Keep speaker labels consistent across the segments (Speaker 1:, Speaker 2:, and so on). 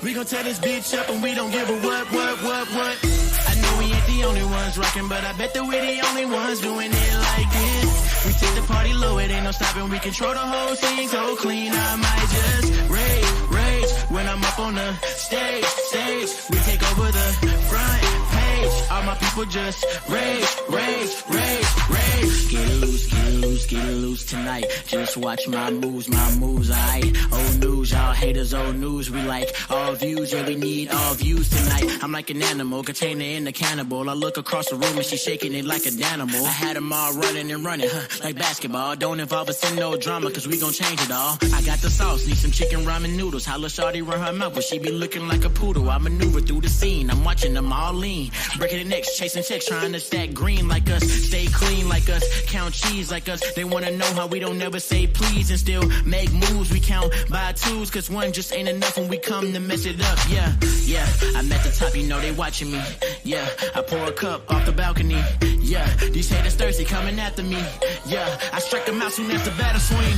Speaker 1: We gon' tear this bitch up and we don't give a what. I know we ain't the only ones rockin', but I bet that we the only ones doing it like this. We take the party low, it ain't no stopping. We control the whole scene so clean. I might just rage when I'm up on the stage. We take over the front page. All my people just rage. Get it loose tonight. Just watch my moves, aight. Old news, y'all haters, old news. We like all views, yeah, we need all views tonight. I'm like an animal, container in a cannibal. I look across the room and she shaking it like an animal. I had them all running, like basketball. Don't involve us in no drama, cause we gon' change it all. I got the sauce, need some chicken ramen noodles. Holla shawty run her mouth, but she be looking like a poodle. I maneuver through the scene, I'm watching them all lean. Breaking the necks, chasing checks, trying to stack green like us. Stay clean like us, count cheese like us. They wanna know how we don't never say please and still make moves. We count by twos, cause one just ain't enough when we come to mess it up. Yeah, I'm at the top, you know they watching me. Yeah, I pour a cup off the balcony. Yeah, these haters thirsty coming after me. Yeah, I strike them out soon as the batter swing.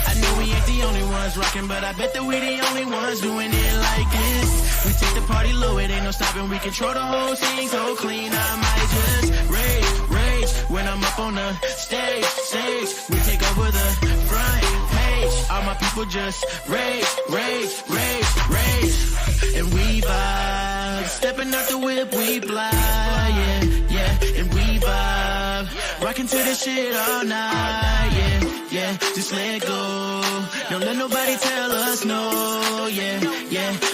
Speaker 1: I know we ain't the only ones rockin', but I bet that we the only ones doing it like this. We take the party low, it ain't no stopping. We control the whole scene so clean. I might just rage when I'm up on the stage. We take over the front page. All my people just rage. And we vibe. Stepping out the whip, we fly. Yeah, and we vibe. Rockin' to this shit all night. Yeah, just let go. Don't let nobody tell us no. Yeah,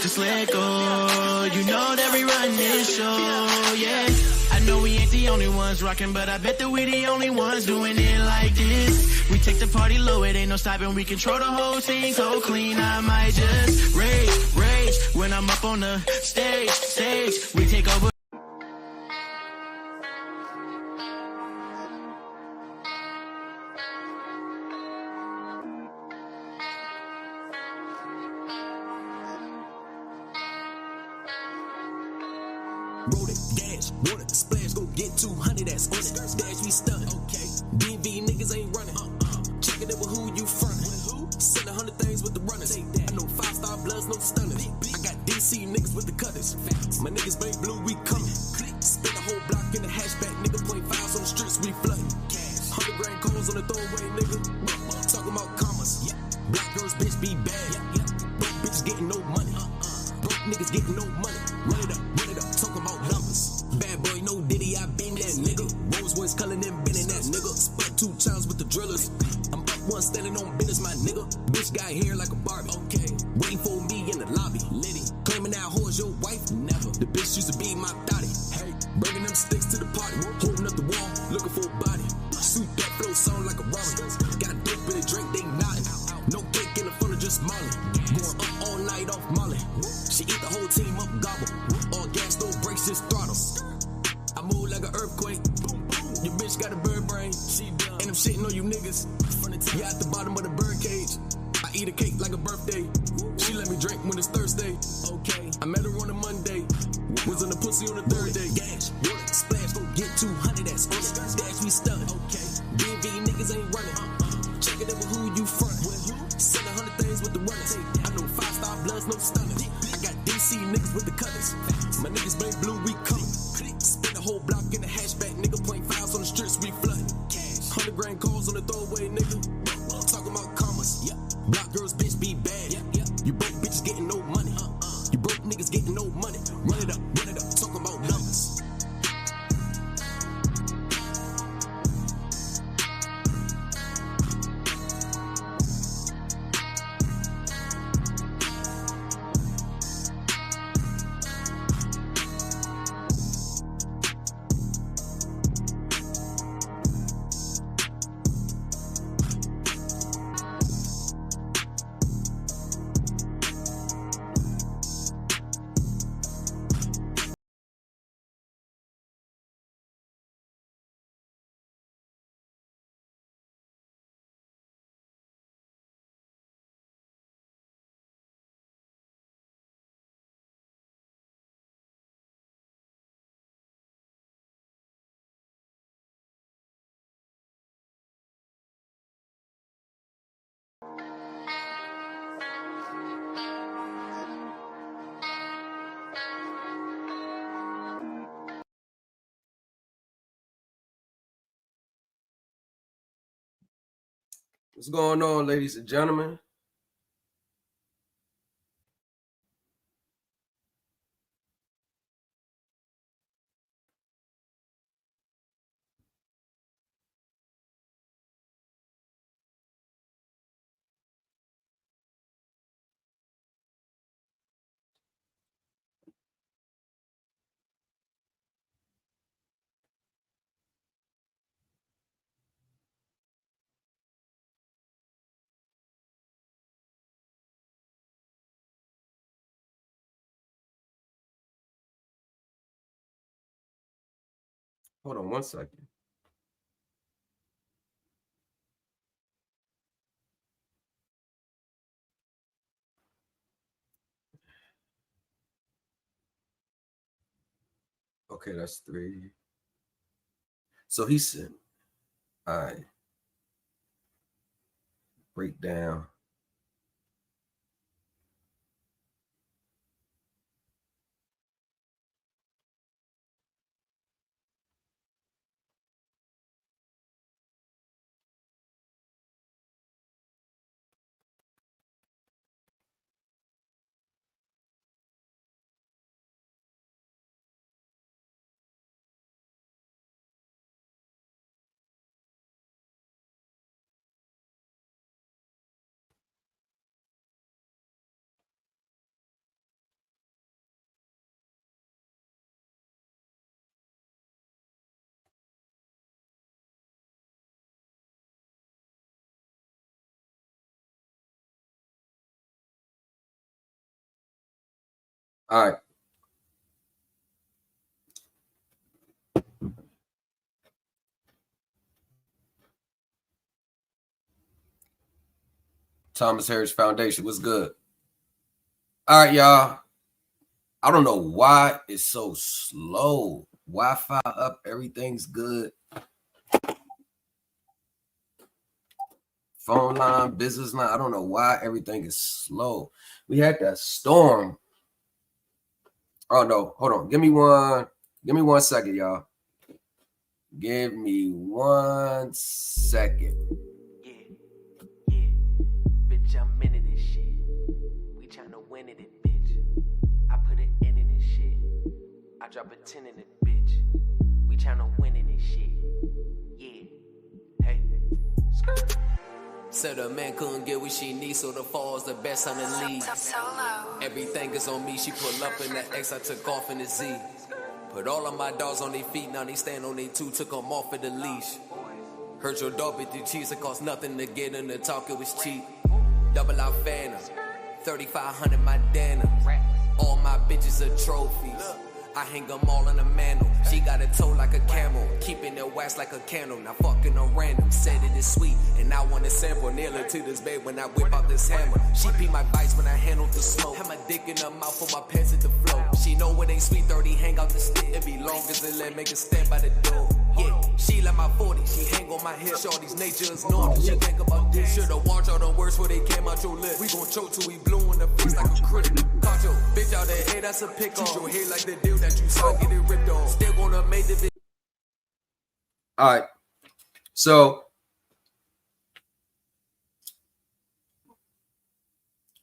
Speaker 1: just let go. You know that we run this show. Yeah, I know we ain't the only ones rockin', but I bet that we the only ones doing it like this. We take the party low, it ain't no stopping. We control the whole scene so clean. I might just rage when I'm up on the stage. We take over.
Speaker 2: Roll it, dash, want it, splash, go get 200, that's on it. Dash, we stunning. Okay. DV niggas ain't running. Check it out with who you frontin'. Send 100 things with the runners. I know 5-star bloods, no stunners. I got DC niggas with the cutters. My niggas bang blue, we coming. Spin a whole block in the hatchback, nigga. Point files on the streets, we flooding. 100 grand calls on the throwaway, nigga. Talking about commas. Black girls, bitch, be bad. Broke bitches getting no money. Broke niggas getting no money. Run it up. Talk about numbers. Bad boy, no Diddy, I been that nigga. Rolls Royce culling and bending that nigga. Split 2 times with the drillers. I'm up one standing on business, my nigga. Bitch got hair like a Barbie. Okay. Waiting for me in the lobby. Liddy. Claiming that whore's your wife? Never. The bitch used to be my thotty. Hey. Bringing them sticks to the party. Holding up the wall, looking for a body. Suit that flow sound like a robber. Got dope in the drink, they nodding. No cake in the front of just Molly. Going up all night off Molly. She eat the whole team up gobble. All gas, no brakes, just throttle. I move like an earthquake. Your bitch got a bird brain. And I'm shitting on you niggas. Yeah, at the bottom of the bird cage. I eat a cake like a birthday. She let me drink when it's Thursday. Okay. I met her on a Monday. Was on the pussy on the third day. Dash, water, splash, go get 200, that's on it. Dash, we stunning. Okay. DV niggas ain't running. Check it out with who you frontin'. Send 100 things with the runners. I know 5-star bloods, no stunners. I got DC niggas with the cutters. My niggas bang blue, we coming. Spin a whole block in the hatchback, nigga. Point files on the streets, we flooding. 100 grand calls on the throwaway, nigga. Talking about commas. Black girls, bitch, be bad. You broke bitches getting no money. You broke niggas getting no money. Run it up, talking about numbers.
Speaker 3: What's going on, ladies and gentlemen? Hold on 1 second. Okay, that's 3. So he said, all right, break down. All right. Thomas Harris Foundation. What's good? All right, y'all. I don't know why it's so slow. Wi-Fi up, everything's good. Phone line, business line. I don't know why everything is slow. We had that storm. Oh no, hold on. Give me 1 second, y'all. Give me 1 second.
Speaker 2: Yeah, bitch, I'm into this shit. We tryna win it, bitch. I put it in this shit. I drop a 10 in it, bitch. We tryna win in this shit. Yeah, hey. Said a man couldn't get what she needs, so the fall's the best on the league. Everything is on me, she pull up in the X, I took off in the Z. Put all of my dogs on their feet, now they stand on their 2, took them off of the leash. Heard your dog bit the cheese, it cost nothing to get in the talk, it was cheap. Double out Phantom, 3,500 my Dana. All my bitches are trophies. I hang them all in a mantle. She got a toe like a camel, keeping it wax like a candle. Now fucking a random, said it is sweet, and I want to sample. Nail her to this bed when I whip out this hammer. She pee my bites when I handle the smoke. Have my dick in her mouth for my pants at the flow. She know it ain't sweet 30, hang out the stick. It be long as it let make it stand by the door. Yeah, she like my 40, she hang on my hip. Shorty's nature is normal, she think about this. Should've watched all the words before they came out your lip. We gon' choke till we blue in the face like a critic. Caught your bitch out there, hey, that's a pick off. Your head like the deal that you saw, get it ripped off. Still gonna make the.
Speaker 3: All right. So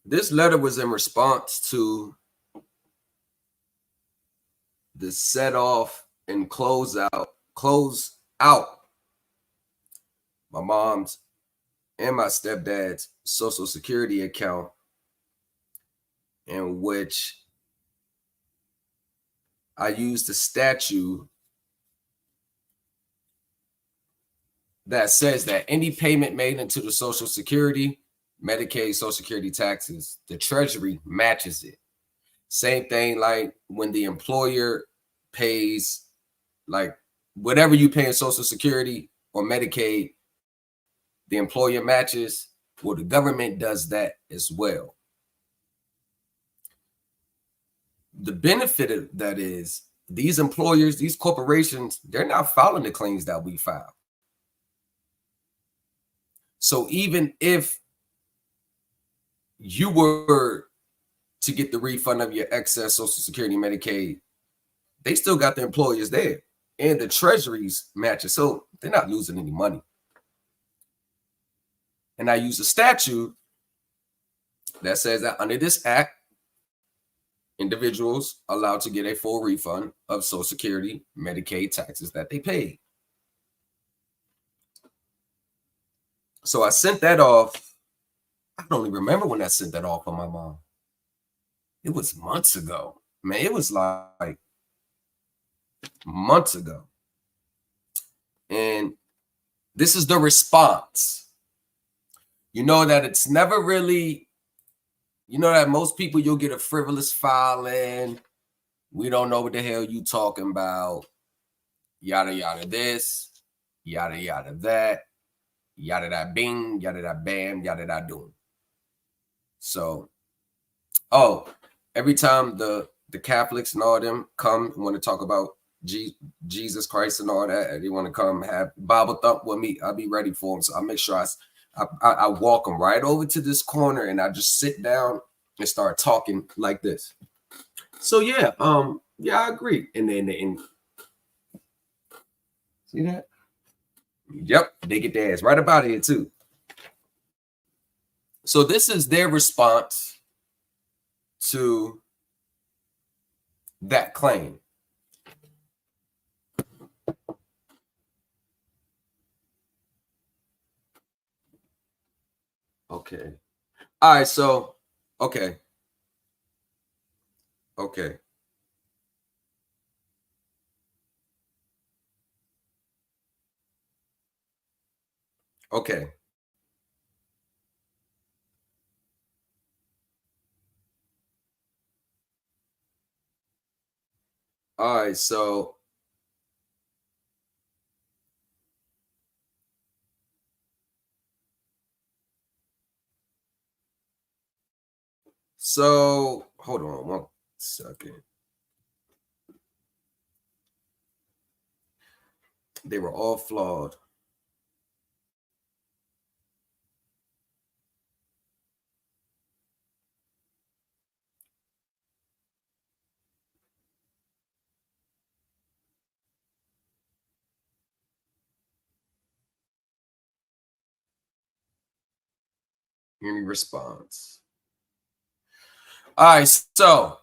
Speaker 3: this letter was in response to the set off and close out my mom's and my stepdad's Social Security account, in which I used the statute that says that any payment made into the Social Security, Medicaid, Social Security taxes, the Treasury matches it. Same thing like when the employer pays, like whatever you pay in Social Security or Medicaid, the employer matches. Well, the government does that as well. The benefit of that is these employers, these corporations, they're not filing the claims that we file. So even if you were to get the refund of your excess Social Security, Medicaid, they still got the employers there and the Treasuries match it. So they're not losing any money. And I use a statute that says that under this act, individuals are allowed to get a full refund of Social Security, Medicaid taxes that they paid. So I sent that off. I don't even remember when I sent that off on my mom. It was months ago. Man, it was like months ago. And this is the response. You know that it's never really, you know that most people, you'll get a frivolous filing. We don't know what the hell you talking about. Yada, yada this, yada, yada that, yada, da bing, yada, da bam, yada, da doom. So, every time the Catholics and all them come and want to talk about Jesus Christ and all that, they want to come have Bible thump with me, I'll be ready for them. So I make sure I walk them right over to this corner and I just sit down and start talking like this. So yeah, I agree. And then see that? Yep, they get their ass right about here too. So this is their response to that claim. Okay. All right, so okay. Okay. Okay. All right, so hold on 1 second. They were all flawed. Any response? All right, so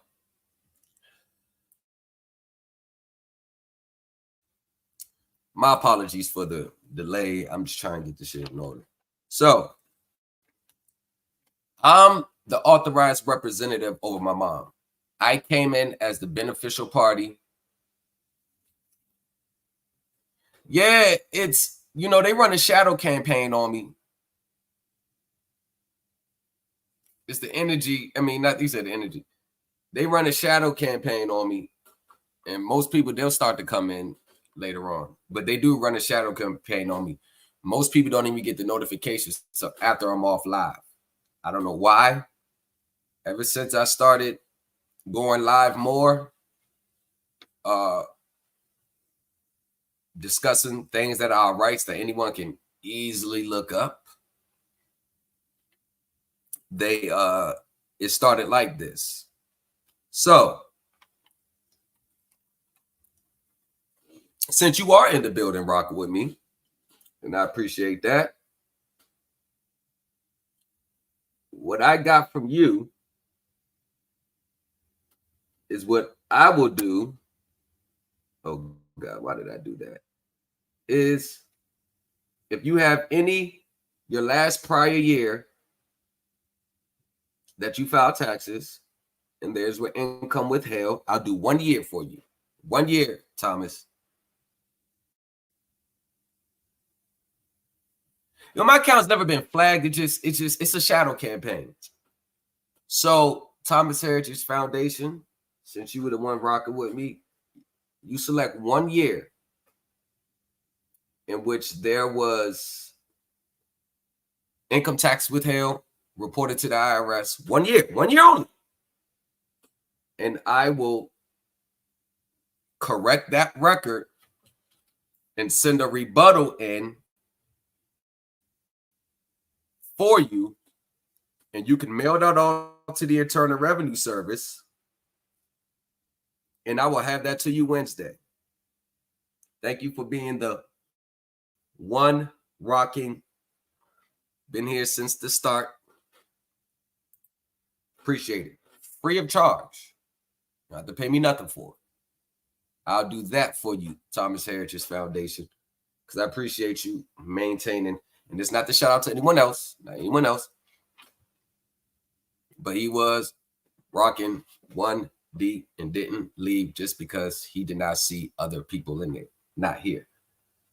Speaker 3: my apologies for the delay. I'm just trying to get this shit in order. So I'm the authorized representative over my mom. I came in as the beneficial party. Yeah, it's, you know, they run a shadow campaign on me. It's the energy. I mean, not these are the energy. They run a shadow campaign on me. And most people, they'll start to come in later on. But they do run a shadow campaign on me. Most people don't even get the notifications after I'm off live. I don't know why. Ever since I started going live more, discussing things that are rights that anyone can easily look up, it started like this. So since you are in the building rocking with me, and I appreciate that, what I got from you is what I will do. Oh God, why did I do that? Is if you have your last prior year that you filed taxes and there's what income withheld, I'll do 1 year for you. 1 year, Thomas. You know, my account's never been flagged. It's a shadow campaign. So Thomas Heritage Foundation, since you were the one rocking with me, you select 1 year in which there was income tax withheld, reported to the IRS. 1 year only. And I will correct that record and send a rebuttal in for you. And you can mail that off to the Internal Revenue Service. And I will have that to you Wednesday. Thank you for being the one rocking Been here since the start. Appreciate it. Free of charge. You don't have to pay me nothing for it. I'll do that for you, Thomas Heritage Foundation, because I appreciate you maintaining. And it's not to shout out to anyone else, not anyone else, but he was rocking one deep and didn't leave just because he did not see other people in there, not here.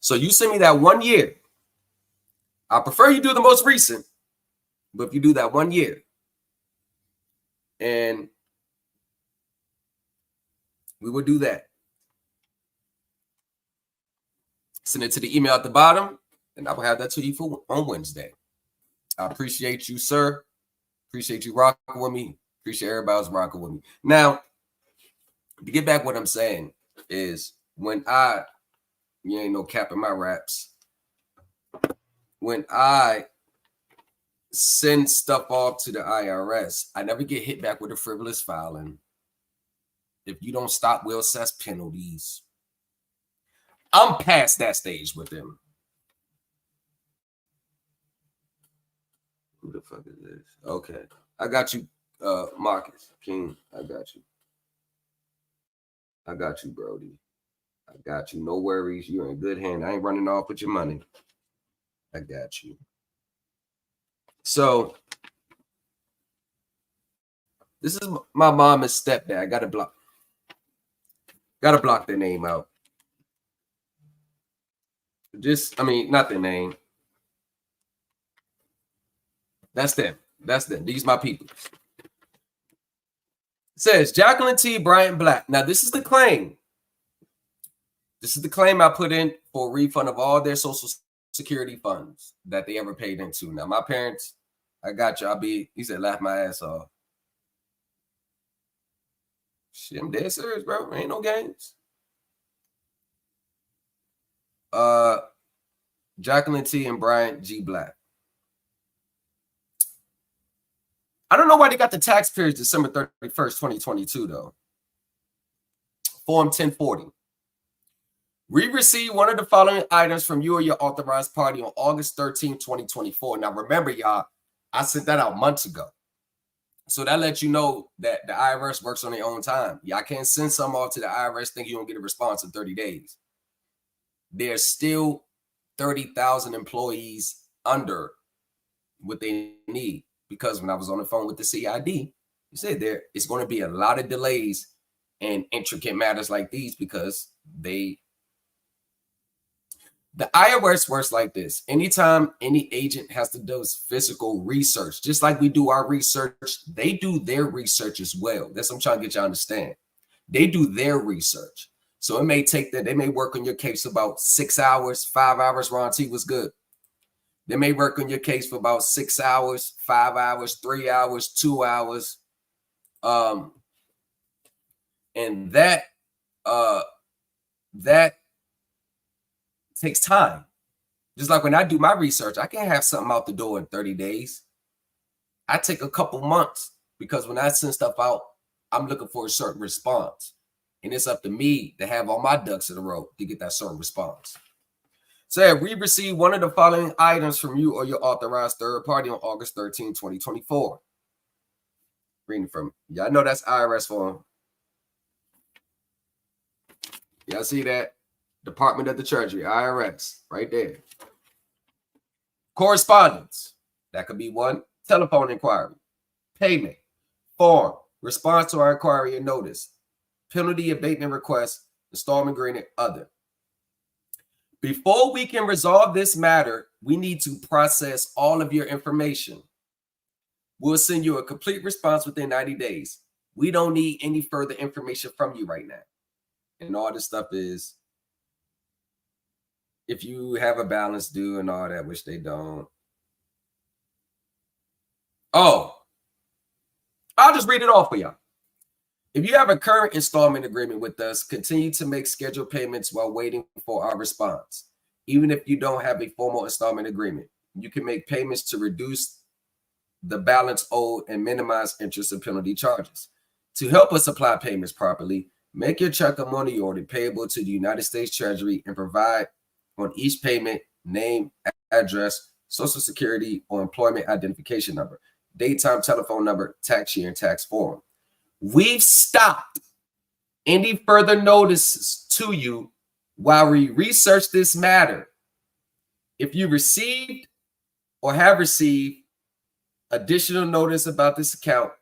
Speaker 3: So you send me that 1 year. I prefer you do the most recent, but if you do that 1 year, and we will do that. Send it to the email at the bottom, and I will have that to you on Wednesday. I appreciate you, sir. Appreciate you rocking with me. Appreciate everybody else rocking with me. Now, to get back what I'm saying is when you ain't no cap in my raps, when I send stuff off to the IRS, I never get hit back with a frivolous filing. If you don't stop, we'll assess penalties. I'm past that stage with them. Who the fuck is this? Okay. I got you, Marcus King. I got you. I got you, Brody. I got you. No worries. You're in good hand. I ain't running off with your money. I got you. So this is my mom and stepdad. I gotta block their name out. Not their name. That's them. These my people. It says Jacqueline T. Bryant Black. Now, this is the claim. This is the claim I put in for a refund of all their Social Security funds that they ever paid into. Now, my parents, I got you. He said, laugh my ass off. Shit, I'm dead serious, bro. Ain't no games. Jacqueline T. and Bryant G. Black. I don't know why they got the tax period December 31st, 2022, though. Form 1040. We received one of the following items from you or your authorized party on August 13, 2024. Now, remember, y'all, I sent that out months ago. So that lets you know that the IRS works on their own time. Y'all can't send some off to the IRS thinking you're going to get a response in 30 days. There's still 30,000 employees under what they need. Because when I was on the phone with the CID, you said there is going to be a lot of delays in intricate matters like these because the IRS works like this. Anytime any agent has to do physical research, just like we do our research, they do their research as well. That's what I'm trying to get you to understand. They do their research. So it may take that. They may work on your case about 6 hours, 5 hours. Ron T was good. They may work on your case for about 6 hours, 5 hours, 3 hours, 2 hours. And that takes time. Just like when I do my research, I can't have something out the door in 30 days. I take a couple months because when I send stuff out, I'm looking for a certain response. And it's up to me to have all my ducks in a row to get that certain response. Said, we received one of the following items from you or your authorized third party on August 13, 2024. Reading from, y'all know that's IRS form. Y'all see that? Department of the Treasury, IRS, right there. Correspondence. That could be one. Telephone inquiry. Payment. Form. Response to our inquiry and notice. Penalty abatement request. Installment agreement. Other. Before we can resolve this matter, we need to process all of your information. We'll send you a complete response within 90 days. We don't need any further information from you right now. And all this stuff is if you have a balance due and all that, which they don't. Oh, I'll just read it off for y'all. If you have a current installment agreement with us, continue to make scheduled payments while waiting for our response. Even if you don't have a formal installment agreement, you can make payments to reduce the balance owed and minimize interest and penalty charges. To help us apply payments properly, make your check or money order payable to the United States Treasury and provide on each payment name, address, Social Security or employment identification number, daytime telephone number, tax year, and tax form. We've stopped any further notices to you while we research this matter. If you received or have received additional notice about this account,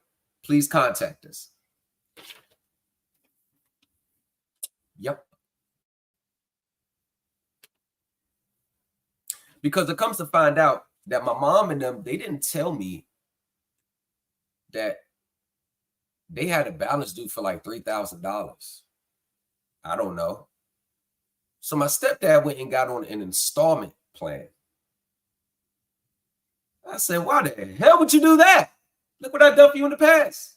Speaker 3: please contact us. Yep. Because it comes to find out that my mom and them, they didn't tell me that they had a balance due for like $3,000. I don't know. So my stepdad went and got on an installment plan. I said, why the hell would you do that? Look what I've done for you in the past.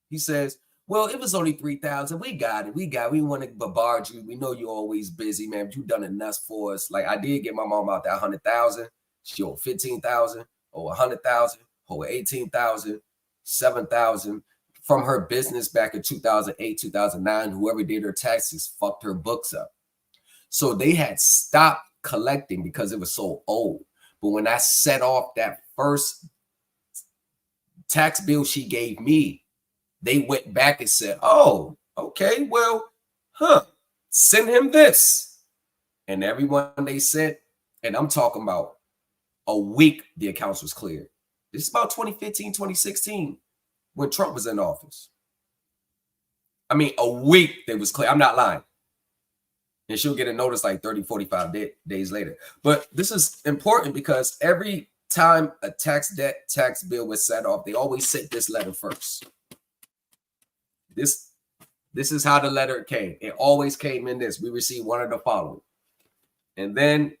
Speaker 3: He says, well, it was only $3,000. We got it. We want to bombard you. We know you're always busy, man. But you've done enough for us. Like I did get my mom out that $100,000. She owed $15,000, or $100,000, or $18,000, $7,000 from her business back in 2008, 2009. Whoever did her taxes fucked her books up. So they had stopped collecting because it was so old. But when I set off that first tax bill she gave me, they went back and said, oh, okay, well, send him this. And everyone they sent, and I'm talking about a week, the accounts was cleared. This is about 2015, 2016, when Trump was in office. I mean, a week they was clear. I'm not lying. And she'll get a notice like 30, 45 days later. But this is important because every time a tax bill was set off, they always sent this letter first. This is how the letter came. It always came in this. We received one of the following. And then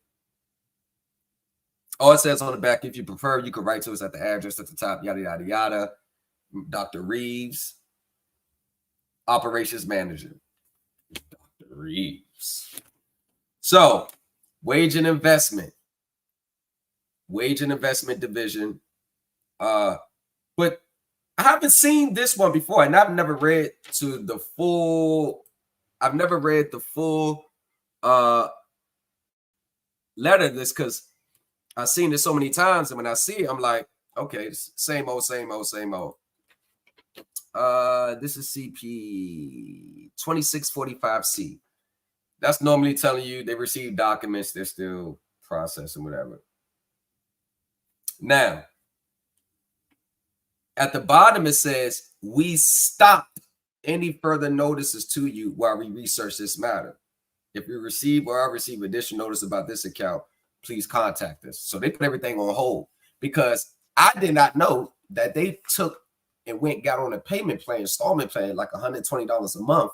Speaker 3: all it says on the back, if you prefer, you can write to us at the address at the top, yada, yada, yada. Dr. Reeves, operations manager. Dr. Reeves. So, wage and investment division. But I haven't seen this one before, and I've never read the full letter of this because I've seen this so many times, and when I see it, I'm like, okay, same old. This is CP 2645C. That's normally telling you they received documents, they're still processing, whatever. Now, at the bottom, it says, we stopped any further notices to you while we research this matter. If you receive or I receive additional notice about this account, please contact us. So they put everything on hold because I did not know that they took and got on a payment plan, installment plan, like $120 a month,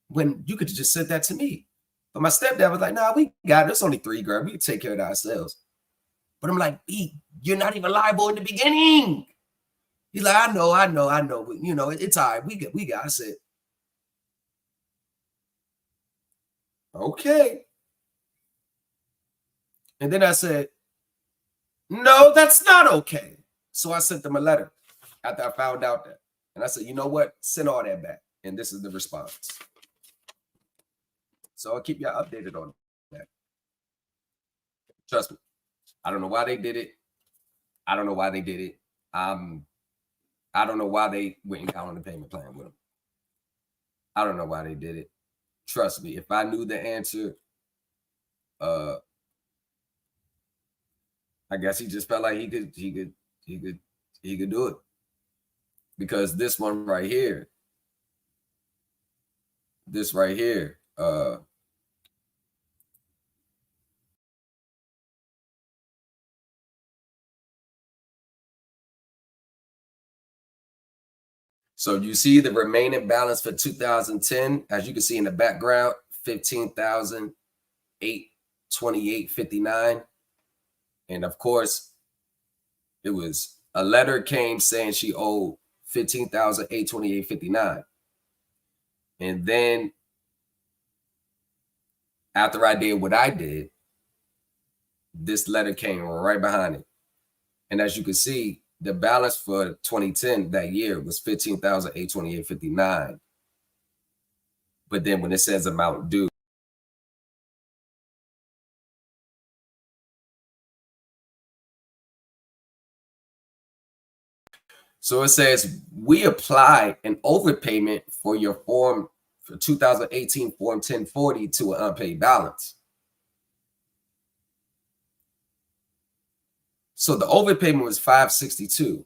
Speaker 3: when you could just send that to me. But my stepdad was like, nah, we got it. It's only $3,000. We can take care of it ourselves. But I'm like, you're not even liable in the beginning. He's like, I know. But, you know, it's all right. We got it. I said, okay. And then I said, no, that's not okay. So I sent them a letter after I found out that. And I said, you know what? Send all that back. And this is the response. So I'll keep y'all updated on that. Trust me. I don't know why they did it. I don't know why they did it. I don't know why they went and got on the payment plan with them. I don't know why they did it. Trust me. If I knew the answer, I guess he just felt like he could do it. Because this one right here, so you see the remaining balance for 2010, as you can see in the background, $15,828.59. And of course, it was a letter came saying she owed $15,828.59. And then after I did what I did, this letter came right behind it. And as you can see, the balance for 2010 that year was $15,828.59. But then when it says amount due, So it says, we applied an overpayment for your form for 2018 Form 1040 to an unpaid balance. So the overpayment was $562.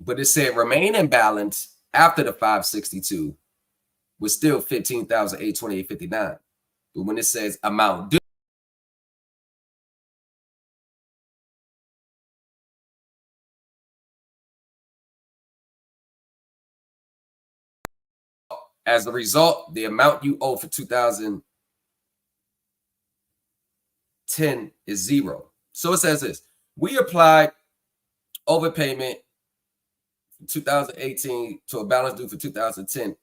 Speaker 3: But it said remaining balance after the $562 was still $15,828.59. But when it says amount due, as a result, the amount you owe for 2010 is zero. So it says this: we applied overpayment 2018 to a balance due for 2010.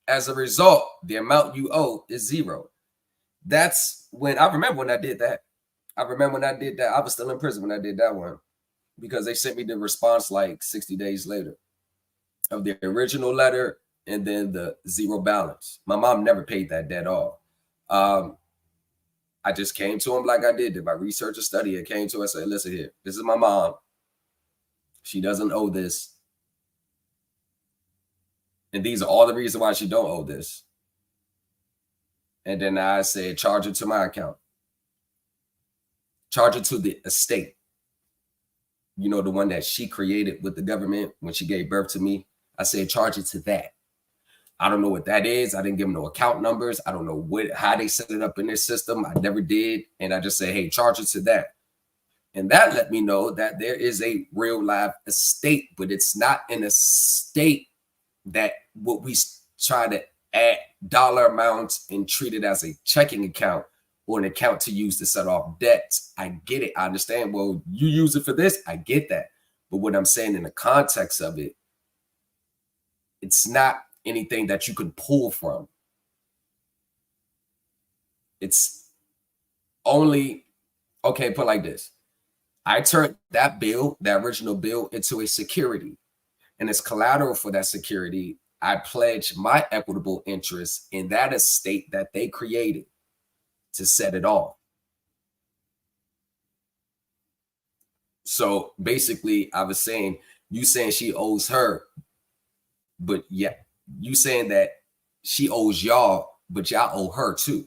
Speaker 3: As a result, the amount you owe is zero. That's when I remember when I did that. I was still in prison when I did that one, because they sent me the response like 60 days later of the original letter and then the zero balance. My mom never paid that debt off. I just came to him like I did my research or study. I came to her and said, listen here, this is my mom. She doesn't owe this. And these are all the reasons why she don't owe this. And then I said, charge it to my account. Charge it to the estate. You know, the one that she created with the government when she gave birth to me. I said, charge it to that. I don't know what that is. I didn't give them no account numbers. I don't know how they set it up in their system. I never did. And I just said, hey, charge it to that. And that let me know that there is a real live estate, but it's not an estate that what we try to add dollar amounts and treat it as a checking account or an account to use to set off debts. I get it. I understand. Well, you use it for this. I get that. But what I'm saying in the context of it, it's not anything that you can pull from. It's only, okay, put like this. I turned that bill, that original bill, into a security. And as collateral for that security, I pledge my equitable interest in that estate that they created to set it off. So basically, I was saying, you saying she owes her, but yeah, you saying that she owes y'all, but y'all owe her too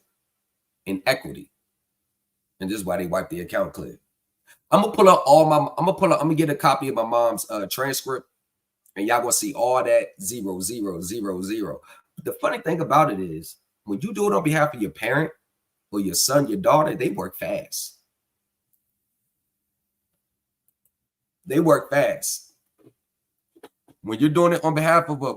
Speaker 3: in equity. And this is why they wiped the account clear. I'm gonna get a copy of my mom's transcript, and y'all gonna see all that 0, 0, 0, 0. But the funny thing about it is, when you do it on behalf of your parent or your son, your daughter, they work fast. They work fast. When you're doing it on behalf of your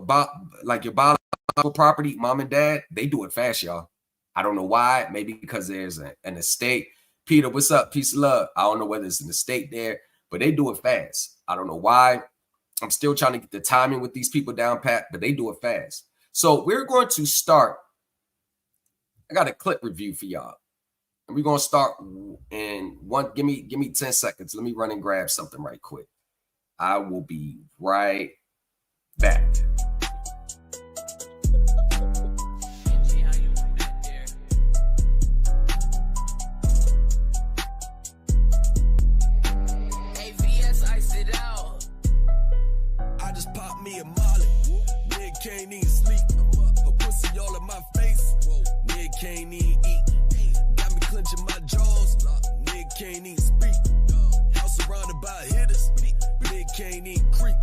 Speaker 3: biological property, mom and dad, they do it fast, y'all. I don't know why. Maybe because there's an estate. Peter, what's up? Peace of love. I don't know whether it's an estate there, but they do it fast. I don't know why. I'm still trying to get the timing with these people down pat, but they do it fast. So we're going to start. I got a clip review for y'all. And we're going to start in one. Give me 10 seconds. Let me run and grab something right quick. I will be right back.
Speaker 2: Can't even sleep. Her pussy all in my face. Nigga can't even eat. Got me clenching my jaws. Nigga can't even speak. House surrounded by hitters. Nigga can't even creep.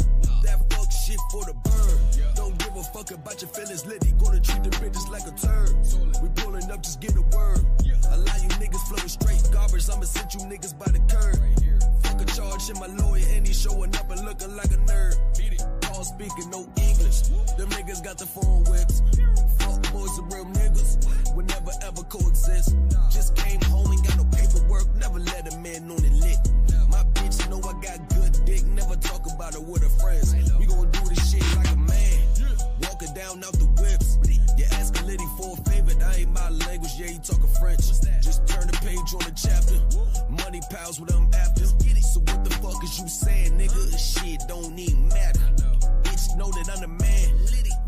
Speaker 2: That fuck shit for the bird. Don't give a fuck about your feelings. Liddy gonna treat the bitches like a turd. We pulling up, just get a word. Allow you niggas floating straight garbage. I'ma send you niggas by the curb. Fuck a charge in my lawyer and he showing up and looking like a nerd. All speaking no English. Them niggas got the phone whips. Fuck boys and real niggas would never ever coexist. Just came home and got no paperwork. Never let a man on it lit. My bitch know I got good dick. Never talk about it with her friends. We gon' do this shit like a man. Walking down out the whips. You asking Liddy for a favor. That ain't my language. Yeah, you talking French. Just turn the page on the chapter. Money pals with them after. So what the fuck is you saying, nigga? This shit don't even matter. Know that I'm the man,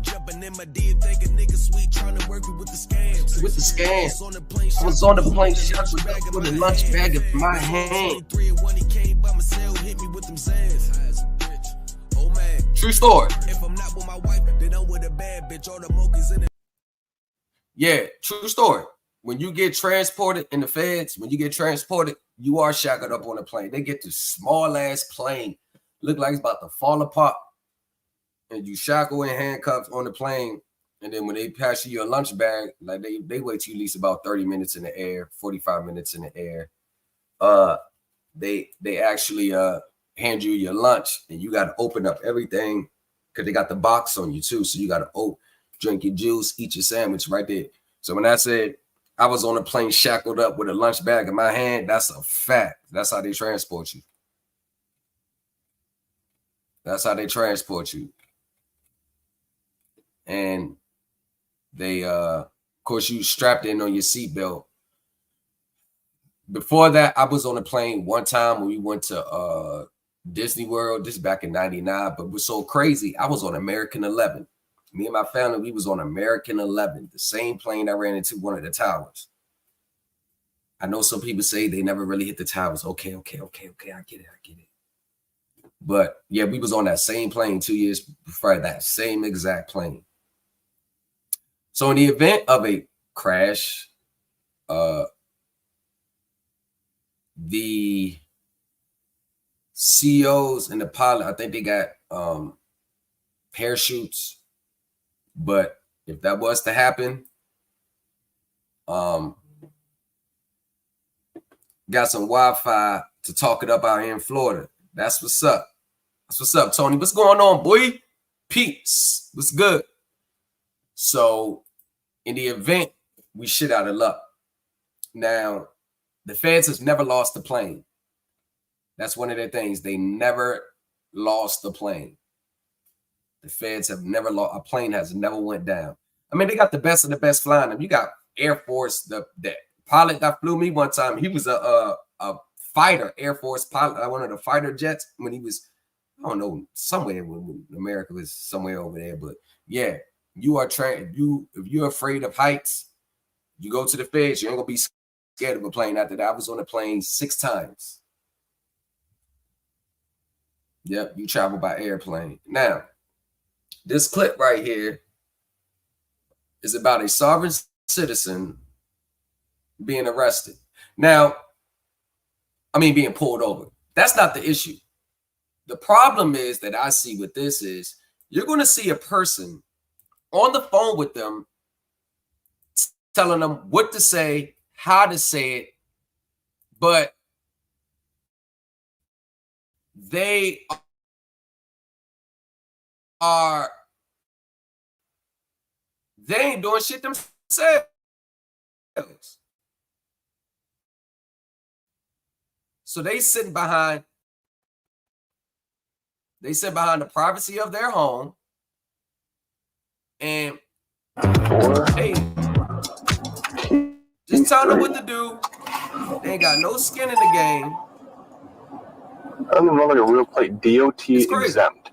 Speaker 2: jumping in my DM, think a nigga sweet, trying to work me with the scams.
Speaker 3: With the scams. I was on the plane, shot with a lunch bag in my hand.
Speaker 2: 23 and 1, he came by myself, hit me with them Zans. Oh man,
Speaker 3: True story.
Speaker 2: if I'm not with my wife, then I'm with a bad bitch. All the monkeys in it.
Speaker 3: Yeah, true story. When you get transported in the feds, when you get transported, you are shackled up on a plane. They get this small ass plane, look like it's about to fall apart, and you shackle in handcuffs on the plane. And then when they pass you your lunch bag, like they wait till you at least about 30 minutes in the air, 45 minutes in the air. They actually hand you your lunch, and you got to open up everything because they got the box on you too. So you got to drink your juice, eat your sandwich right there. So when I said I was on a plane shackled up with a lunch bag in my hand, that's a fact. That's how they transport you. That's how they transport you. And they, of course, you strapped in on your seatbelt. Before that, I was on a plane one time when we went to Disney World. This is back in '99, but it was so crazy. I was on American 11. Me and my family, we was on American 11, the same plane I ran into one of the towers. I know some people say they never really hit the towers. Okay. I get it. But yeah, we was on that same plane 2 years before, that same exact plane. So in the event of a crash, the CEOs and the pilot, I think they got parachutes. But if that was to happen, got some Wi-Fi to talk it up out here in Florida. That's what's up. That's what's up, Tony. What's going on, boy? Peace. What's good? So in the event, we shit out of luck. Now, the feds has never lost the plane. That's one of their things. They never lost the plane. The feds have never lost, a plane has never went down. I mean, they got the best of the best flying them. You got Air Force, the pilot that flew me one time, he was a fighter, Air Force pilot, one of the fighter jets when he was, I don't know, somewhere when America was somewhere over there. But yeah, you are trained. If you're afraid of heights, you go to the feds, you ain't gonna be scared of a plane. After that, I was on a plane 6 times. Yep, you travel by airplane. Now, this clip right here is about a sovereign citizen being arrested. Now, I mean, being pulled over. That's not the issue. The problem is that I see with this is you're going to see a person on the phone with them telling them what to say, how to say it, but they ain't doing shit themselves. So they sit behind the privacy of their home, and hey, just tell them what to do. They ain't got no skin in the game.
Speaker 4: I don't even know, like a real plate. DOT exempt.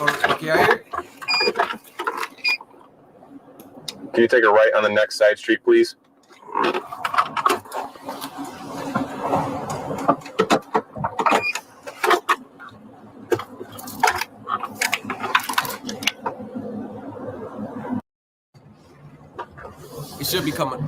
Speaker 3: Okay, I hear it.
Speaker 4: Can you take a right on the next side street, please?
Speaker 3: It should be coming.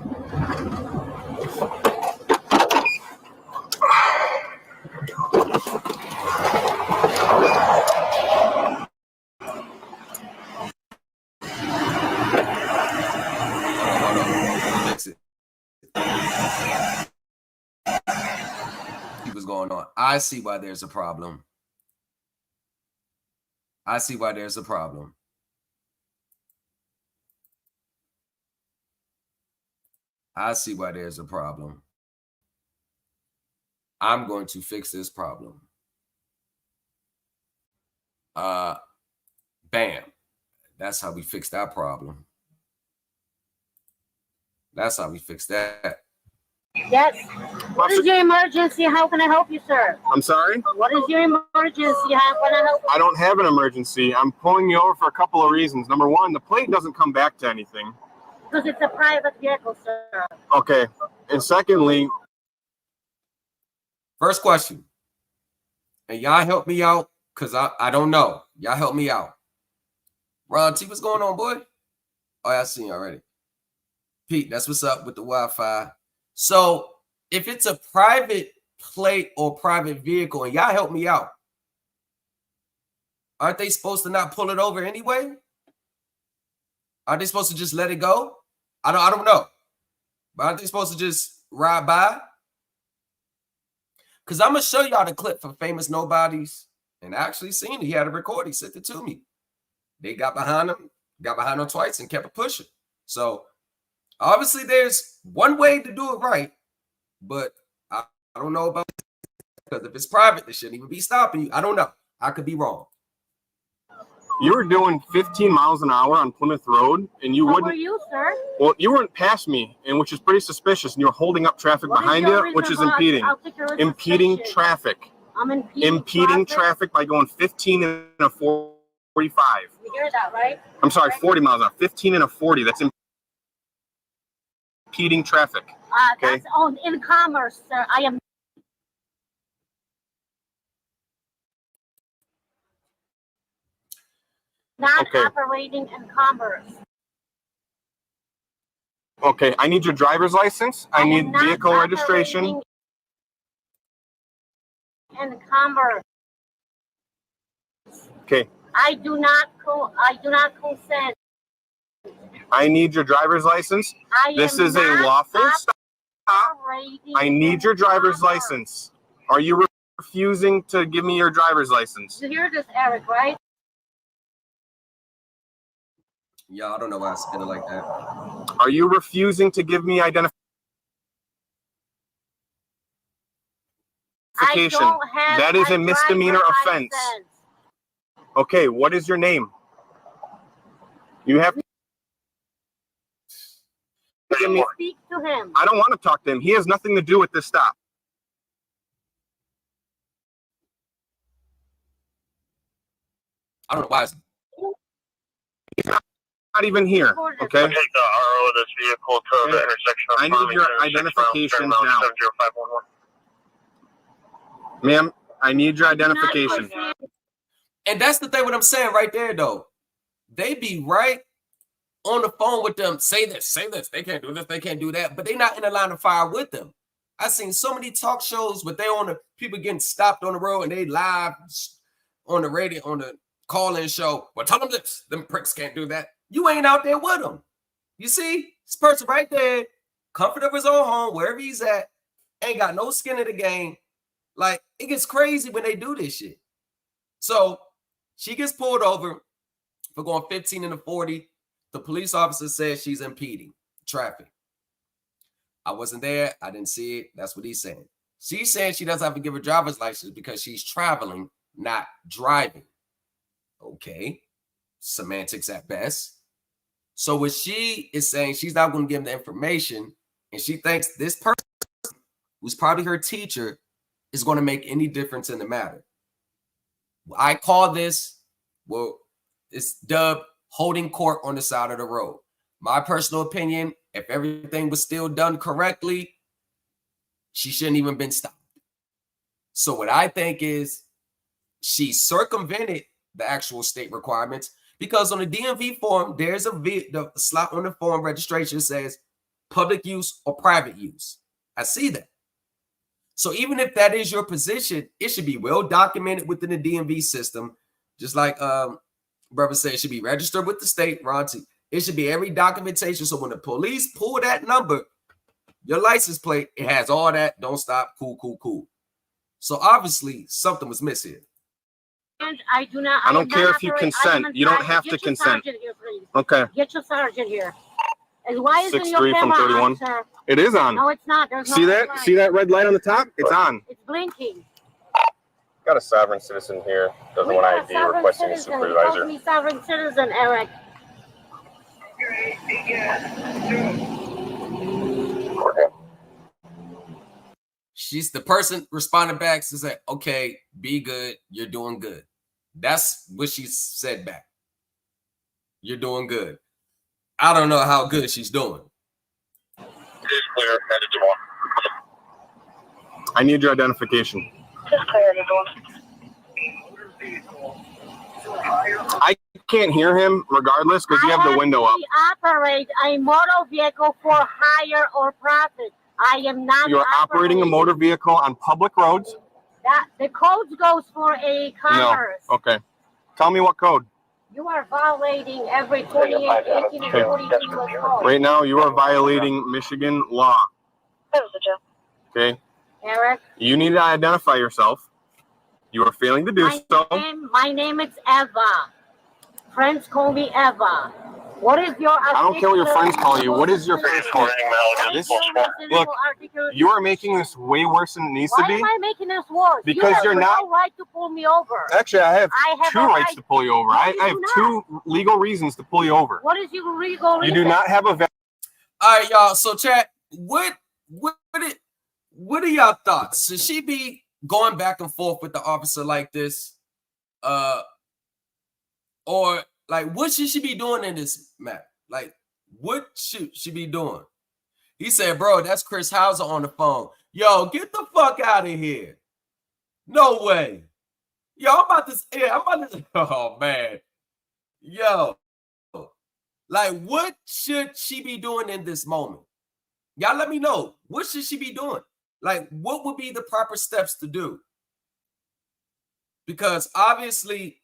Speaker 3: What's going on? I see why there's a problem. I see why there's a problem. I see why there's a problem. I'm going to fix this problem. Bam. That's how we fix that problem. That's how we fix that.
Speaker 5: Yes. What is your emergency? How can I help you, sir?
Speaker 6: I'm sorry?
Speaker 5: What is your emergency? How can I help you?
Speaker 6: I don't have an emergency. I'm pulling you over for a couple of reasons. Number one, the plate doesn't come back to anything.
Speaker 5: Because it's a private vehicle, sir.
Speaker 6: Okay. And secondly,
Speaker 3: first question, and y'all help me out because I don't know. Y'all help me out. Ron T, what's going on, boy? Oh, I seen you already. Pete, that's what's up with the Wi-Fi. So if it's a private plate or private vehicle, and y'all help me out, aren't they supposed to not pull it over anyway? Aren't they supposed to just let it go? I don't know. But aren't they supposed to just ride by? Because I'm going to show y'all the clip for Famous Nobodies. And I actually seen it. He had a record. He sent it to me. They got behind him twice and kept it pushing. So obviously there's one way to do it right. But I don't know about it. Because if it's private, they shouldn't even be stopping you. I don't know. I could be wrong.
Speaker 6: you were doing 15 miles an hour on Plymouth Road, and you wouldn't.
Speaker 5: Were you, sir?
Speaker 6: Well, you weren't past me, and which is pretty suspicious. And you're holding up traffic behind you, which is impeding. Impeding traffic.
Speaker 5: I'm
Speaker 6: impeding traffic by going 15 and a 45.
Speaker 5: You hear that, right?
Speaker 6: I'm sorry, 40 miles an hour. 15 and a 40. That's impeding traffic. Okay.
Speaker 5: That's on in commerce, sir. I am. Not operating in commerce.
Speaker 6: Okay, I need your driver's license. I need vehicle registration.
Speaker 5: In commerce.
Speaker 6: Okay.
Speaker 5: I do not consent.
Speaker 6: I need your driver's license. This is a lawful stop. I need your driver's license. Are you refusing to give me your driver's license?
Speaker 5: You hear this, Eric, right?
Speaker 3: Yeah, I don't know why I said it like that.
Speaker 6: Are you refusing to give me identification? That is a misdemeanor offense. Okay, what is your name? You have to
Speaker 5: speak to him.
Speaker 6: I don't want to talk to him. He has nothing to do with this stop.
Speaker 3: I don't know why.
Speaker 6: He's not even here. Okay.
Speaker 7: Take the RO of this vehicle to the intersection of
Speaker 6: I need your identification now. Ma'am, I need your identification.
Speaker 3: And that's the thing what I'm saying right there, though. They be right on the phone with them. Say this. They can't do this. They can't do that. But they're not in the line of fire with them. I've seen so many talk shows, but they on the people getting stopped on the road and they live on the radio, on the call-in show. Well, tell them this. Them pricks can't do that. You ain't out there with them. You see? This person right there, comfort of his own home, wherever he's at, ain't got no skin in the game. Like, it gets crazy when they do this shit. So she gets pulled over for going 15 and a 40. The police officer says she's impeding traffic. I wasn't there. I didn't see it. That's what he's saying. She's saying she doesn't have to give her driver's license because she's traveling, not driving. Okay. Semantics at best. So what she is saying, she's not going to give him the information, and she thinks this person, who's probably her teacher, is going to make any difference in the matter. I call this, well, it's dubbed holding court on the side of the road. My personal opinion, if everything was still done correctly, she shouldn't even been stopped. So what I think is she circumvented the actual state requirements because on the DMV form, there's the slot on the form registration says public use or private use. I see that. So even if that is your position, it should be well documented within the DMV system. Just like brother said, it should be registered with the state, Ronti. It should be every documentation. So when the police pull that number, your license plate, it has all that. Don't stop. Cool. So obviously something was missing.
Speaker 5: And I do not.
Speaker 6: I don't care if you consent. You don't have to consent.
Speaker 5: Here,
Speaker 6: okay.
Speaker 5: Get your sergeant here. And why isn't
Speaker 6: 6'3"
Speaker 5: your
Speaker 6: from 31.
Speaker 5: On, sir?
Speaker 6: It is on.
Speaker 5: No, it's not. There's
Speaker 6: See
Speaker 5: no
Speaker 6: that?
Speaker 5: light.
Speaker 6: See that red light on the top? It's on.
Speaker 5: It's blinking.
Speaker 6: Got a sovereign citizen here. Doesn't want ID. Requesting a supervisor.
Speaker 5: Me sovereign citizen, Eric.
Speaker 6: Okay.
Speaker 3: she's the person responding back to say, okay, be good. You're doing good. That's what she said back. You're doing good. I don't know how good she's doing.
Speaker 7: It is clear. Headed to one.
Speaker 6: I need your identification.
Speaker 5: Just clear the door.
Speaker 6: I can't hear him regardless because you have the window up.
Speaker 5: I operate a motor vehicle for hire or profit. I am not.
Speaker 6: You're operating a motor vehicle on public roads?
Speaker 5: That the code goes for a commerce.
Speaker 6: No. Okay. Tell me what code.
Speaker 5: You are violating every 28, 18, and 42 code.
Speaker 6: Right now, you are violating Michigan law. Okay.
Speaker 5: Eric?
Speaker 6: You need to identify yourself. You are failing to do so.
Speaker 5: My name is Eva. Friends call me Eva. What is your?
Speaker 6: I don't care what your friends call you. What is your face call? Look, you are making this way worse than it needs to be.
Speaker 5: Why am I making this worse?
Speaker 6: Because you're not.
Speaker 5: No right to pull me over.
Speaker 6: Actually, I have two rights to pull you over. I have two legal reasons to pull you over.
Speaker 5: What is your legal reason?
Speaker 6: You do not have a.
Speaker 3: All right, y'all. So, chat. What are y'all thoughts? Should she be going back and forth with the officer like this? Or like, what should she be doing in this map? Like, what should she be doing? He said, bro, that's Chris Hauser on the phone. Yo, get the fuck out of here. No way. Yo, I'm about to, oh man. Yo, like, what should she be doing in this moment? Y'all let me know. What should she be doing? Like, what would be the proper steps to do? Because obviously,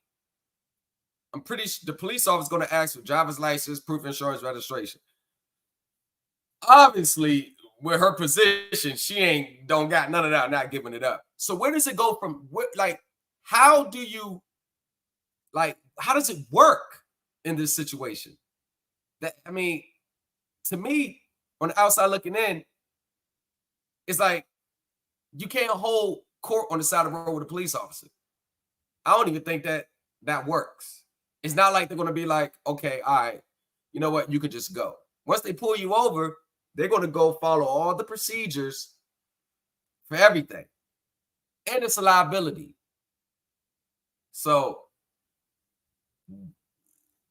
Speaker 3: I'm pretty sure the police officer is going to ask for driver's license, proof of insurance, registration. Obviously, with her position, she don't got none of that, not giving it up. So where does it go from? Like, how does it work in this situation? That, I mean, to me, on the outside looking in, it's like you can't hold court on the side of the road with a police officer. I don't even think that works. It's not like they're going to be like, okay, all right, you know what? You could just go. Once they pull you over, they're going to go follow all the procedures for everything. And it's a liability. So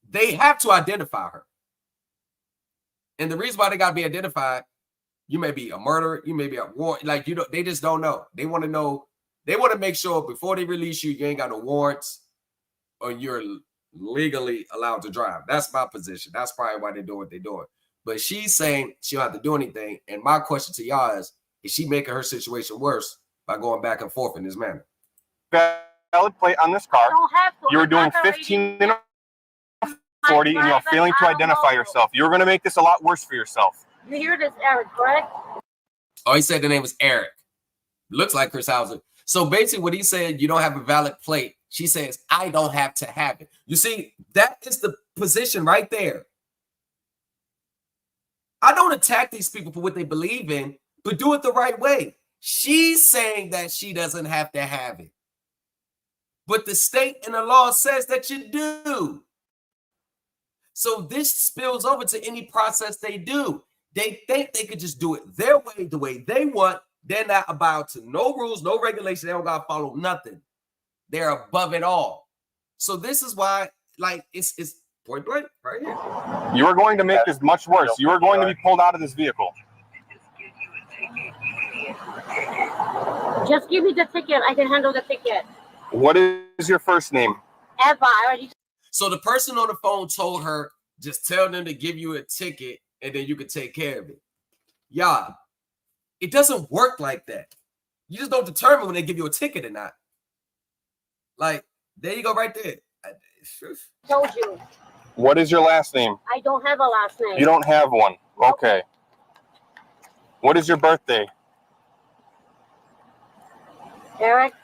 Speaker 3: they have to identify her. And the reason why they got to be identified, you may be a murderer, you may be a warrant, like, you know, they just don't know. They want to know, they want to make sure before they release you, you ain't got no warrants or you're legally allowed to drive. That's my position. That's probably why they do what they're doing. But she's saying she don't have to do anything. And my question to y'all is she making her situation worse by going back and forth in this manner?
Speaker 6: Valid plate on this car. You were doing 15 and 40 and you're failing to identify yourself. You're going to make this a lot worse for yourself.
Speaker 5: You hear this, Eric, correct?
Speaker 3: Oh, he said the name was Eric. Looks like Chris Hauser. So basically what he said, you don't have a valid plate. She says, I don't have to have it. You see, that is the position right there. I don't attack these people for what they believe in, but do it the right way. She's saying that she doesn't have to have it. But the state and the law says that you do. So this spills over to any process they do. They think they could just do it their way, the way they want. They're not about to no rules, no regulations. They don't got to follow nothing. They're above it all. So this is why, like, it's point blank right here.
Speaker 6: You are going to make this much worse. You are going to be pulled out of this vehicle.
Speaker 5: Just give me the ticket. I can handle the ticket.
Speaker 6: What is your first name?
Speaker 5: Eva. I already.
Speaker 3: So the person on the phone told her, just tell them to give you a ticket and then you can take care of it. Y'all, it doesn't work like that. You just don't determine when they give you a ticket or not. Like, there you go right there.
Speaker 5: Told you.
Speaker 6: What is your last name?
Speaker 5: I don't have a last name.
Speaker 6: You don't have one. Okay. What is your birthday?
Speaker 5: Eric?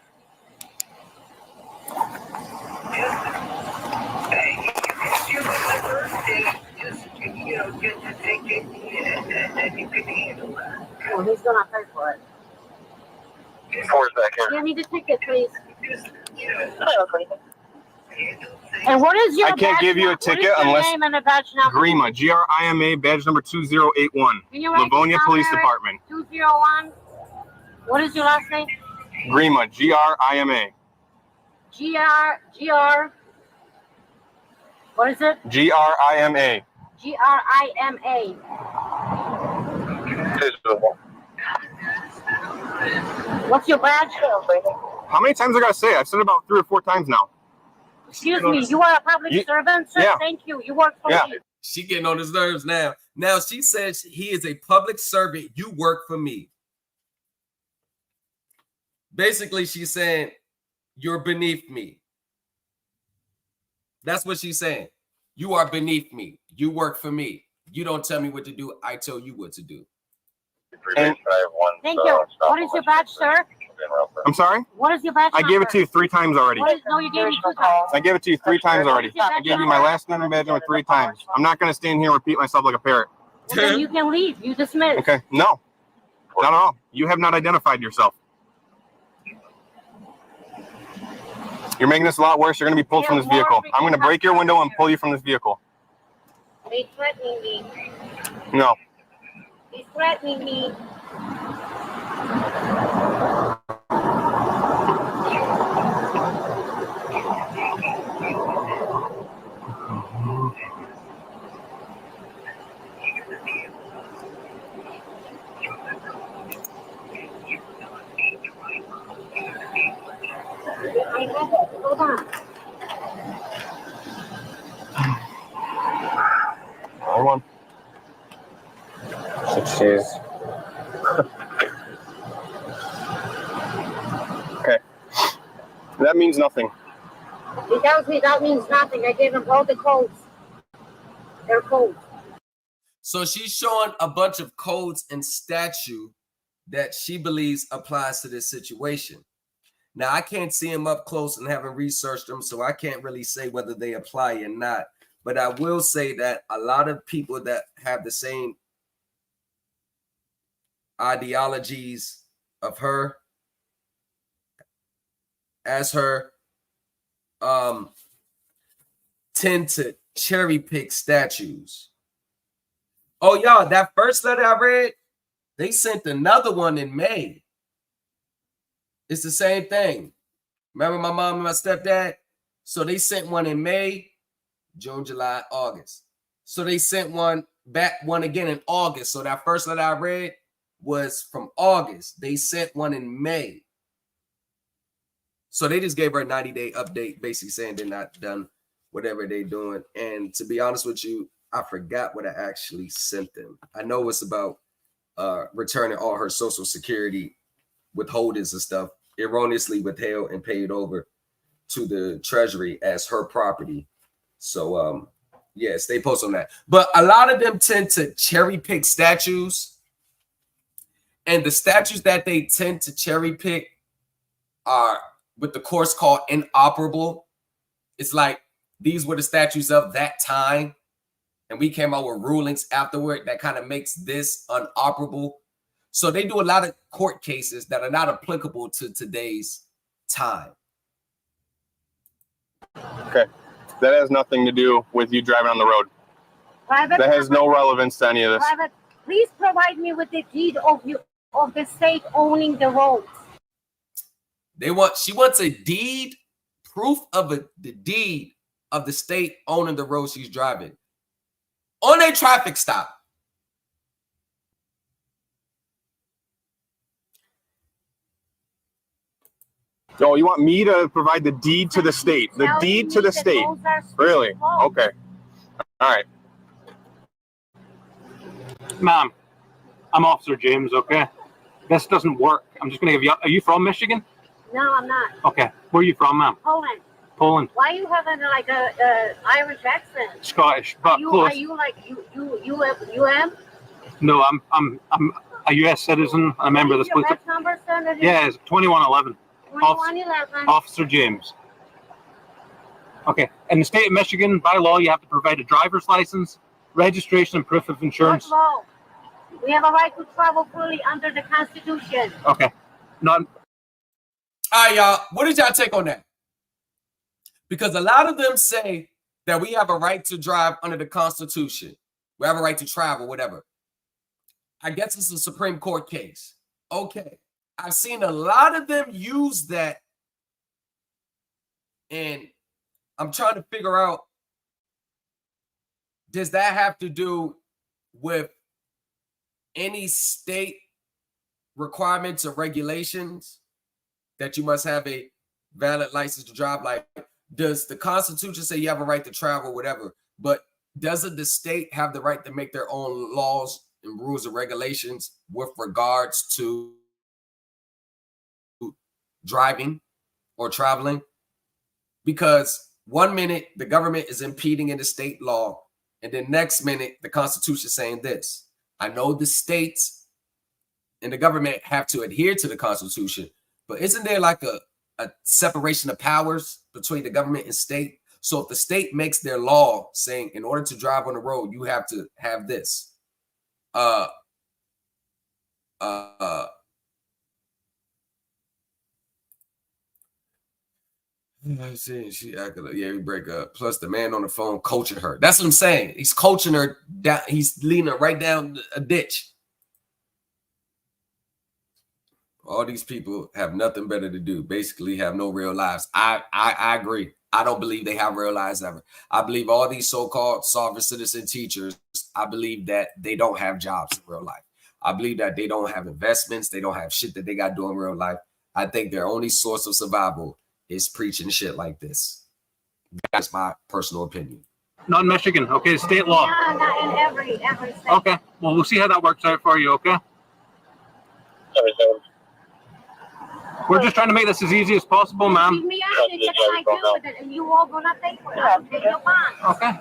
Speaker 5: Oh, he's gonna pay for it.
Speaker 7: 4 seconds.
Speaker 5: Give me the ticket, please. And what is your
Speaker 6: I can't give you a ticket unless
Speaker 5: name and a badge number?
Speaker 6: Grima, Grima, badge number 2081, Livonia Police Department.
Speaker 5: 201. What is your last name?
Speaker 6: Grima, Grima.
Speaker 5: G-R. What is it?
Speaker 6: Grima.
Speaker 5: Grima. What's your badge?
Speaker 6: How many times I gotta say it? I've said it about 3 or 4 times now.
Speaker 5: Excuse me, you are a public servant, sir?
Speaker 6: Yeah.
Speaker 5: Thank you. You work for me.
Speaker 3: She getting on his nerves now. Now she says he is a public servant. You work for me. Basically, she's saying you're beneath me. That's what she's saying. You are beneath me. You work for me. You don't tell me what to do. I tell you what to do.
Speaker 5: Thank you. What is your badge, sir?
Speaker 6: I'm sorry?
Speaker 5: What is your badge?
Speaker 6: I gave it to you 3 times already.
Speaker 5: No, you gave me 2 times.
Speaker 6: I gave it to you 3 times already. I gave you my last name and badge number 3 times. I'm not gonna stand here and repeat myself like a parrot.
Speaker 5: Well, then you can leave. You dismiss.
Speaker 6: Okay, no. Not at all. You have not identified yourself. You're making this a lot worse. You're going to be pulled from this vehicle. I'm going to break your window and pull you from this vehicle.
Speaker 5: He's threatening me.
Speaker 6: No.
Speaker 5: He's threatening me. Hold on.
Speaker 6: Hold on. Jeez. Okay. That means nothing.
Speaker 5: He tells me that means nothing. I gave him all the codes. They're codes.
Speaker 3: So she's showing a bunch of codes and statute that she believes applies to this situation. Now, I can't see them up close and haven't researched them, so I can't really say whether they apply or not. But I will say that a lot of people that have the same ideologies of her as her tend to cherry pick statues. Oh, y'all, that first letter I read, they sent another one in May. It's the same thing. Remember my mom and my stepdad? So they sent one in May, June, July, August. So they sent one again in August. So that first letter I read was from August. They sent one in May. So they just gave her a 90-day update, basically saying they're not done whatever they're doing. And to be honest with you, I forgot what I actually sent them. I know it's about returning all her Social Security withholdings and stuff, erroneously withheld and paid over to the Treasury as her property. So yeah, stay posted on that. But a lot of them tend to cherry pick statues, and the statues that they tend to cherry pick are with the course called inoperable. It's like these were the statues of that time, and we came out with rulings afterward that kind of makes this unoperable. So they do a lot of court cases that are not applicable to today's time.
Speaker 6: Okay. That has nothing to do with you driving on the road.
Speaker 5: Private,
Speaker 6: that has no relevance to any of this.
Speaker 5: Private, please provide me with the deed of the state owning the roads.
Speaker 3: She wants a deed, proof of the deed of the state owning the road she's driving on a traffic stop.
Speaker 6: Oh, you want me to provide the deed to the state? The deed to the state? Really? Okay. All right.
Speaker 8: Ma'am, I'm Officer James, okay? This doesn't work. I'm just going to give you... Are you from Michigan?
Speaker 5: No, I'm not.
Speaker 8: Okay. Where are you from, ma'am?
Speaker 5: Poland.
Speaker 8: Poland.
Speaker 5: Why are you having like a Irish accent?
Speaker 8: Scottish, but close.
Speaker 5: Are you like UM?
Speaker 8: No, I'm a U.S. citizen. A member of the police.
Speaker 5: Number, sir?
Speaker 8: Yeah, it's 2111.
Speaker 5: 2111.
Speaker 8: Officer James. Okay. In the state of Michigan, by law, you have to provide a driver's license, registration, and proof of insurance.
Speaker 5: What law? We have a right to travel freely under the Constitution.
Speaker 8: Okay. None.
Speaker 3: All right, y'all. What did y'all take on that? Because a lot of them say that we have a right to drive under the Constitution. We have a right to travel, whatever. I guess it's a Supreme Court case. Okay. I've seen a lot of them use that, and I'm trying to figure out, does that have to do with any state requirements or regulations that you must have a valid license to drive? Like, does the Constitution say you have a right to travel, whatever, but doesn't the state have the right to make their own laws and rules and regulations with regards to driving or traveling? Because 1 minute the government is impeding in the state law, and then next minute the Constitution is saying this. I know the states and the government have to adhere to the Constitution, but isn't there like a separation of powers between the government and state? So if the state makes their law saying in order to drive on the road, you have to have this. She acted like, yeah, we break up. Plus the man on the phone coaching her. That's what I'm saying. He's coaching her down. He's leading her right down a ditch. All these people have nothing better to do. Basically have no real lives. I agree. I don't believe they have real lives ever. I believe all these so-called sovereign citizen teachers, I believe that they don't have jobs in real life. I believe that they don't have investments. They don't have shit that they got to do in real life. I think their only source of survival is preaching shit like this. That's my personal opinion.
Speaker 8: Not in Michigan. Okay, state law.
Speaker 5: Yeah, not in every state.
Speaker 8: Okay, well, we'll see how that works out for you, okay? We're just trying to make this as easy as possible, ma'am.
Speaker 5: Leave me out and check what I do with it, and you all gonna pay for that. Pay your bond.
Speaker 8: Okay.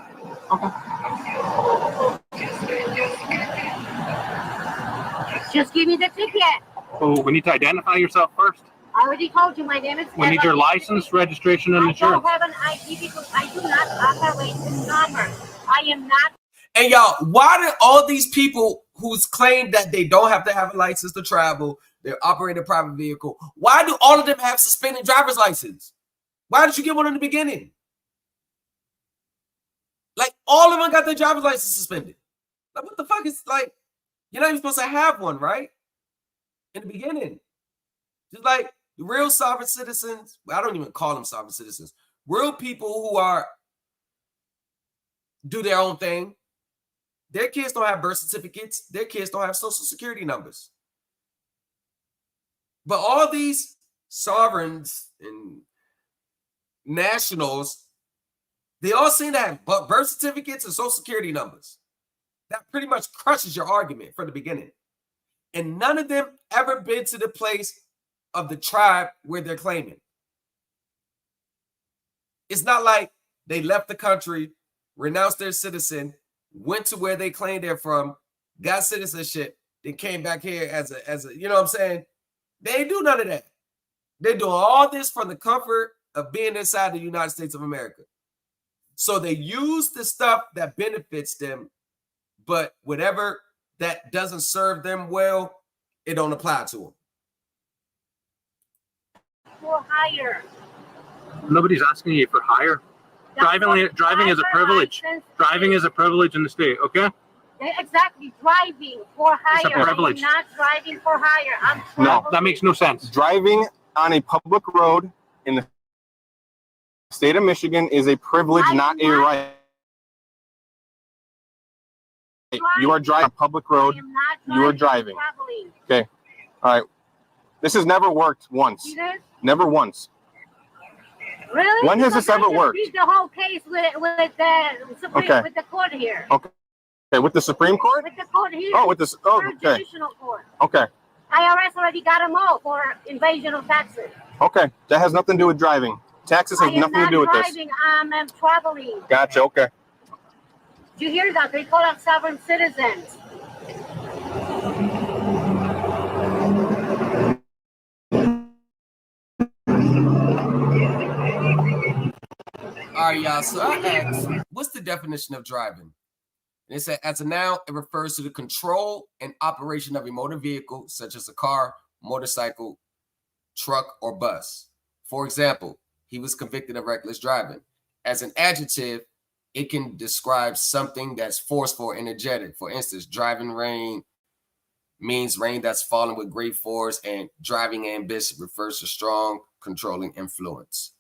Speaker 5: Just give me the ticket.
Speaker 8: Oh, we need to identify yourself first.
Speaker 5: I already told you my name is.
Speaker 8: We need your license, registration, and insurance.
Speaker 5: I don't have an ID because I do not operate in commerce. I am not.
Speaker 3: And y'all, why did all these people who's claimed that they don't have to have a license to travel, they're operating a private vehicle, why do all of them have suspended driver's license? Why did you get one in the beginning? Like, all of them got their driver's license suspended. Like, what the fuck is, like, you're not even supposed to have one, right? In the beginning. Just like the real sovereign citizens, I don't even call them sovereign citizens, real people who do their own thing, their kids don't have birth certificates, their kids don't have social security numbers. But all these sovereigns and nationals, they all seem to have birth certificates and social security numbers. That pretty much crushes your argument from the beginning. And none of them ever been to the place of the tribe where they're claiming. It's not like they left the country, renounced their citizen, went to where they claim they're from, got citizenship, then came back here as a, you know what I'm saying? They ain't do none of that. They're doing all this from the comfort of being inside the United States of America. So they use the stuff that benefits them, but whatever that doesn't serve them well, it don't apply to them.
Speaker 5: For hire.
Speaker 8: Nobody's asking you for hire. Driving is a privilege. Driving is a privilege in the state, okay?
Speaker 5: Exactly, driving for hire.
Speaker 8: It's a privilege.
Speaker 5: I'm not driving for hire. I'm
Speaker 8: No, that makes no sense.
Speaker 6: Driving on a public road in the state of Michigan is a privilege, not a right. You are driving on a public road. You are driving. Okay. All right. This has never worked once. Never once.
Speaker 5: Really?
Speaker 6: When has this ever worked?
Speaker 5: Read the whole case with the Supreme, with the court here.
Speaker 6: Okay. Okay, with the Supreme Court?
Speaker 5: With the court here.
Speaker 6: Oh, with this. Oh, okay.
Speaker 5: Judicial court.
Speaker 6: Okay.
Speaker 5: IRS already got them all for invasion of taxes.
Speaker 6: Okay, that has nothing to do with driving. Taxes has nothing to do with
Speaker 5: driving,
Speaker 6: this.
Speaker 5: I'm traveling.
Speaker 6: Gotcha. Okay.
Speaker 5: Did you hear that? They call us sovereign citizens.
Speaker 3: All right, y'all. So I asked, what's the definition of driving? And it said, as a noun, it refers to the control and operation of a motor vehicle, such as a car, motorcycle, truck, or bus. For example, he was convicted of reckless driving. As an adjective, it can describe something that's forceful or energetic. For instance, driving rain, means rain that's falling with great force, and driving ambition refers to strong controlling influence.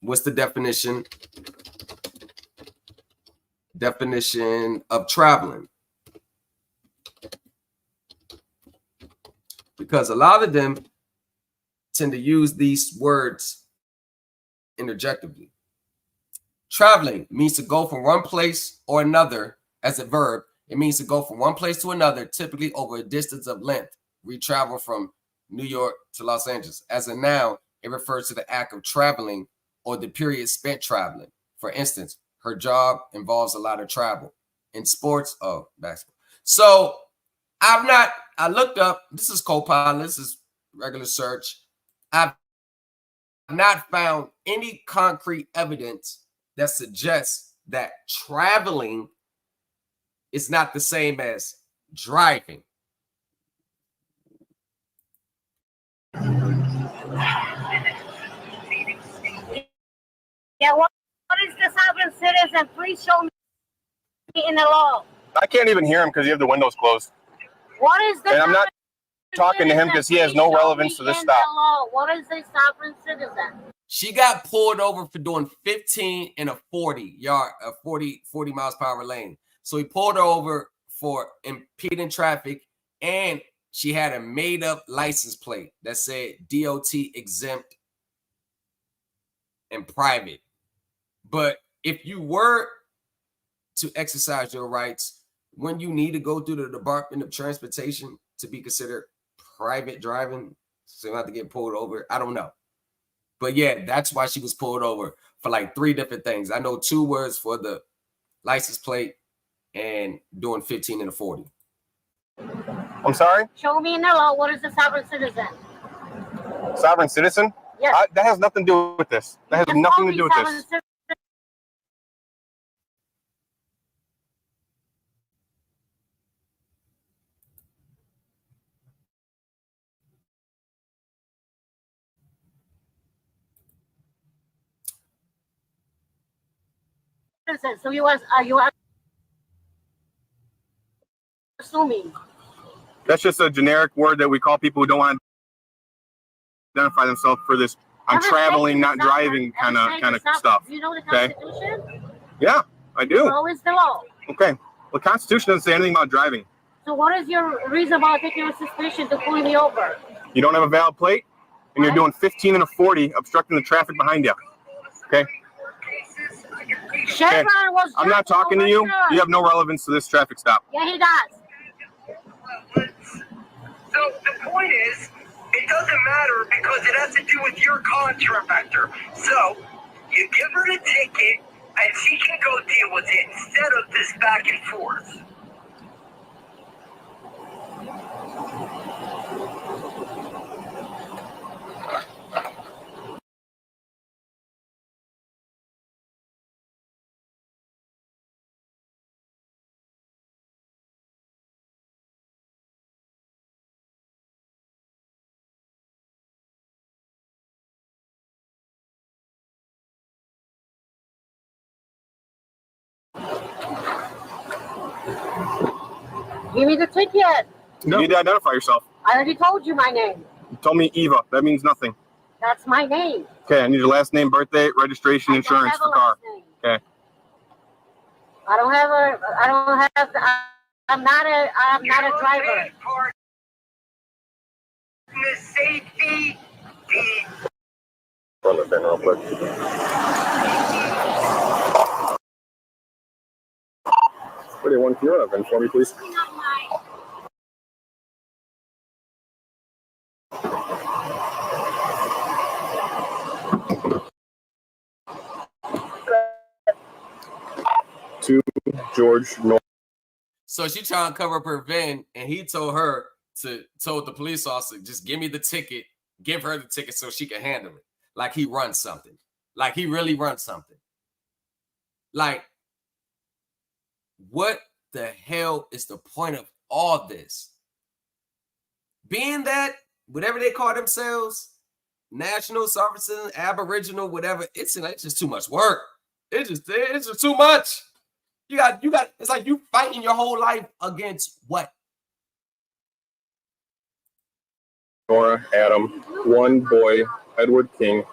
Speaker 3: What's the definition? Definition of traveling. Because a lot of them tend to use these words interjectively. Traveling means to go from one place or another. As a verb, it means to go from one place to another, typically over a distance of length. We travel from New York to Los Angeles. As a noun, it refers to the act of traveling or the period spent traveling. For instance, her job involves a lot of travel. In sports, basketball. So I looked up, this is Copilot, this is regular search. I've not found any concrete evidence that suggests that traveling is not the same as driving.
Speaker 5: Yeah, what is the sovereign citizen? Please show me in the law.
Speaker 6: I can't even hear him because you have the windows closed.
Speaker 5: What is the?
Speaker 6: And I'm not talking to him because he has no relevance to this stop.
Speaker 5: What is a sovereign citizen?
Speaker 3: She got pulled over for doing 15 in a 40 miles per hour lane. So he pulled her over for impeding traffic, and she had a made up license plate that said DOT exempt and private. But if you were to exercise your rights, when you need to go through the Department of Transportation to be considered private driving, so you have to get pulled over. I don't know. But yeah, that's why she was pulled over for like 3 different things. I know 2 words for the license plate and doing 15 in a 40.
Speaker 6: I'm sorry?
Speaker 5: Show me in the law, what is a sovereign citizen?
Speaker 6: Sovereign citizen?
Speaker 5: Yes.
Speaker 6: That has nothing to do with this. That has nothing to do with this.
Speaker 5: So you are assuming.
Speaker 6: That's just a generic word that we call people who don't want to identify themselves for this. I'm traveling, not driving kind of stuff.
Speaker 5: Do you know the Constitution?
Speaker 6: Yeah, I do.
Speaker 5: What is the law?
Speaker 6: Okay. Well, the Constitution doesn't say anything about driving.
Speaker 5: So what is your reason about taking a suspicion to pulling me over?
Speaker 6: You don't have a valid plate, and you're doing 15 and a 40, obstructing the traffic behind you. Okay?
Speaker 5: Chevron was.
Speaker 6: I'm not talking to you. You have no relevance to this traffic stop.
Speaker 5: Yeah, he does.
Speaker 7: So the point is, it doesn't matter because it has to do with your contractor. So you give her the ticket, and she can go deal with it instead of this back and forth.
Speaker 5: Give me the ticket.
Speaker 6: You need to identify yourself.
Speaker 5: I already told you my name.
Speaker 6: You told me Eva. That means nothing.
Speaker 5: That's my name.
Speaker 6: Okay, I need your last name, birthday, registration, insurance for car. Okay.
Speaker 5: I'm not a driver.
Speaker 7: The safety,
Speaker 6: Run it in real quick. What do you want to run up in for me, please? To George North.
Speaker 3: So she trying to cover up her VIN, and he told the police officer, just give me the ticket, give her the ticket so she can handle it. Like he runs something. Like he really runs something. Like, what the hell is the point of all this? Being that, whatever they call themselves, national, sovereign, aboriginal, whatever, it's just too much work. It's just too much. You got. It's like you fighting your whole life against what?
Speaker 6: Nora, Adam, 1 boy, Edward King,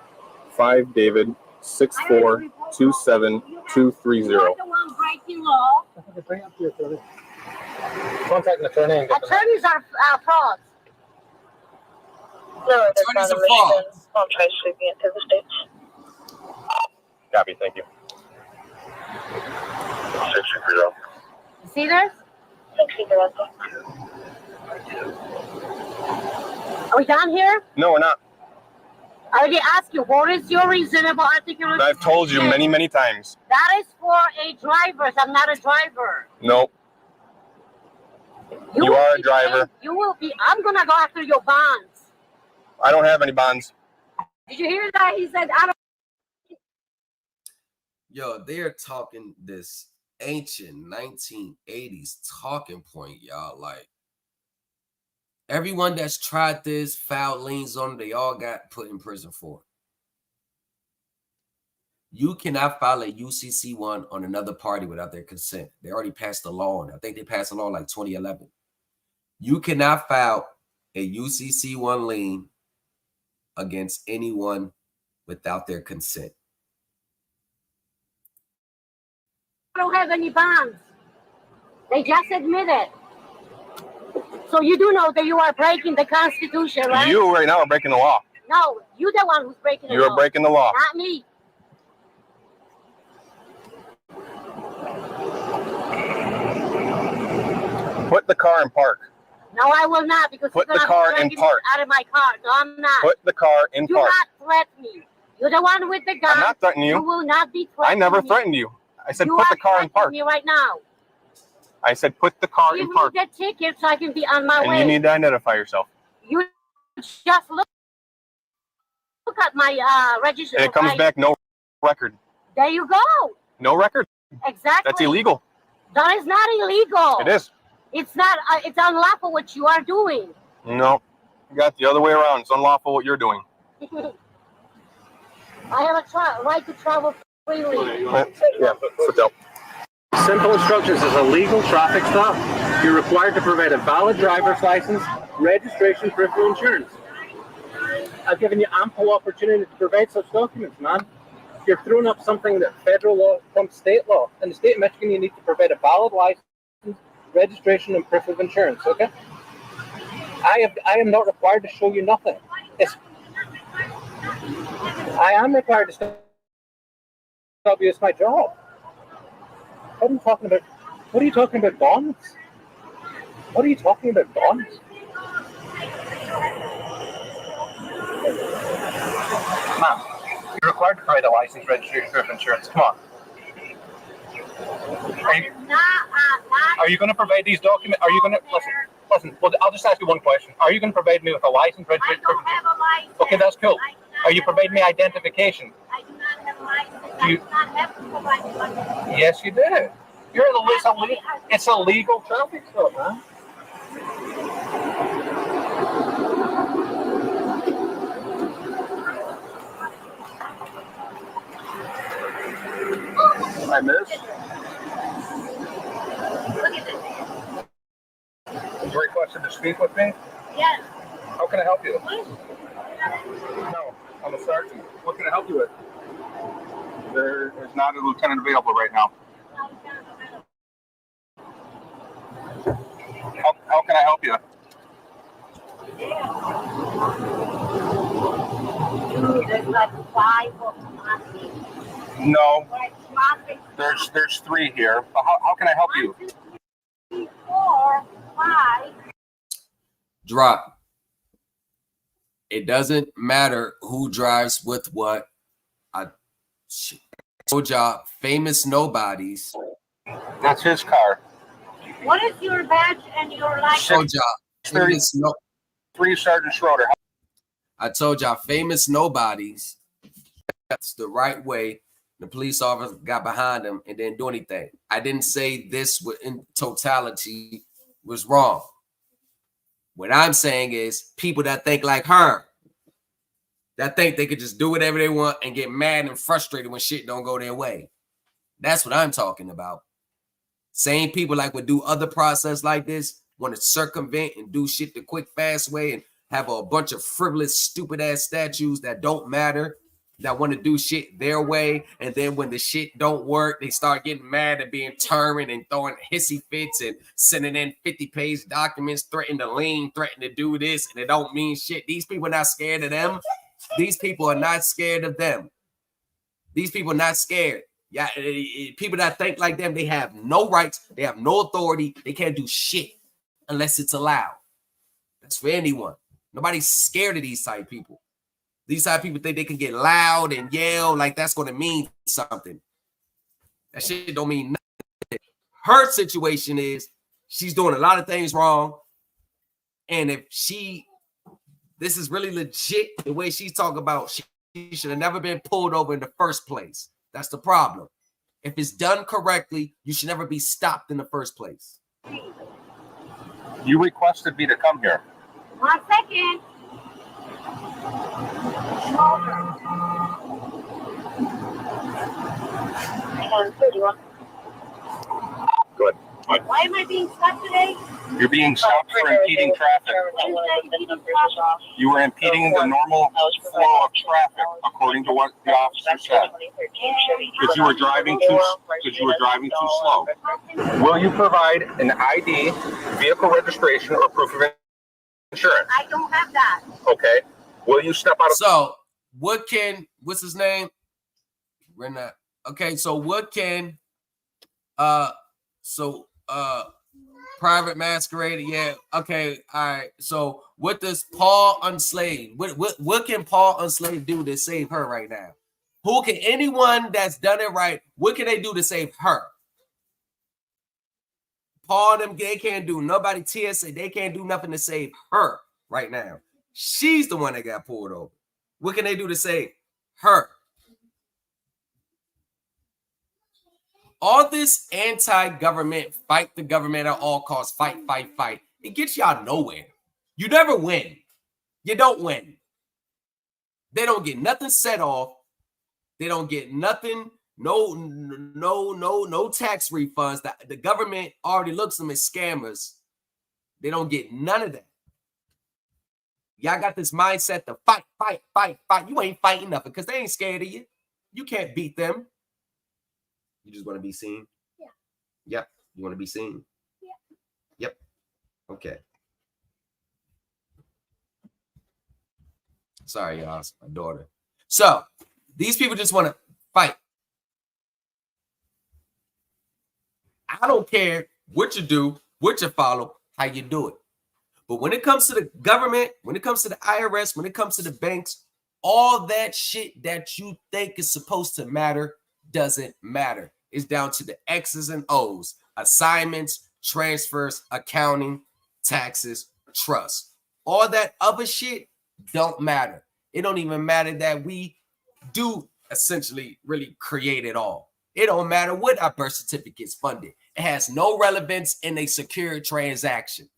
Speaker 6: 5 David, 64 27 230.
Speaker 5: You're the one breaking law.
Speaker 8: Contact an attorney and get
Speaker 5: Attorneys are frauds.
Speaker 9: No, it's
Speaker 3: Attorneys
Speaker 9: not a
Speaker 3: are frauds.
Speaker 9: Michigan. I'll try shipping it to the States.
Speaker 6: Copy, thank you.
Speaker 4: 630.
Speaker 5: See this?
Speaker 9: Thanks,
Speaker 5: Are we done here?
Speaker 6: No, we're not.
Speaker 5: I already asked you, what is your reasonable articulation?
Speaker 6: I've told you many, many times.
Speaker 5: That is for a driver. I'm not a driver.
Speaker 6: Nope. You
Speaker 5: will
Speaker 6: are a
Speaker 5: be
Speaker 6: driver.
Speaker 5: paid. You will be. I'm gonna go after your bonds.
Speaker 6: I don't have any bonds.
Speaker 5: Did you hear that? He said, I don't.
Speaker 3: Yo, they're talking this ancient 1980s talking point, y'all. Like, everyone that's tried this, filed liens on, they all got put in prison for it. You cannot file a UCC1 on another party without their consent. They already passed the law on it. I think they passed the law like 2011. You cannot file a UCC1 lien against anyone without their consent.
Speaker 5: I don't have any bonds. They just admit it. So you do know that you are breaking the Constitution, right?
Speaker 6: You right now are breaking the law.
Speaker 5: No, you're the one who's breaking the law.
Speaker 6: You're breaking the law.
Speaker 5: Not me.
Speaker 6: Put the car in park.
Speaker 5: No, I will not, because
Speaker 6: Put
Speaker 5: you're
Speaker 6: the
Speaker 5: gonna
Speaker 6: car
Speaker 5: be
Speaker 6: in
Speaker 5: dragging
Speaker 6: park.
Speaker 5: me out of my car. No, I'm not.
Speaker 6: Put the car in
Speaker 5: Do
Speaker 6: park.
Speaker 5: not threaten me. You're the one with the gun.
Speaker 6: I'm not threatening you.
Speaker 5: You will not be
Speaker 6: I
Speaker 5: threatening
Speaker 6: never
Speaker 5: me.
Speaker 6: threatened you. I said
Speaker 5: You
Speaker 6: put
Speaker 5: are
Speaker 6: the car in
Speaker 5: threatening
Speaker 6: park.
Speaker 5: me right now.
Speaker 6: I said put the car
Speaker 5: Give
Speaker 6: in
Speaker 5: me
Speaker 6: park.
Speaker 5: the ticket so I can be on my
Speaker 6: And
Speaker 5: way.
Speaker 6: you need to identify yourself.
Speaker 5: You just look at my registration.
Speaker 6: And it comes back no record.
Speaker 5: There you go.
Speaker 6: No record.
Speaker 5: Exactly.
Speaker 6: That's illegal.
Speaker 5: That is not illegal.
Speaker 6: It is.
Speaker 5: It's not. It's unlawful what you are doing.
Speaker 6: No. You got the other way around. It's unlawful what you're doing.
Speaker 5: I have a right to travel freely.
Speaker 6: Yeah, sit down.
Speaker 8: Simple instructions is a legal traffic stop. You're required to provide a valid driver's license, registration, proof of insurance. I've given you ample opportunity to provide such documents, man. You're throwing up something that federal law trumps state law. In the state of Michigan, you need to provide a valid license, registration, and proof of insurance, okay? I am not required to show you nothing. I am required to stop you. It's my job. What are you talking about? What are you talking about, bonds? What are you talking about, bonds? Ma'am, you're required to provide a license, registration, proof of insurance. Come on. Are you going to provide these documents? Are you going to listen? Well, I'll just ask you one question. Are you going to provide me with a license, registration, proof of insurance? Okay, that's cool. Are you providing me identification?
Speaker 5: I do not have a license. I do not have to provide a license.
Speaker 6: Yes, you do. It's a legal traffic stop, man. Hi, miss.
Speaker 5: Look at this.
Speaker 6: You requested to speak with me?
Speaker 5: Yes.
Speaker 6: How can I help you? No, I'm a sergeant. What can I help you with? There is not a lieutenant available right now. How can I help you?
Speaker 5: There's like 5 of them.
Speaker 6: No, there's 3 here. But how can I help you?
Speaker 5: 1, 2, 3, 4, 5.
Speaker 3: Drop. It doesn't matter who drives with what. I told y'all, famous nobodies.
Speaker 6: That's his car.
Speaker 5: What is your badge and your license?
Speaker 3: Told y'all, famous
Speaker 6: 3 Sergeant Schroeder.
Speaker 3: I told y'all, famous nobodies. That's the right way. The police officer got behind him and didn't do anything. I didn't say this in totality was wrong. What I'm saying is people that think like her, that think they could just do whatever they want and get mad and frustrated when shit don't go their way. That's what I'm talking about. Same people like would do other process like this, want to circumvent and do shit the quick, fast way and have a bunch of frivolous, stupid ass statues that don't matter, that want to do shit their way. And then when the shit don't work, they start getting mad and being determined and throwing hissy fits and sending in 50-page documents, threatening to lean, threatening to do this, and it don't mean shit. These people are not scared of them. These people are not scared of them. These people are not scared. Yeah, people that think like them, they have no rights, they have no authority, they can't do shit unless it's allowed. That's for anyone. Nobody's scared of these type of people. These type of people think they can get loud and yell like that's going to mean something. That shit don't mean nothing. Her situation is she's doing a lot of things wrong. And if this is really legit, the way she's talking about, she should have never been pulled over in the first place. That's the problem. If it's done correctly, you should never be stopped in the first place.
Speaker 10: You requested me to come here.
Speaker 5: 1 second.
Speaker 10: Good.
Speaker 5: Why am I being stopped today?
Speaker 10: You're being stopped for impeding traffic. You were impeding the normal flow of traffic, according to what the officer said. Because you were driving too slow. Will you provide an ID, vehicle registration, or proof of insurance?
Speaker 5: I don't have that.
Speaker 10: Okay. Will you step out of?
Speaker 3: So what's his name? We're not okay. So what can Private Masquerade, yeah, okay, all right. So what does Paul Unslave? What can Paul Unslave do to save her right now? Who can anyone that's done it right? What can they do to save her? Paul them, they can't do nobody. TSA, they can't do nothing to save her right now. She's the one that got pulled over. What can they do to save her? All this anti-government, fight the government at all costs, fight. It gets y'all nowhere. You never win. You don't win. They don't get nothing set off. They don't get nothing. No tax refunds. The government already looks at them as scammers. They don't get none of that. Y'all got this mindset to fight. You ain't fighting nothing because they ain't scared of you. You can't beat them. You just want to be seen? Yeah. Yep. You want to be seen? Yeah. Yep. Okay. Sorry, y'all. It's my daughter. So these people just want to fight. I don't care what you do, what you follow, how you do it. But when it comes to the government, when it comes to the IRS, when it comes to the banks, all that shit that you think is supposed to matter doesn't matter. It's down to the X's and O's, assignments, transfers, accounting, taxes, trust. All that other shit don't matter. It don't even matter that we do essentially really create it all. It don't matter what our birth certificate's funded. It has no relevance in a secure transaction.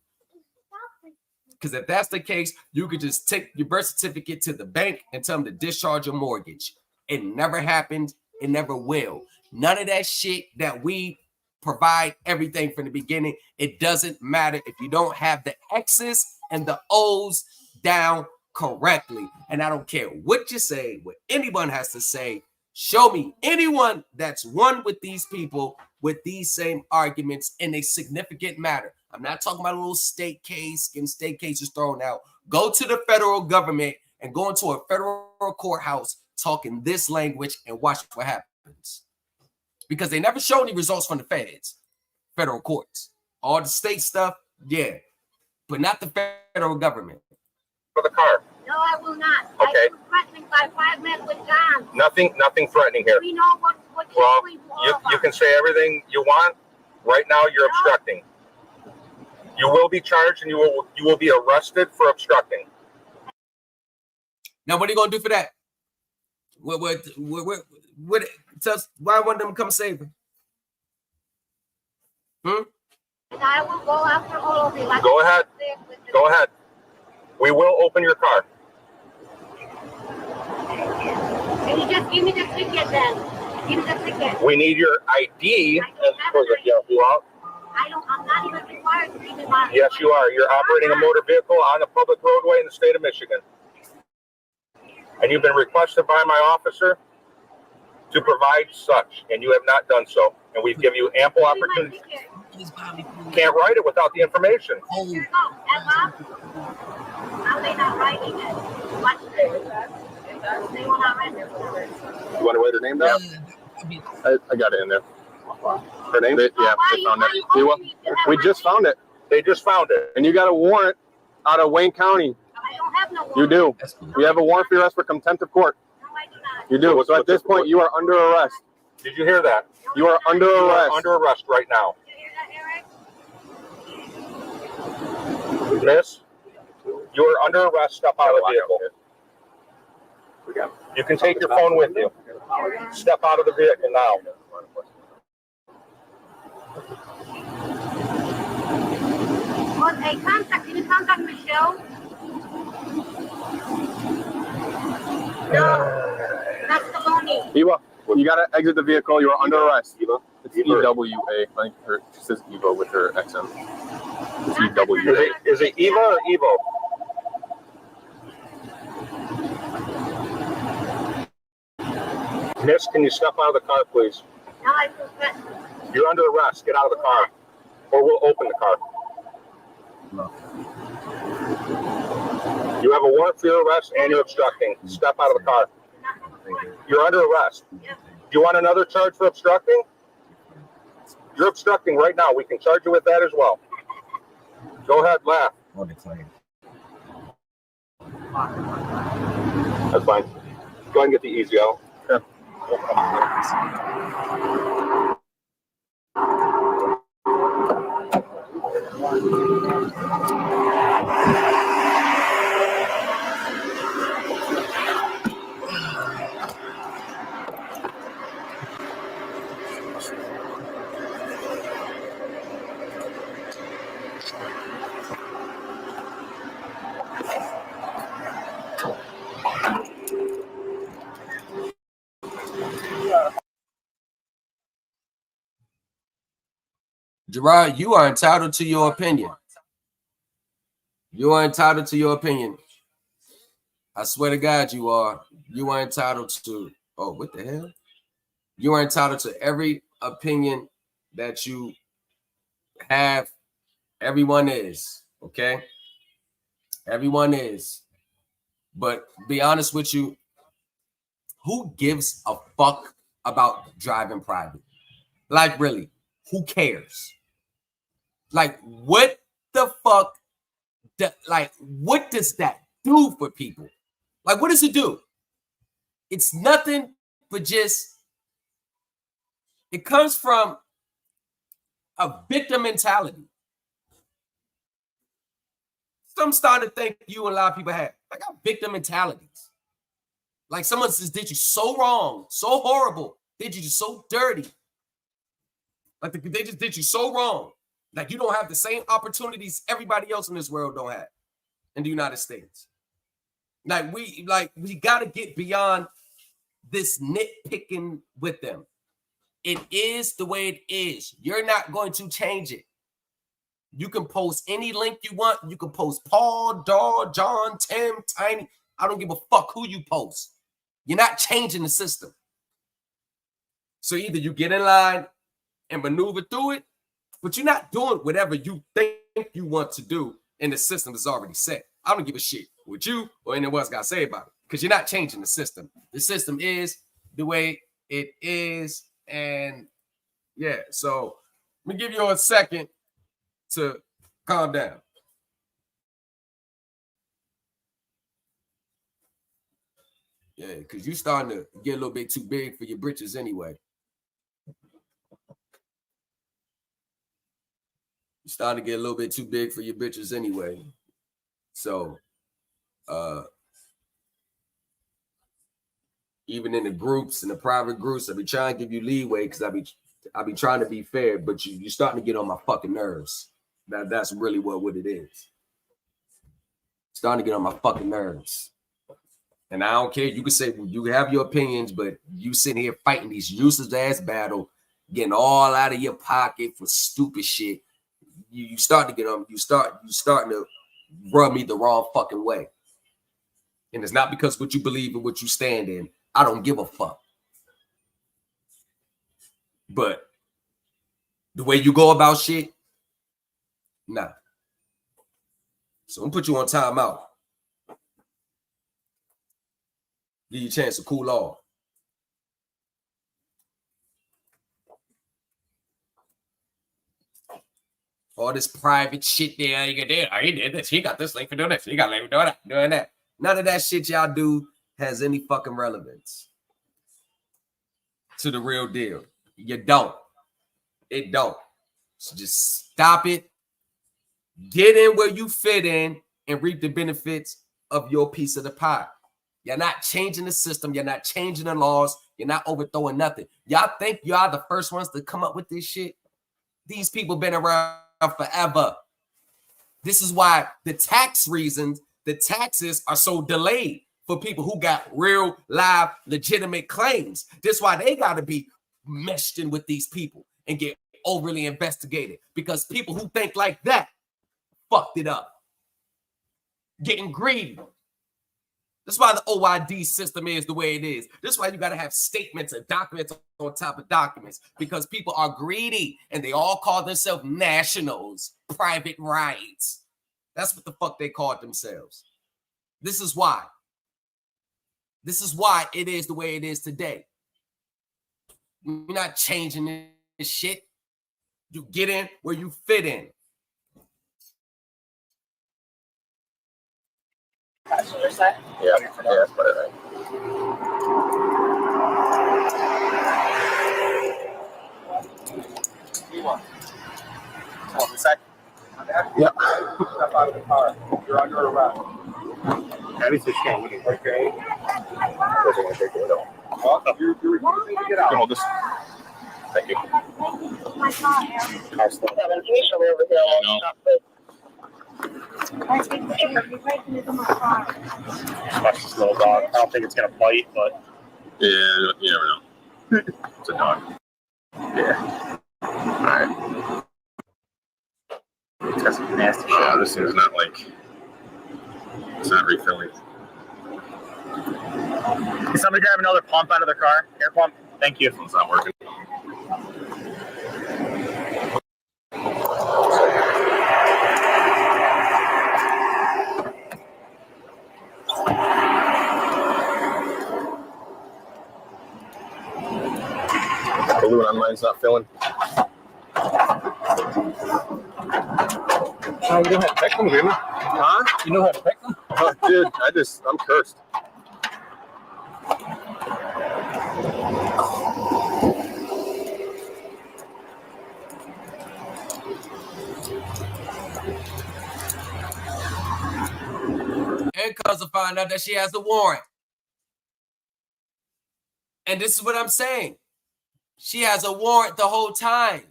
Speaker 3: Because if that's the case, you could just take your birth certificate to the bank and tell them to discharge your mortgage. It never happened. It never will. None of that shit that we provide everything from the beginning. It doesn't matter if you don't have the X's and the O's down correctly. And I don't care what you say, what anyone has to say. Show me anyone that's won with these people with these same arguments in a significant matter. I'm not talking about a little state case, getting state cases thrown out. Go to the federal government and go into a federal courthouse talking this language and watch what happens. Because they never show any results from the federal courts. All the state stuff, yeah, but not the federal government.
Speaker 10: For the car.
Speaker 5: No, I will not.
Speaker 10: Okay.
Speaker 5: I was threatening by 5 men with guns.
Speaker 10: Nothing threatening here.
Speaker 5: We know what
Speaker 10: well,
Speaker 5: we
Speaker 10: you can say everything you want. Right now, you're obstructing. You will be charged and you will be arrested for obstructing.
Speaker 3: Now, what are you gonna do for that? What why wouldn't them come save her?
Speaker 5: I will go after all of you. Like
Speaker 10: Go ahead. Go ahead. We will open your car.
Speaker 5: Can you just give me the ticket then? Give me the ticket.
Speaker 10: We need your ID.
Speaker 5: I don't have an ID. I'm not even required to be in my.
Speaker 10: Yes, you are. You're operating a motor vehicle on a public roadway in the state of Michigan. And you've been requested by my officer to provide such, and you have not done so. And we've given you ample opportunity. Can't write it without the information.
Speaker 5: I may not writing it. Watch this. They will not write it.
Speaker 6: You want to write her name down? I got it in there. Her name? They found it. We just found it.
Speaker 10: They just found it.
Speaker 6: And you got a warrant out of Wayne County.
Speaker 5: I don't have no warrant.
Speaker 6: You do. You have a warrant for your arrest for contempt of court.
Speaker 5: No, I do not.
Speaker 6: You do. So at this point, you are under arrest.
Speaker 10: Did you hear that?
Speaker 6: You are under
Speaker 10: You
Speaker 6: arrest.
Speaker 10: are under arrest right now.
Speaker 5: Did you hear that, Eric?
Speaker 10: Miss, you are under arrest. Step out of the vehicle. You can take your phone with you. Step out of the vehicle now.
Speaker 5: Well, hey, can you contact Michelle? No, that's Saloni.
Speaker 6: Eva, you got to exit the vehicle. You are under arrest. Eva? It's EWA. I think she says Eva with her XM. It's EWA.
Speaker 10: Is it Eva or Evo? Miss, can you step out of the car, please?
Speaker 5: No, I suspect.
Speaker 10: You're under arrest. Get out of the car, or we'll open the car. You have a warrant for your arrest, and you're obstructing. Step out of the car. You're under arrest. Do you want another charge for obstructing? You're obstructing right now. We can charge you with that as well. Go ahead, laugh. That's fine. Go ahead and get the easy out.
Speaker 6: Okay.
Speaker 3: Gerard, you are entitled to your opinion. You are entitled to your opinion. I swear to God, you are. You are entitled to. Oh, what the hell? You are entitled to every opinion that you have. Everyone is, okay? Everyone is. But be honest with you, who gives a fuck about driving private? Like, really, who cares? Like, what the fuck? What does that do for people? Like, what does it do? It's nothing but just, it comes from a victim mentality. Some starting to think you and a lot of people have. I got victim mentalities. Like someone just did you so wrong, so horrible, did you just so dirty. Like they just did you so wrong. Like you don't have the same opportunities everybody else in this world don't have in the United States. Like we got to get beyond this nitpicking with them. It is the way it is. You're not going to change it. You can post any link you want. You can post Paul, Daw, John, Tim, Tiny. I don't give a fuck who you post. You're not changing the system. So either you get in line and maneuver through it, but you're not doing whatever you think you want to do, and the system is already set. I don't give a shit what you or anyone else got to say about it, because you're not changing the system. The system is the way it is, and yeah. So let me give you a second to calm down. Yeah, because you're starting to get a little bit too big for your britches anyway. You're starting to get a little bit too big for your bitches anyway. So, even in the groups, in the private groups, I be trying to give you leeway because I be trying to be fair, but you're starting to get on my fucking nerves. That's really what it is. Starting to get on my fucking nerves. And I don't care. You can say you have your opinions, but you sitting here fighting these useless ass battle getting all out of your pocket for stupid shit, you start to get on. You starting to rub me the wrong fucking way. And it's not because what you believe and what you stand in. I don't give a fuck. But the way you go about shit, nah. So I'm gonna put you on timeout. Give you a chance to cool off. All this private shit there, you can do. Oh, he did this. He got this link for doing this. He got link for doing that. None of that shit y'all do has any fucking relevance to the real deal. You don't. It don't. So just stop it. Get in where you fit in and reap the benefits of your piece of the pie. You're not changing the system. You're not changing the laws. You're not overthrowing nothing. Y'all think y'all the first ones to come up with this shit? These people been around forever. This is why the tax reasons, the taxes are so delayed for people who got real, live, legitimate claims. This is why they got to be meshed in with these people and get overly investigated, because people who think like that fucked it up. Getting greedy. That's why the OID system is the way it is. That's why you got to have statements and documents on top of documents, because people are greedy and they all call themselves nationals, private rights. That's what the fuck they called themselves. This is why. This is why it is the way it is today. You're not changing this shit. You get in where you fit in.
Speaker 9: Passenger side?
Speaker 6: Yeah, that's better, right?
Speaker 10: Hold on a sec.
Speaker 6: Yeah.
Speaker 10: Step out of the car. You're under arrest.
Speaker 6: Everything's going with it. Okay.
Speaker 10: Well, you're refusing to get out.
Speaker 6: Hold this. Thank you.
Speaker 10: No.
Speaker 6: Watch this little dog. I don't think it's gonna bite, but
Speaker 10: Yeah, you never know.
Speaker 6: it's a dog. Yeah. Alright. It's got some nasty shit.
Speaker 10: This thing's not like, it's not refilling.
Speaker 6: Can somebody grab another pump out of their car? Air pump? Thank you.
Speaker 10: It's not working.
Speaker 6: Balloon on mine's not filling.
Speaker 8: You know how to pick them, do you?
Speaker 6: Huh?
Speaker 8: You know how to pick them?
Speaker 6: Oh, dude, I'm cursed.
Speaker 3: And cousin find out that she has the warrant. And this is what I'm saying. She has a warrant the whole time.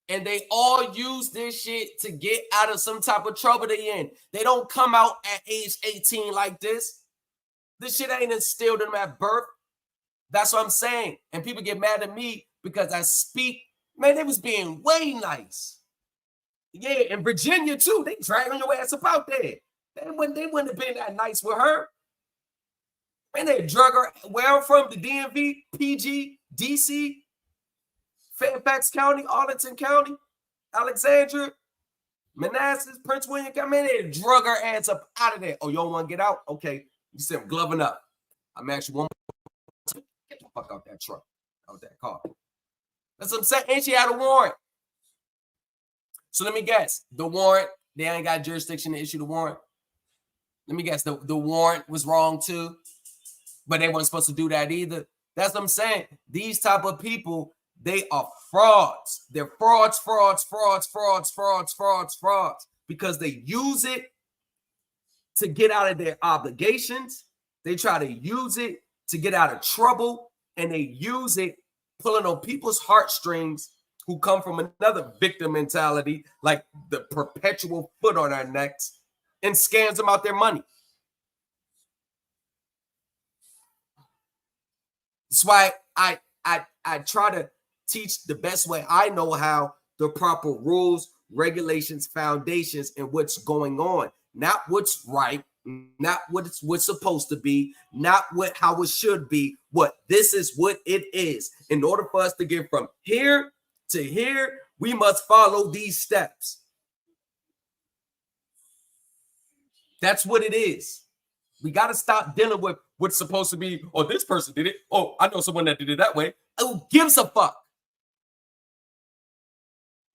Speaker 3: And they all use this shit to get out of some type of trouble they're in. They don't come out at age 18 like this. This shit ain't instilled in them at birth. That's what I'm saying. And people get mad at me because I speak. Man, they was being way nice. Yeah, in Virginia too. They dragging your ass up out there. They wouldn't have been that nice with her. And they drug her where I'm from, the DMV, PG, DC, Fairfax County, Arlington County, Alexandria, Manassas, Prince William County. Man, they drug her ass up out of there. Oh, you don't want to get out? Okay. You said I'm gloving up. I'm actually one more. Get the fuck out that truck, out that car. That's what I'm saying. And she had a warrant. So let me guess. The warrant, they ain't got jurisdiction to issue the warrant. Let me guess. The warrant was wrong too. But they weren't supposed to do that either. That's what I'm saying. These type of people, they are frauds. They're frauds, because they use it to get out of their obligations. They try to use it to get out of trouble, and they use it pulling on people's heartstrings who come from another victim mentality, like the perpetual foot on our necks, and scams them out their money. That's why I try to teach the best way I know how, the proper rules, regulations, foundations, and what's going on. Not what's right, not what's supposed to be, not how it should be. This is what it is. In order for us to get from here to here, we must follow these steps. That's what it is. We got to stop dealing with what's supposed to be, oh, this person did it. Oh, I know someone that did it that way. Who gives a fuck?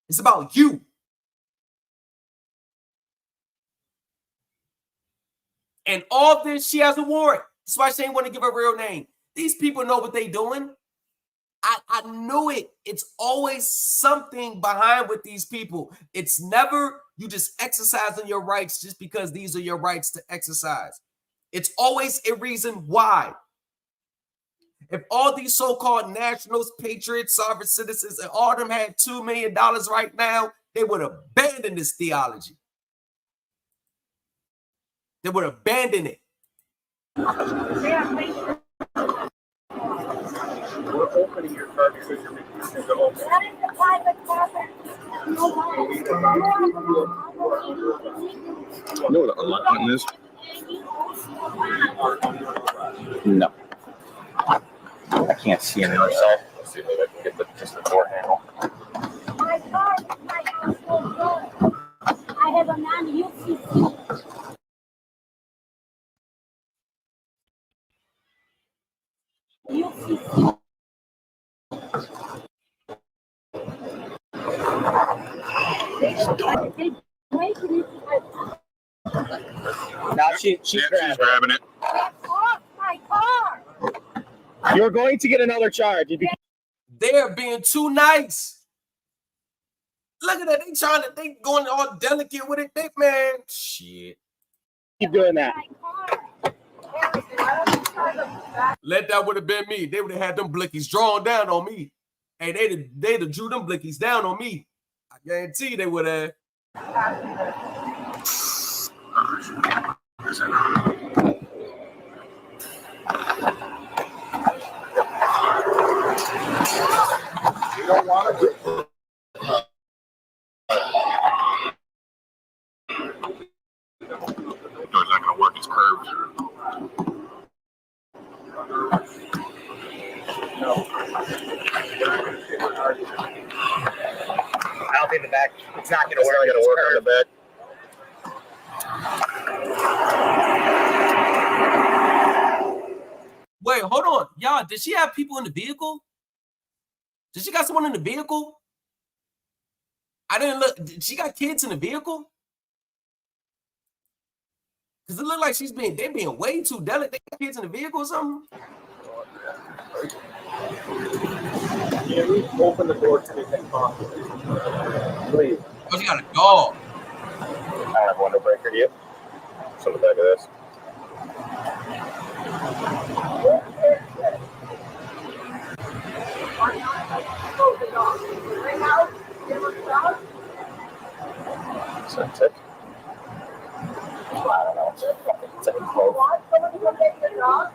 Speaker 3: It's about you. And all this, she has a warrant. That's why she ain't want to give her real name. These people know what they doing. I knew it. It's always something behind with these people. It's never you just exercising your rights just because these are your rights to exercise. It's always a reason why. If all these so-called nationals, patriots, sovereign citizens, and all of them had $2 million right now, they would abandon this theology. They would abandon it.
Speaker 8: We're opening your car because you're refusing to open.
Speaker 5: That is the private property.
Speaker 10: You know what an unlock button is? No. I can't see on the other side. Let's see if I can get just the door handle.
Speaker 5: My car is my household door. I have a non-UCC. UCC.
Speaker 8: Now she's
Speaker 10: grabbing it.
Speaker 5: Get off my car!
Speaker 8: You're going to get another charge.
Speaker 3: They're being too nice. Look at that. They going all delicate with it. Man, shit.
Speaker 8: Keep doing that.
Speaker 3: Let that would have been me. They would have had them blickies drawn down on me. Hey, they'd have drew them blickies down on me. I guarantee they would have.
Speaker 10: You don't want to do it's not going to work. It's curved.
Speaker 8: I don't think the back. It's not going to work.
Speaker 10: It's not going to work on the back.
Speaker 3: Wait, hold on. Y'all, did she have people in the vehicle? Did she got someone in the vehicle? I didn't look. Did she got kids in the vehicle? Because it looked like they're being way too delicate. They got kids in the vehicle or something?
Speaker 8: Can we open the door to anything possible? Please.
Speaker 3: Oh, she got a dog.
Speaker 10: I don't have a window breaker yet. It's on the back of this. That's it. I don't know. It's like a clove.
Speaker 5: Want someone to come get your dog?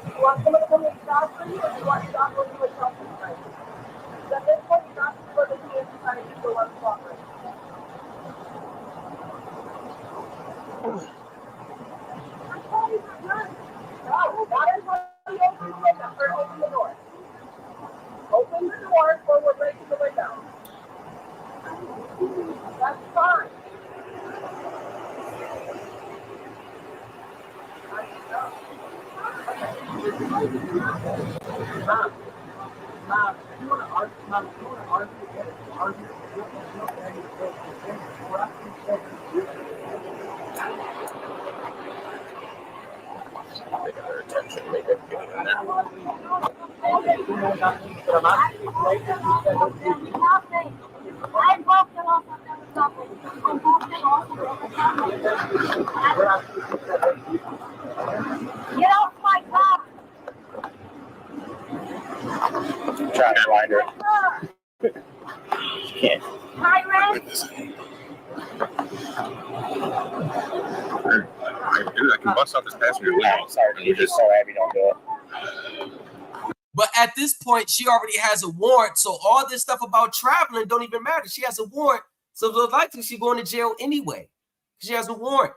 Speaker 5: You want someone to come get your dog for you, or do you want your dog to go to a shelter site? At this point, you're not supposed to be inside if you go on the property. Open the door. Open the door or we're breaking the window. That's fine.
Speaker 8: Mom, if you want to argue,
Speaker 10: They got their attention. Make it get in there.
Speaker 5: I broke the law of the topic. I broke the law of Get off my car!
Speaker 10: Trying to blind her. Can't. Dude, I can bust out this passenger window.
Speaker 8: Sorry, you just so happy don't do it.
Speaker 3: But at this point, she already has a warrant. So all this stuff about traveling don't even matter. She has a warrant. So it's likely she's going to jail anyway. She has a warrant.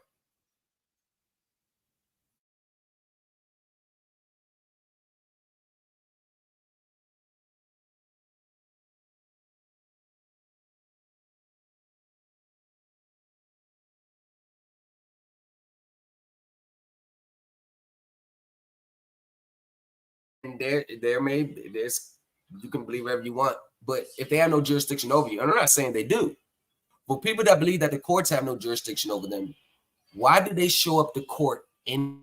Speaker 3: And there's you can believe whatever you want, but if they have no jurisdiction over you, and I'm not saying they do, for people that believe that the courts have no jurisdiction over them, why do they show up to court in?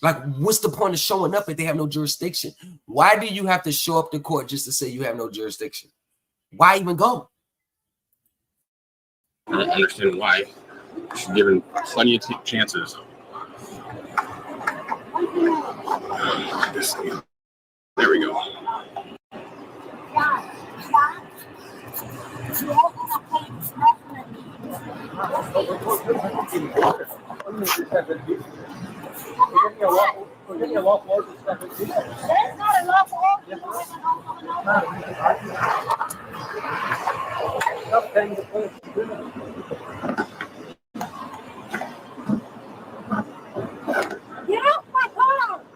Speaker 3: Like, what's the point of showing up if they have no jurisdiction? Why do you have to show up to court just to say you have no jurisdiction? Why even go?
Speaker 10: I don't understand why. She's given plenty of chances. There we go.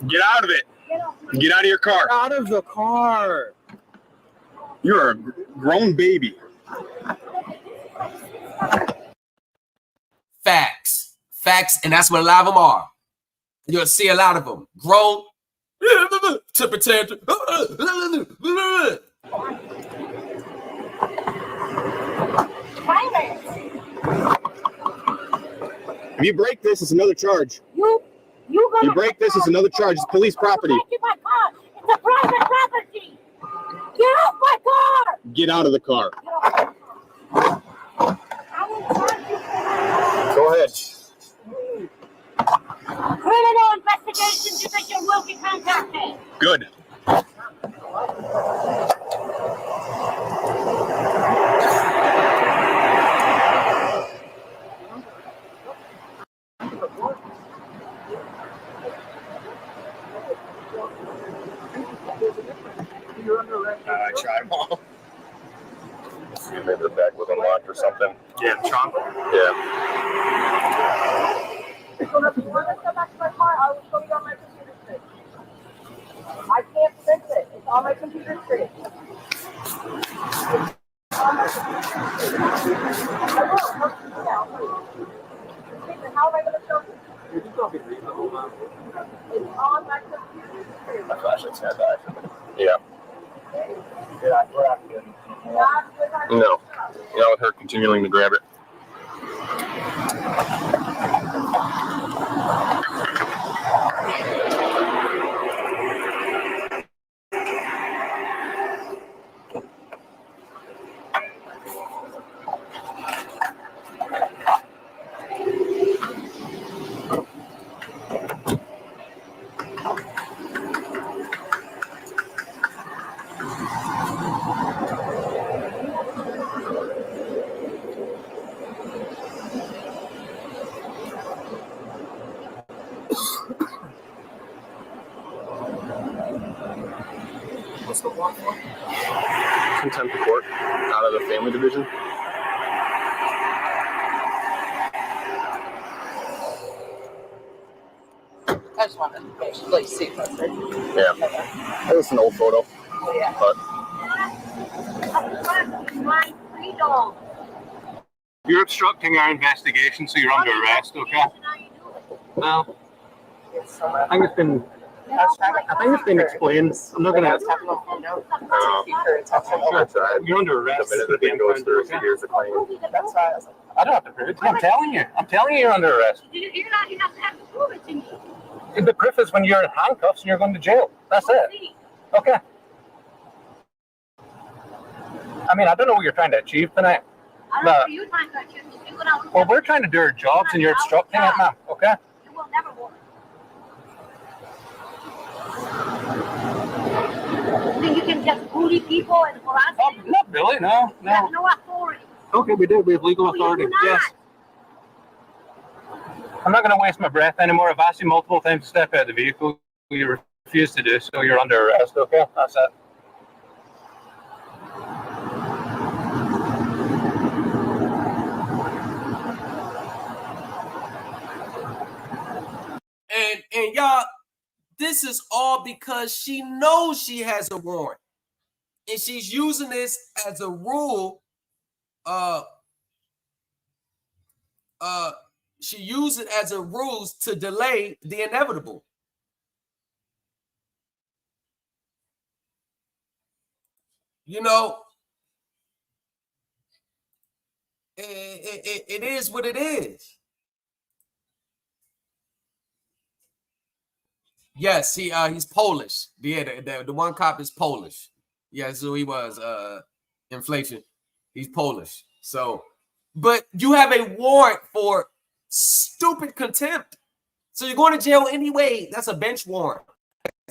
Speaker 10: Get out of it. Get out of your car.
Speaker 8: Get out of the car.
Speaker 10: You're a grown baby.
Speaker 3: Facts. Facts, and that's what a lot of them are. You'll see a lot of them. Grown. Temper tantrum.
Speaker 10: If you break this, it's another charge. You break this, it's another charge. It's police property.
Speaker 5: My car. It's a private property. Get off my car.
Speaker 10: Get out of the car. Go ahead.
Speaker 5: Criminal investigation division will be contacted.
Speaker 10: Good. I tried them all. See if maybe the bag was unlocked or something. Yeah, the trunk. Yeah.
Speaker 5: So if you want to step back to my car, I will show you on my computer screen. I can't fix it. It's on my computer screen. How am I going to show you? It's on my computer screen.
Speaker 10: My flashlight's had that. Yeah. No. Not with her continuing to grab it. Contempt of court out of the family division.
Speaker 11: I just wanted to actually see it.
Speaker 10: Yeah. It was an old photo.
Speaker 11: Yeah.
Speaker 10: But
Speaker 5: My freedom.
Speaker 10: you're obstructing our investigation, so you're under arrest, okay?
Speaker 8: Well, I think it's been explained. I'm not gonna.
Speaker 10: You're under arrest.
Speaker 8: That's why I was like, I don't have to prove it. I'm telling you. I'm telling you, you're under arrest.
Speaker 5: You're not have to prove it to me.
Speaker 8: The proof is when you're in handcuffs and you're going to jail. That's it. Okay. I mean, I don't know what you're trying to achieve tonight.
Speaker 5: I don't know what you're trying to achieve.
Speaker 8: Well, we're trying to do our jobs and you're obstructing it, ma'am. Okay?
Speaker 5: You will never work. Then you can just bully people and harass them.
Speaker 8: Not really, no.
Speaker 5: You have no authority.
Speaker 8: Okay, we do. We have legal authority. Yes. I'm not going to waste my breath anymore. I've asked you multiple times to step out of the vehicle. You refuse to do so, you're under arrest, okay? That's it.
Speaker 3: And y'all, this is all because she knows she has a warrant. And she's using this as a rule. She used it as a ruse to delay the inevitable. You know, it is what it is. Yes, he's Polish. The one cop is Polish. Yeah, so he was inflation. He's Polish. So, but you have a warrant for stupid contempt. So you're going to jail anyway. That's a bench warrant.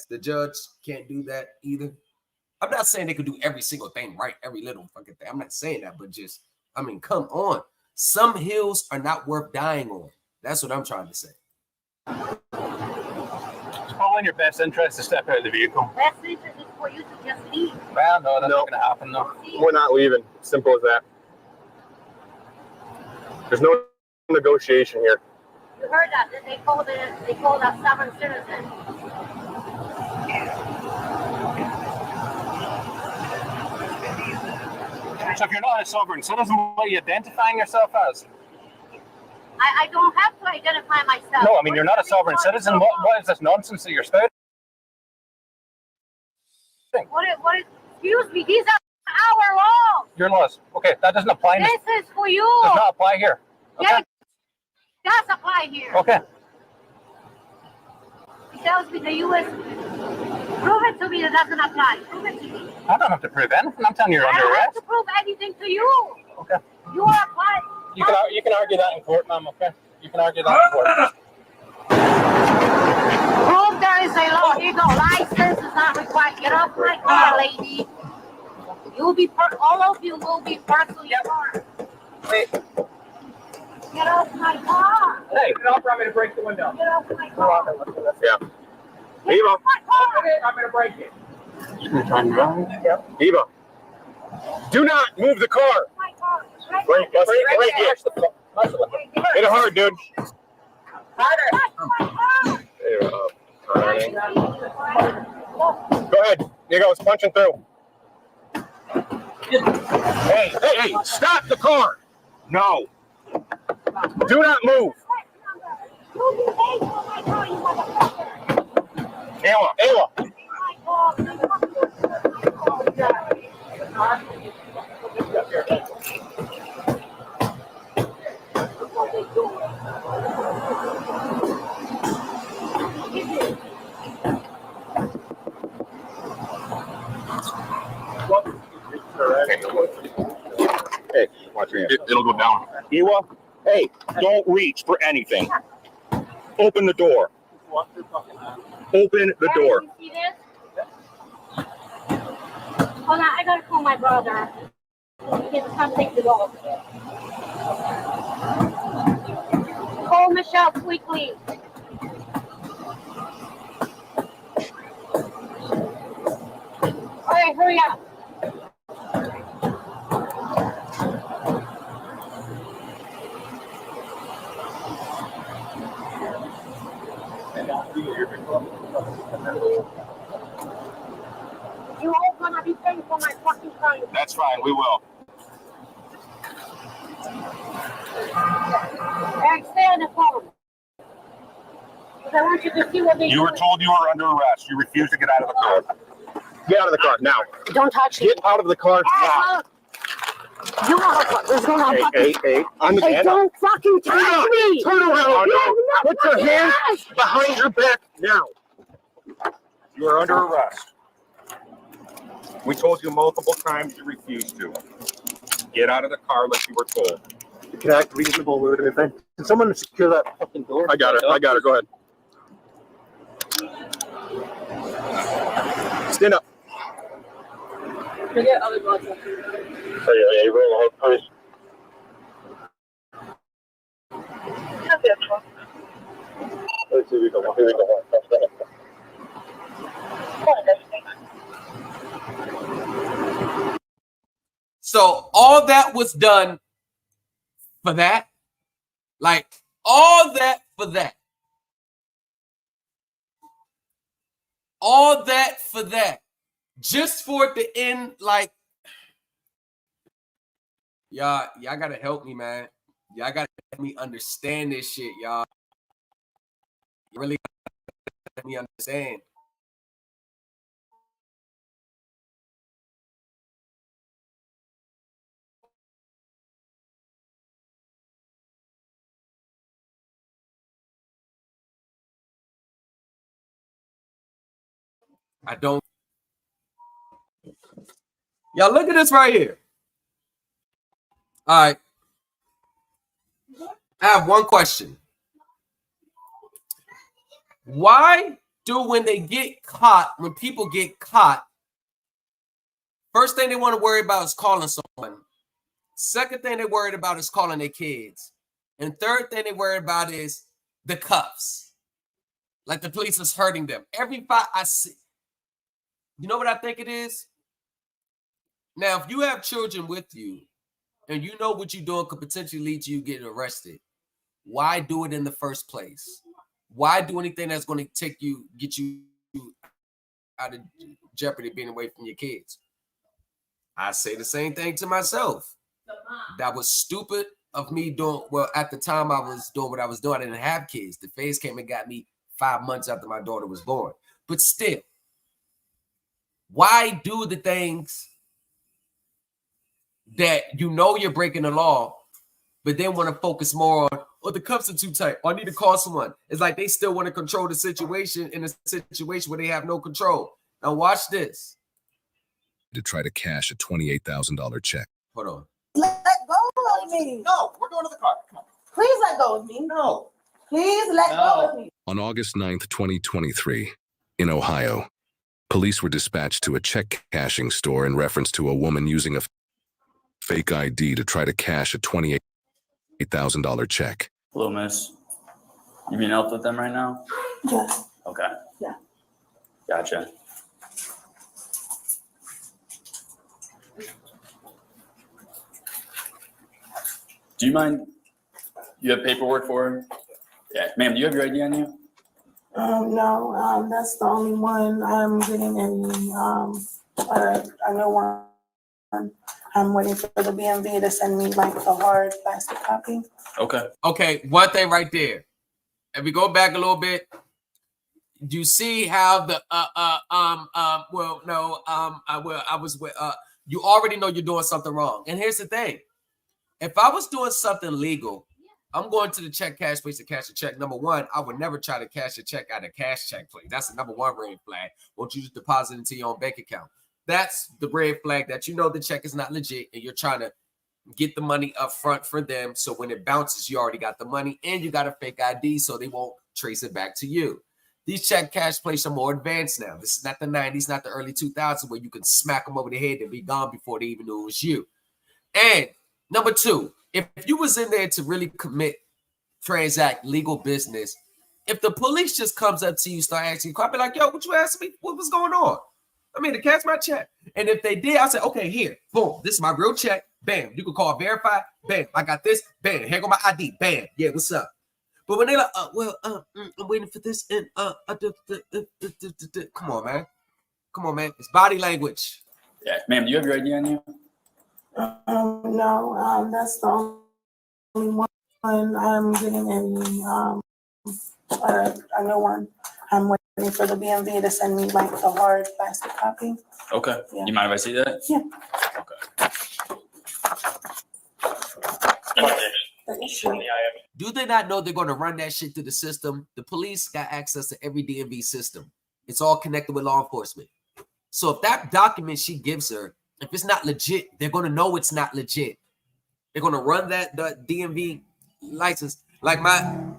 Speaker 3: The judge can't do that either. I'm not saying they could do every single thing right, every little fucking thing. I'm not saying that, but just, I mean, come on. Some hills are not worth dying on. That's what I'm trying to say.
Speaker 8: It's probably in your best interest to step out of the vehicle.
Speaker 5: Best interest is for you to just leave.
Speaker 8: Well, no, that's not going to happen, though.
Speaker 6: We're not leaving. Simple as that. There's no negotiation here.
Speaker 5: You heard that? They call that sovereign citizen.
Speaker 8: So if you're not a sovereign citizen, what are you identifying yourself as?
Speaker 5: I don't have to identify myself.
Speaker 8: No, I mean, you're not a sovereign citizen. What is this nonsense that you're spouting?
Speaker 5: Excuse me, these are our laws.
Speaker 8: Your laws. Okay, that doesn't apply.
Speaker 5: This is for you.
Speaker 8: Does not apply here. Okay.
Speaker 5: Yeah, it does apply here.
Speaker 8: Okay.
Speaker 5: He tells me the U.S. Prove it to me that doesn't apply. Prove it to me.
Speaker 8: I don't have to prove anything. I'm telling you, you're under
Speaker 5: I don't have
Speaker 8: arrest.
Speaker 5: to prove anything to you.
Speaker 8: Okay.
Speaker 5: You are applying.
Speaker 8: You can argue that in court, ma'am. Okay. You can argue that in court.
Speaker 5: Prove there is a law. Here you go. License is not required. Get off my car, lady. You'll be all of you will be personally harmed.
Speaker 8: Wait.
Speaker 5: Get off my car.
Speaker 8: Hey, get off, or I'm going to break the window.
Speaker 5: Get off my car.
Speaker 6: Yeah.
Speaker 5: Get
Speaker 6: Eva.
Speaker 5: off my car.
Speaker 8: I'm going to break it.
Speaker 6: Eva. Do not move the car.
Speaker 5: My car.
Speaker 6: Break it. Hit it hard, dude. Go ahead. There you go. It's punching through. Hey, stop the car. No. Do not move. Ayla. Hey, watch your hands. It'll go down. Ewa, hey, don't reach for anything. Open the door. Open the door.
Speaker 5: You see this? Hold on, I gotta call my brother. He can come take the dog. Call Michelle quickly. Alright, hurry up. You all gonna be paying for my fucking time.
Speaker 6: That's fine, we will.
Speaker 5: Eric, stay on the phone. Because I want you to see what they
Speaker 6: You were told you were under arrest. You refused to get out of the car. Get out of the car now.
Speaker 5: Don't touch me.
Speaker 6: Get out of the car now.
Speaker 5: You are what's going on?
Speaker 6: Hey, I'm the
Speaker 5: Hey, don't fucking touch me!
Speaker 6: Turn around. Put your hands behind your back now. You are under arrest. We told you multiple times you refused to. Get out of the car like you were told.
Speaker 4: You can act reasonable with it. Can someone secure that fucking door?
Speaker 6: I got her. Go ahead. Stand up.
Speaker 11: Forget other blood.
Speaker 6: Hey, roll out, please. Let's see if we can.
Speaker 3: So all that was done for that. Like all that for that. All that for that. Just for it to end like, y'all gotta help me, man. Y'all gotta help me understand this shit, y'all. You really gotta help me understand. I don't. Y'all look at this right here. All right. I have one question. Why do when people get caught, first thing they want to worry about is calling someone. Second thing they're worried about is calling their kids. And third thing they're worried about is the cuffs. Like the police is hurting them. Every fight I see. You know what I think it is? Now, if you have children with you and you know what you're doing could potentially lead to you getting arrested, why do it in the first place? Why do anything that's going to get you out of jeopardy being away from your kids? I say the same thing to myself. That was stupid of me doing, well, at the time I was doing what I was doing. I didn't have kids. The phase came and got me 5 months after my daughter was born. But still, why do the things that you know you're breaking the law, but then want to focus more on, oh, the cuffs are too tight, or I need to call someone? It's like they still want to control the situation in a situation where they have no control. Now watch this.
Speaker 12: To try to cash a $28,000 check.
Speaker 3: Hold on.
Speaker 5: Let go of me.
Speaker 10: No, we're going to the car. Come on.
Speaker 5: Please let go of me.
Speaker 10: No.
Speaker 5: Please let go of me.
Speaker 12: On August 9th, 2023, in Ohio, police were dispatched to a check cashing store in reference to a woman using a fake ID to try to cash a $28,000 check.
Speaker 13: Hello, miss. You being helped with them right now?
Speaker 5: Yeah.
Speaker 13: Okay.
Speaker 5: Yeah.
Speaker 13: Gotcha. Do you mind? You have paperwork for her? Yeah. Ma'am, do you have your ID on you?
Speaker 5: No, that's the only one I'm getting any, I know one. I'm waiting for the BMV to send me like the hard plastic copy.
Speaker 13: Okay.
Speaker 3: Okay, one thing right there. If we go back a little bit, do you see how the you already know you're doing something wrong. And here's the thing. If I was doing something legal, I'm going to the check cash place to cash a check. Number one, I would never try to cash a check out of cash check place. That's the number one red flag. Won't you just deposit into your own bank account? That's the red flag that you know the check is not legit and you're trying to get the money up front for them. So when it bounces, you already got the money and you got a fake ID so they won't trace it back to you. These check cash places are more advanced now. This is not the 90s, not the early 2000s where you can smack them over the head and be gone before they even knew it was you. And number two, if you was in there to really transact legal business, if the police just comes up to you, start asking you, I'd be like, yo, what you asking me? What was going on? I mean, to cash my check. And if they did, I'll say, okay, here, boom, this is my real check. Bam, you can call verify. Bam, I got this. Bam, here go my ID. Bam, yeah, what's up? But when they're like, I'm waiting for this. And come on, man. Come on, man. It's body language.
Speaker 13: Yeah, ma'am, do you have your ID on you?
Speaker 5: No, that's the only one I'm getting any, I know one. I'm waiting for the BMV to send me like the hard plastic copy.
Speaker 13: Okay.
Speaker 5: Yeah.
Speaker 13: You mind if I see that?
Speaker 5: Yeah.
Speaker 13: Okay.
Speaker 3: Do they not know they're going to run that shit through the system? The police got access to every DMV system. It's all connected with law enforcement. So if that document she gives her, if it's not legit, they're going to know it's not legit. They're going to run that DMV license like my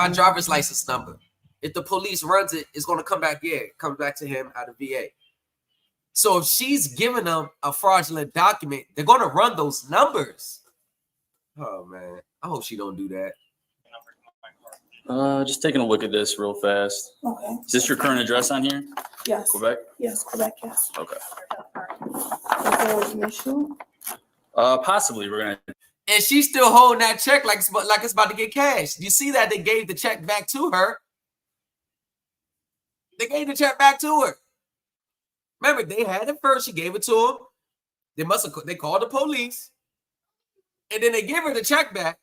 Speaker 3: driver's license number. If the police runs it, it's going to come back. Yeah, it comes back to him out of VA. So if she's giving them a fraudulent document, they're going to run those numbers. Oh, man. I hope she don't do that.
Speaker 13: Just taking a look at this real fast.
Speaker 5: Okay.
Speaker 13: Is this your current address on here?
Speaker 5: Yes.
Speaker 13: Quebec?
Speaker 5: Yes, Quebec, yes.
Speaker 13: Okay.
Speaker 5: If there was an issue,
Speaker 13: Possibly. We're gonna.
Speaker 3: And she's still holding that check like it's about to get cashed. You see that they gave the check back to her. They gave the check back to her. Remember, they had it first. She gave it to them. They called the police, and then they give her the check back.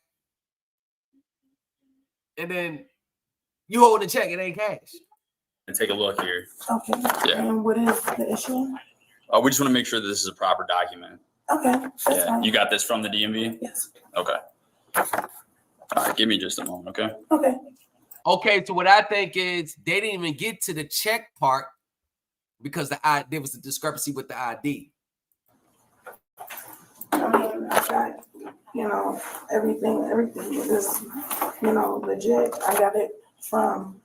Speaker 3: And then you hold the check, it ain't cash.
Speaker 13: And take a look here.
Speaker 5: Okay.
Speaker 13: Yeah.
Speaker 5: And what is the issue?
Speaker 13: We just want to make sure that this is a proper document.
Speaker 5: Okay. That's fine.
Speaker 13: You got this from the DMV?
Speaker 5: Yes.
Speaker 13: Okay. All right, give me just a moment, okay?
Speaker 5: Okay.
Speaker 3: Okay, so what I think is they didn't even get to the check part because there was a discrepancy with the ID.
Speaker 5: I mean, I got, everything is, legit. I got it from,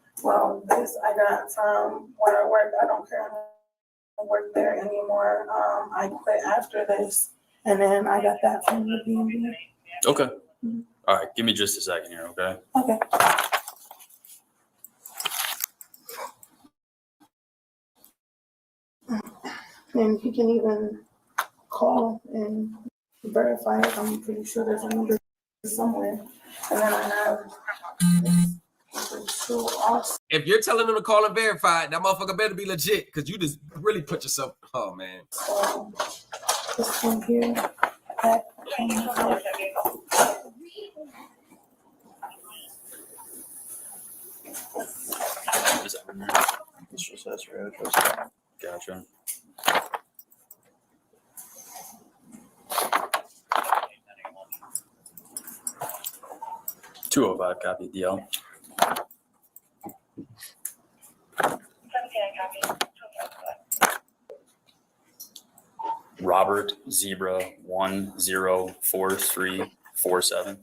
Speaker 5: this I got from where I work. I don't currently work there anymore. I quit after this, and then I got that from the DMV.
Speaker 13: Okay. All right, give me just a second here, okay?
Speaker 5: Okay. And you can even call and verify it. I'm pretty sure there's a number somewhere. And then I have
Speaker 3: If you're telling them to call and verify, that motherfucker better be legit because you just really put yourself. Oh man.
Speaker 5: So this one here, that came out.
Speaker 13: This just says your address. Gotcha. $205 copy DL. Robert Zebra 104347.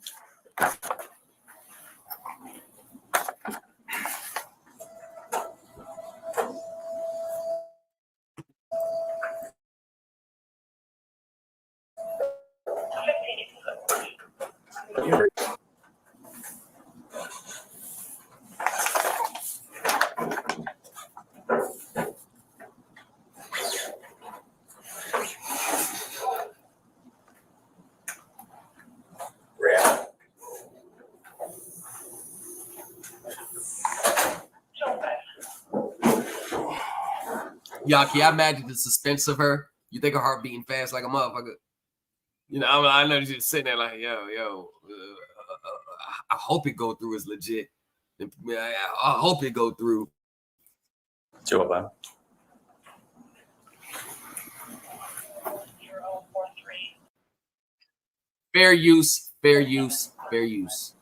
Speaker 3: Yaki, I imagine the suspense of her. You think her heart beating fast like a motherfucker. I know she's sitting there like, I hope it go through is legit. I hope it go through.
Speaker 13: 205.
Speaker 3: Fair use, fair use, fair use.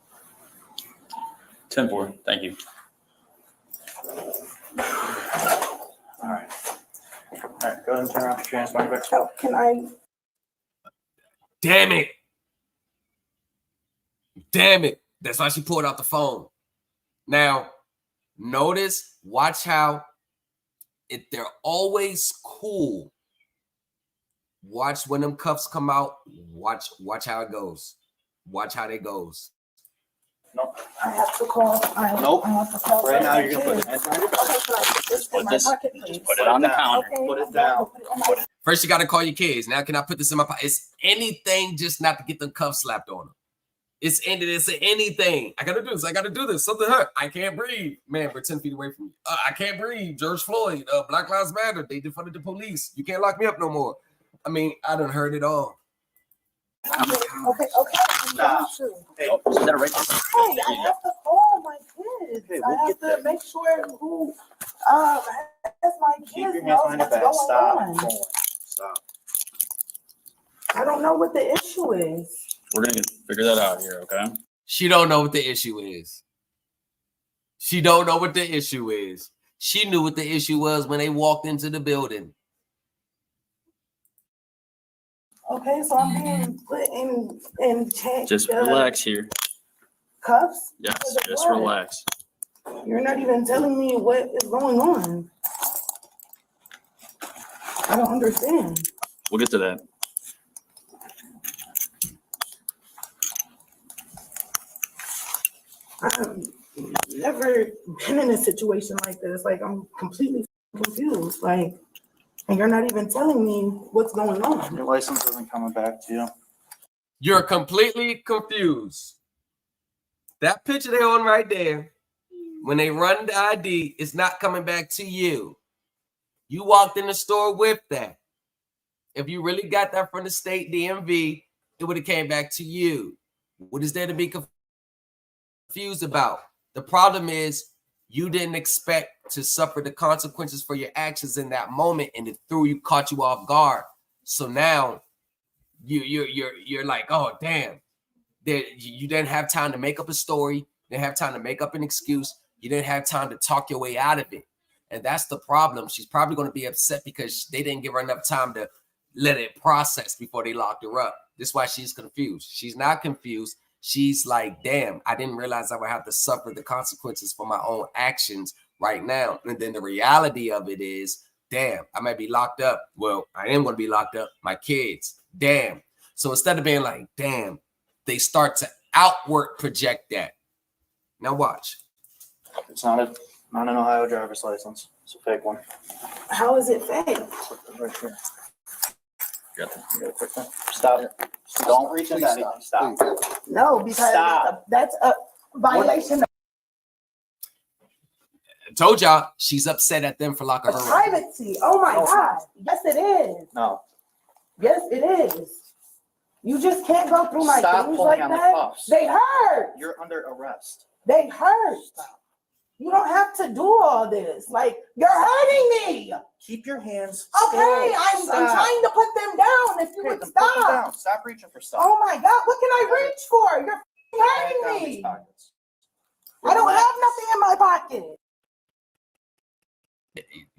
Speaker 13: 10-4. Thank you.
Speaker 14: All right. All right, go ahead and turn off the transponder.
Speaker 5: Oh, can I?
Speaker 3: Damn it. Damn it. That's why she pulled out the phone. Now, watch how they're always cool. Watch when them cuffs come out. Watch how it goes. Watch how it goes.
Speaker 14: Nope.
Speaker 5: I have to call.
Speaker 14: Nope.
Speaker 5: I have to call.
Speaker 14: Right now, you're gonna put it in your pocket.
Speaker 5: Just put
Speaker 14: this.
Speaker 5: Pocket, please.
Speaker 14: Put it on the counter.
Speaker 5: Okay.
Speaker 14: Put it down.
Speaker 3: First, you got to call your kids. Now, can I put this in my pocket? It's anything just not to get them cuffs slapped on them. It's anything. I got to do this. I got to do this. Something hurt. I can't breathe. Man, we're 10 feet away from you. I can't breathe. George Floyd. Black Lives Matter. They defunded the police. You can't lock me up no more. I mean, I done heard it all.
Speaker 5: Okay.
Speaker 14: Stop. Hey, is that right?
Speaker 5: Hey, I have to call my kids.
Speaker 14: Hey,
Speaker 5: I
Speaker 14: we'll
Speaker 5: have
Speaker 14: get
Speaker 5: to
Speaker 14: that.
Speaker 5: make sure who has my
Speaker 14: Keep
Speaker 5: kids
Speaker 14: your hands
Speaker 5: knows
Speaker 14: behind your
Speaker 5: what's
Speaker 14: back.
Speaker 5: going
Speaker 14: Stop.
Speaker 5: on.
Speaker 14: Stop.
Speaker 5: I don't know what the issue is.
Speaker 13: We're going to figure that out here, okay?
Speaker 3: She don't know what the issue is. She don't know what the issue is. She knew what the issue was when they walked into the building.
Speaker 5: Okay, so I'm being put in check.
Speaker 13: Just relax here.
Speaker 5: Cuffs?
Speaker 13: Yes,
Speaker 5: Because of
Speaker 13: just
Speaker 5: what?
Speaker 13: relax.
Speaker 5: You're not even telling me what is going on. I don't understand.
Speaker 13: We'll get to that.
Speaker 5: I've never been in a situation like this. Like, I'm completely confused. Like, and you're not even telling me what's going on.
Speaker 14: Your license isn't coming back to you.
Speaker 3: You're completely confused. That picture they're on right there, when they run the ID, it's not coming back to you. You walked in the store with that. If you really got that from the state DMV, it would have came back to you. What is there to be confused about? The problem is you didn't expect to suffer the consequences for your actions in that moment, and it caught you off guard. So now you're like, oh damn. You didn't have time to make up a story. You didn't have time to make up an excuse. You didn't have time to talk your way out of it. And that's the problem. She's probably going to be upset because they didn't give her enough time to let it process before they locked her up. That's why she's confused. She's not confused. She's like, damn, I didn't realize I would have to suffer the consequences for my own actions right now. And then the reality of it is, damn, I might be locked up. Well, I am going to be locked up. My kids, damn. So instead of being like, damn, they start to outward project that. Now watch.
Speaker 14: It's not an Ohio driver's license. It's a fake one.
Speaker 5: How is it fake?
Speaker 14: Right here. You got a quick one? Stop. Don't reach into anything. Stop.
Speaker 5: No, because that's a violation of
Speaker 3: I told y'all she's upset at them for locking her up.
Speaker 5: privacy. Oh my God. Yes, it is.
Speaker 14: No.
Speaker 5: Yes, it is. You just can't go through my
Speaker 14: Stop
Speaker 5: things
Speaker 14: pulling
Speaker 5: like
Speaker 14: on the
Speaker 5: that.
Speaker 14: cuffs.
Speaker 5: They hurt.
Speaker 14: You're under arrest.
Speaker 5: They hurt. You don't have to do all this. Like, you're hurting me.
Speaker 14: Keep your hands
Speaker 5: Okay,
Speaker 14: still.
Speaker 5: I'm trying to put them down. If you would
Speaker 14: Put them
Speaker 5: stop.
Speaker 14: down. Stop reaching for stuff.
Speaker 5: Oh my God, what can I reach for? You're hurting me. I don't have nothing in my pocket.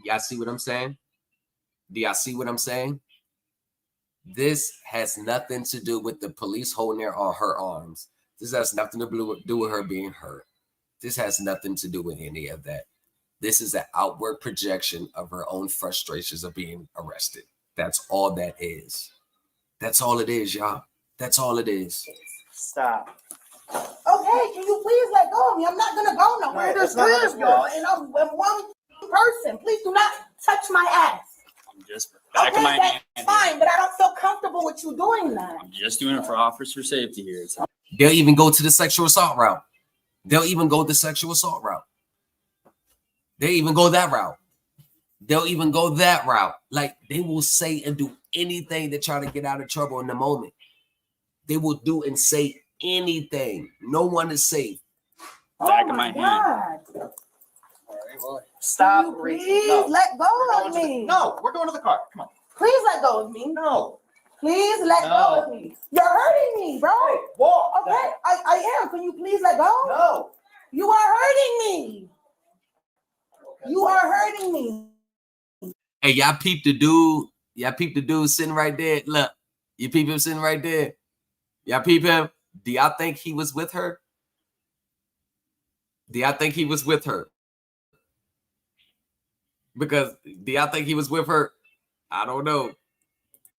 Speaker 3: Y'all see what I'm saying? Do y'all see what I'm saying? This has nothing to do with the police holding her on her arms. This has nothing to do with her being hurt. This has nothing to do with any of that. This is an outward projection of her own frustrations of being arrested. That's all that is. That's all it is, y'all. That's all it is.
Speaker 14: Stop.
Speaker 5: Okay, can you please let go of me? I'm not gonna go nowhere.
Speaker 14: No,
Speaker 5: There's
Speaker 14: that's not
Speaker 5: three
Speaker 14: how
Speaker 5: of
Speaker 14: this
Speaker 5: y'all,
Speaker 14: works.
Speaker 5: and I'm one person. Please do not touch my ass.
Speaker 13: I'm just back of my hand.
Speaker 5: That's fine, but I don't feel comfortable with you doing that.
Speaker 13: I'm just doing it for officer safety here.
Speaker 3: They'll even go to the sexual assault route. They'll even go the sexual assault route. They even go that route. They'll even go that route. Like, they will say and do anything to try to get out of trouble in the moment. They will do and say anything. No one is safe.
Speaker 13: Back of my hand.
Speaker 14: Stop
Speaker 5: Can you
Speaker 14: reaching.
Speaker 5: please
Speaker 14: No.
Speaker 5: let go
Speaker 14: We're
Speaker 5: of
Speaker 14: going to
Speaker 5: me.
Speaker 14: No, we're going to the car. Come on.
Speaker 5: Please let go of me.
Speaker 14: No.
Speaker 5: Please let
Speaker 14: No.
Speaker 5: go of me. You're hurting me, bro.
Speaker 14: Hey, walk.
Speaker 5: Okay, I am. Can you please let go?
Speaker 14: No.
Speaker 5: You are hurting me. You are hurting me.
Speaker 3: Hey, y'all peep the dude. Y'all peep the dude sitting right there. Look, you peep him sitting right there. Y'all peep him. Do y'all think he was with her? Do y'all think he was with her? Because do y'all think he was with her? I don't know.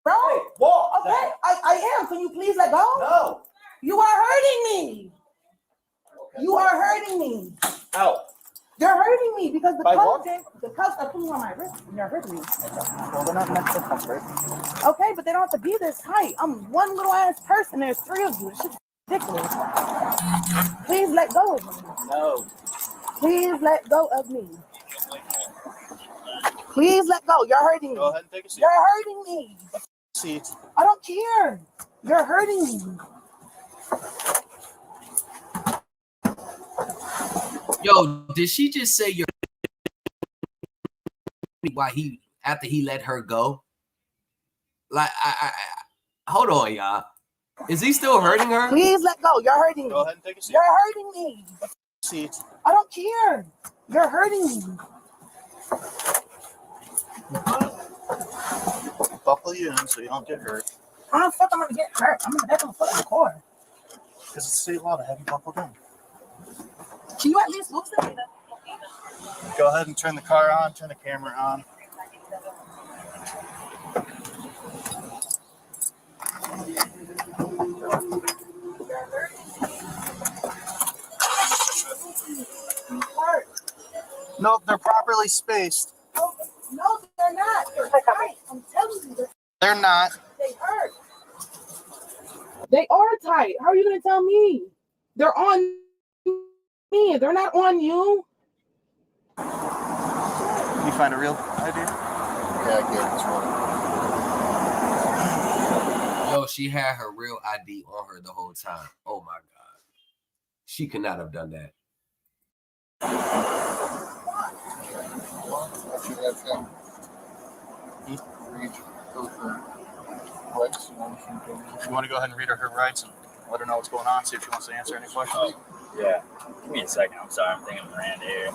Speaker 5: Bro,
Speaker 14: Walk.
Speaker 5: okay, I am. Can you please let go?
Speaker 14: No.
Speaker 5: You are hurting me. You are hurting me.
Speaker 14: Out.
Speaker 5: You're hurting me because
Speaker 14: By walking?
Speaker 5: the cuffs are pulling on my wrist and you're hurting me.
Speaker 14: Well, they're not meant for comfort.
Speaker 5: Okay, but they don't have to be this tight. I'm one little ass person. There's three of you. It's just ridiculous. Please let go of me.
Speaker 14: No.
Speaker 5: Please let go of me. Please let go. You're hurting me.
Speaker 14: Go ahead and take a seat.
Speaker 5: You're hurting me.
Speaker 14: Seat.
Speaker 5: I don't care. You're hurting me.
Speaker 3: Yo, did she just say you're why after he let her go? Like, I hold on, y'all. Is he still hurting her?
Speaker 5: Please let go. You're hurting me.
Speaker 14: Go ahead and take a seat.
Speaker 5: You're hurting me.
Speaker 14: Seat.
Speaker 5: I don't care. You're hurting me.
Speaker 14: Buckle you in so you don't get hurt.
Speaker 5: How the fuck am I gonna get hurt? I'm in the back of the fucking car.
Speaker 14: Because it's state law to have you buckled in.
Speaker 5: Can you at least loosen it?
Speaker 14: Go ahead and turn the car on, turn the camera on. No, they're properly spaced.
Speaker 5: No, they're not. They're tight. I'm telling you,
Speaker 14: They're not.
Speaker 5: they hurt. They are tight. How are you gonna tell me? They're on me. They're not on you.
Speaker 14: You find a real ID? Yeah, I get it.
Speaker 3: Yo, she had her real ID on her the whole time. Oh my God. She could not have done that.
Speaker 14: You want to go ahead and read her rights and let her know what's going on, see if she wants to answer any questions?
Speaker 15: Yeah. Give me a second. I'm sorry. I'm thinking Miranda here.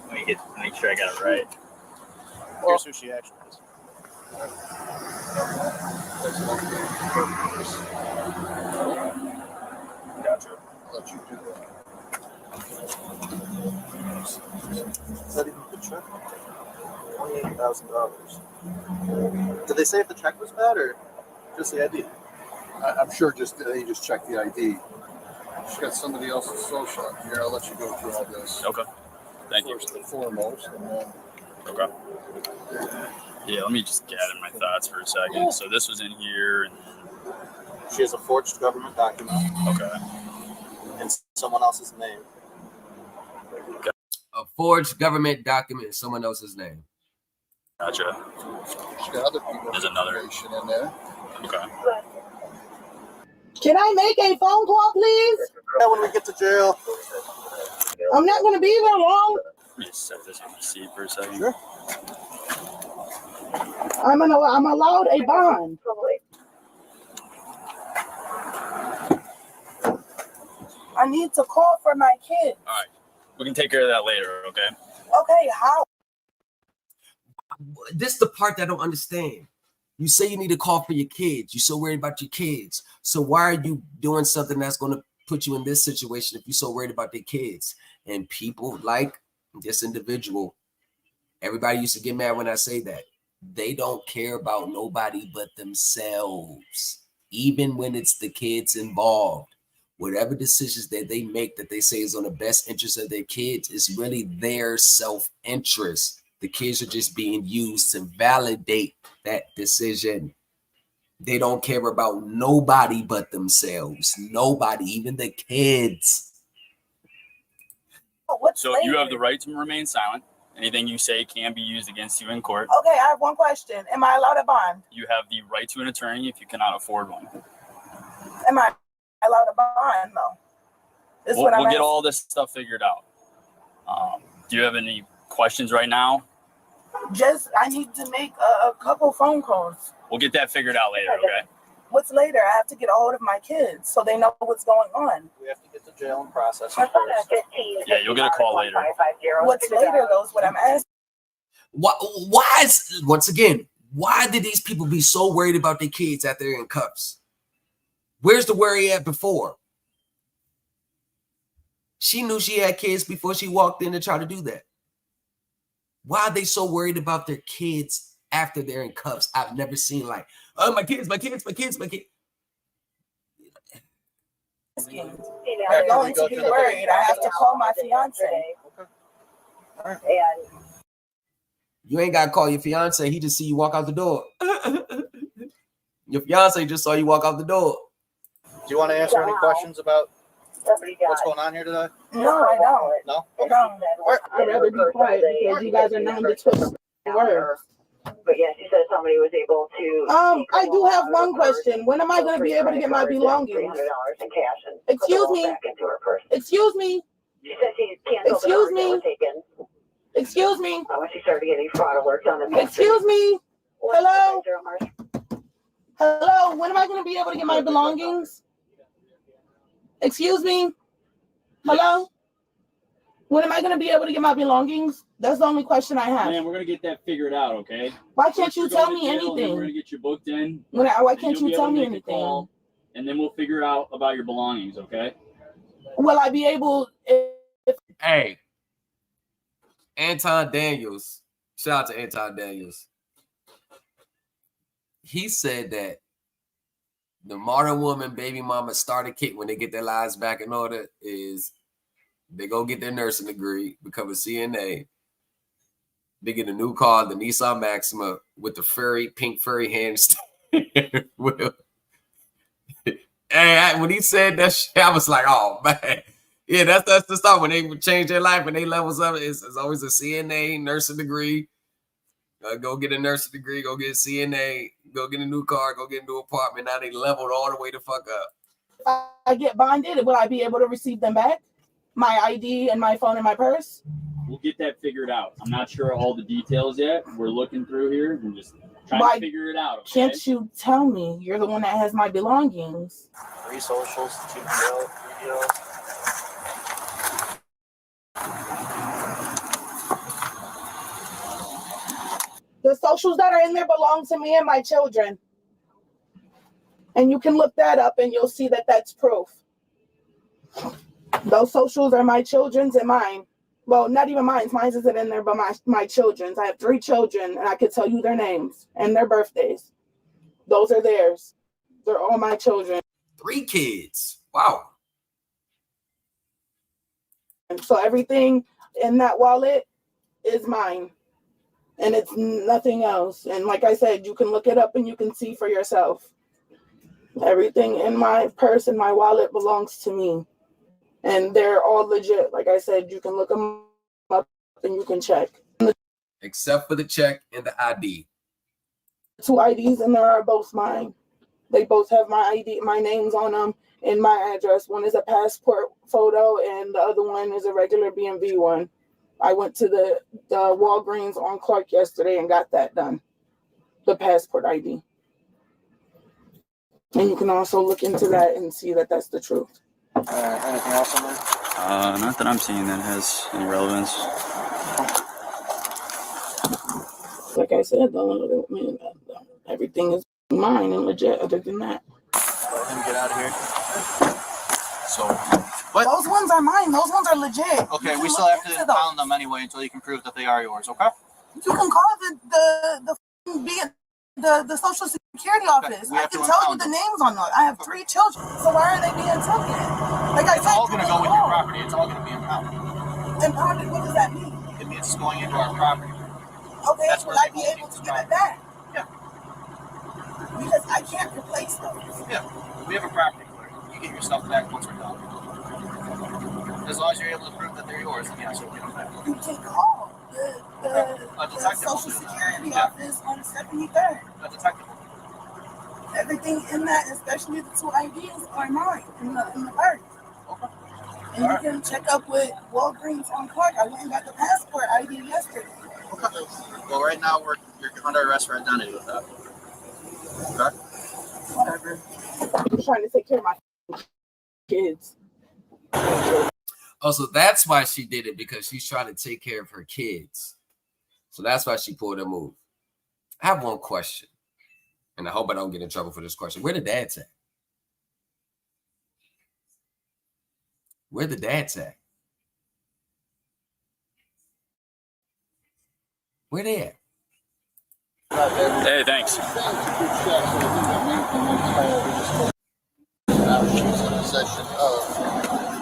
Speaker 15: Let me make sure I got it right.
Speaker 14: Here's who she actually is.
Speaker 15: Gotcha.
Speaker 14: Let you do that. Is that even the check? $28,000. Did they say if the check was bad or just the ID?
Speaker 16: I'm sure they just checked the ID. She's got somebody else's social here. I'll let you go through all this.
Speaker 15: Okay. Thank you.
Speaker 16: First and foremost, and then.
Speaker 15: Okay. Yeah, let me just gather my thoughts for a second. So this was in here, and
Speaker 14: she has a forged government document.
Speaker 15: Okay.
Speaker 14: In someone else's name.
Speaker 3: A forged government document in someone else's name.
Speaker 15: Gotcha.
Speaker 16: She's got other people's
Speaker 15: There's another
Speaker 16: information in there.
Speaker 15: Okay.
Speaker 5: Can I make a phone call, please?
Speaker 14: Yeah, when we get to jail.
Speaker 5: I'm not gonna be there long.
Speaker 15: Let me just set this on the seat for a second.
Speaker 14: Sure.
Speaker 5: I'm allowed a bond. I need to call for my kid.
Speaker 15: All right. We can take care of that later, okay?
Speaker 5: Okay, how?
Speaker 3: This is the part that I don't understand. You say you need to call for your kids. You're so worried about your kids. So why are you doing something that's going to put you in this situation if you're so worried about their kids? And people like this individual, everybody used to get mad when I say that. They don't care about nobody but themselves, even when it's the kids involved. Whatever decisions that they make that they say is on the best interest of their kids is really their self-interest. The kids are just being used to validate that decision. They don't care about nobody but themselves. Nobody, even the kids.
Speaker 15: So you have the right to remain silent. Anything you say can be used against you in court.
Speaker 5: Okay, I have one question. Am I allowed a bond?
Speaker 15: You have the right to an attorney if you cannot afford one.
Speaker 5: Am I allowed a bond, though?
Speaker 15: We'll get all this stuff figured out. Do you have any questions right now?
Speaker 5: I need to make a couple phone calls.
Speaker 15: We'll get that figured out later, okay?
Speaker 5: What's later? I have to get a hold of my kids so they know what's going on.
Speaker 14: We have to get to jail and process it first.
Speaker 15: Yeah, you'll get a call later.
Speaker 5: What's later, though, is what I'm asking.
Speaker 3: Why is, once again, why did these people be so worried about their kids after they're in cuffs? Where's the worry at before? She knew she had kids before she walked in to try to do that. Why are they so worried about their kids after they're in cuffs? I've never seen like, oh, my kids.
Speaker 5: I'm going to be worried. I have to call my fiance.
Speaker 3: You ain't got to call your fiance. He just see you walk out the door. Your fiance just saw you walk out the door.
Speaker 14: Do you want to answer any questions about what's going on here today?
Speaker 5: No, I don't.
Speaker 14: No?
Speaker 5: I don't. I'd rather be quiet because you guys are known to twist words.
Speaker 9: But yes, you said somebody was able to.
Speaker 5: I do have one question. When am I going to be able to get my belongings?
Speaker 9: $300 in cash and
Speaker 5: Excuse
Speaker 9: put it
Speaker 5: me.
Speaker 9: all back into her purse.
Speaker 5: Excuse me.
Speaker 9: She said she canceled
Speaker 5: Excuse
Speaker 9: the
Speaker 5: me.
Speaker 9: orders that were taken.
Speaker 5: Excuse me.
Speaker 9: When she started getting fraud alerts on the
Speaker 5: Excuse me. Hello. Hello. When am I going to be able to get my belongings? Excuse me. Hello. When am I going to be able to get my belongings? That's the only question I have.
Speaker 15: Man, we're gonna get that figured out, okay?
Speaker 5: Why can't you tell me
Speaker 15: We're
Speaker 5: anything?
Speaker 15: gonna get you booked in.
Speaker 5: Why can't you tell me anything?
Speaker 15: And then we'll figure out about your belongings, okay?
Speaker 5: Will I be able?
Speaker 3: Hey, Anton Daniels. Shout out to Anton Daniels. He said that the modern woman baby mama starter kit when they get their lives back in order is they go get their nursing degree, become a CNA. They get a new car, the Nissan Maxima, with the pink furry hands. Hey, when he said that shit, I was like, oh man. Yeah, that's the stuff. When they change their life and they levels up, it's always a CNA, nursing degree. Go get a nursing degree, go get a CNA, go get a new car, go get a new apartment. Now they leveled all the way the fuck up.
Speaker 5: If I get bonded, will I be able to receive them back? My ID and my phone and my purse?
Speaker 15: We'll get that figured out. I'm not sure all the details yet. We're looking through here and just trying to figure it out. Okay?
Speaker 5: Can't you tell me? You're the one that has my belongings.
Speaker 14: 3 socials, 2 bills, 3 bills.
Speaker 5: The socials that are in there belong to me and my children. And you can look that up and you'll see that that's proof. Those socials are my children's and mine. Well, not even mine. Mine isn't in there, but my children's. I have 3 children and I could tell you their names and their birthdays. Those are theirs. They're all my children.
Speaker 3: 3 kids. Wow.
Speaker 5: And so everything in that wallet is mine. And it's nothing else. And like I said, you can look it up and you can see for yourself. Everything in my purse and my wallet belongs to me. And they're all legit. Like I said, you can look them up and you can check.
Speaker 3: Except for the check and the ID.
Speaker 5: 2 IDs and they are both mine. They both have my ID, my names on them and my address. One is a passport photo and the other one is a regular BMV one. I went to the Walgreens on Clark yesterday and got that done. The passport ID. And you can also look into that and see that that's the truth.
Speaker 14: Anything else on there?
Speaker 13: Not that I'm seeing that has any relevance.
Speaker 5: Like I said, everything is mine and legit other than that.
Speaker 14: Let him get out of here. So,
Speaker 5: what? Those ones are mine. Those ones are legit.
Speaker 14: Okay, we still have to pound them anyway until you can prove that they are yours, okay?
Speaker 5: You can call the Social Security office. I can tell you the names on those. I have 3 children. So why are they being taken? Like I said,
Speaker 14: it's all going to go with your property. It's all going to be impounded.
Speaker 5: Impounded? What does that mean?
Speaker 14: It means it's going into our property.
Speaker 5: Okay, that's will I be able to get it back?
Speaker 14: Yeah.
Speaker 5: Because I can't replace those.
Speaker 14: Yeah. We have a property clerk. You get your stuff back once we're done. As long as you're able to prove that they're yours, then yes, you'll get them back.
Speaker 5: You can call the Social Security office on 73rd.
Speaker 14: A detective.
Speaker 5: Everything in that, especially the 2 IDs, are mine in the purse.
Speaker 14: Okay.
Speaker 5: And you can check up with Walgreens on Clark. I went and got the passport ID yesterday.
Speaker 14: Okay. Well, right now you're under arrest for identity with that. Okay.
Speaker 5: Whatever. I'm trying to take care of my kids.
Speaker 3: Oh, so that's why she did it, because she's trying to take care of her kids. So that's why she pulled a move. I have one question, and I hope I don't get in trouble for this question. Where the dads at? Where the dads at? Where they at?
Speaker 15: Hey, thanks.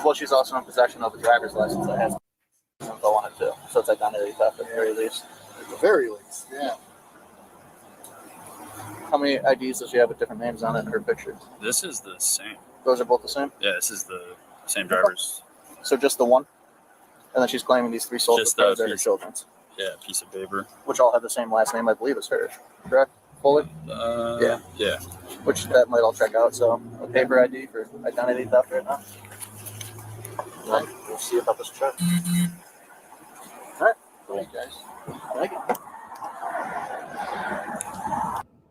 Speaker 14: Well, she's also in possession of a driver's license that has info on it too. So it's identity theft at the very least.
Speaker 16: At the very least, yeah.
Speaker 14: How many IDs does she have with different names on it and her pictures?
Speaker 15: This is the same.
Speaker 14: Those are both the same?
Speaker 15: Yeah, this is the same driver's.
Speaker 14: So just the one? And then she's claiming these 3 social cards are her children's.
Speaker 15: Yeah, piece of paper.
Speaker 14: Which all have the same last name, I believe, as hers. Correct? Fully? Yeah.
Speaker 15: Yeah.
Speaker 14: Which that might all check out. So a paper ID for identity theft right now. Right. We'll see about this check. All right. Thank you, guys. Thank you.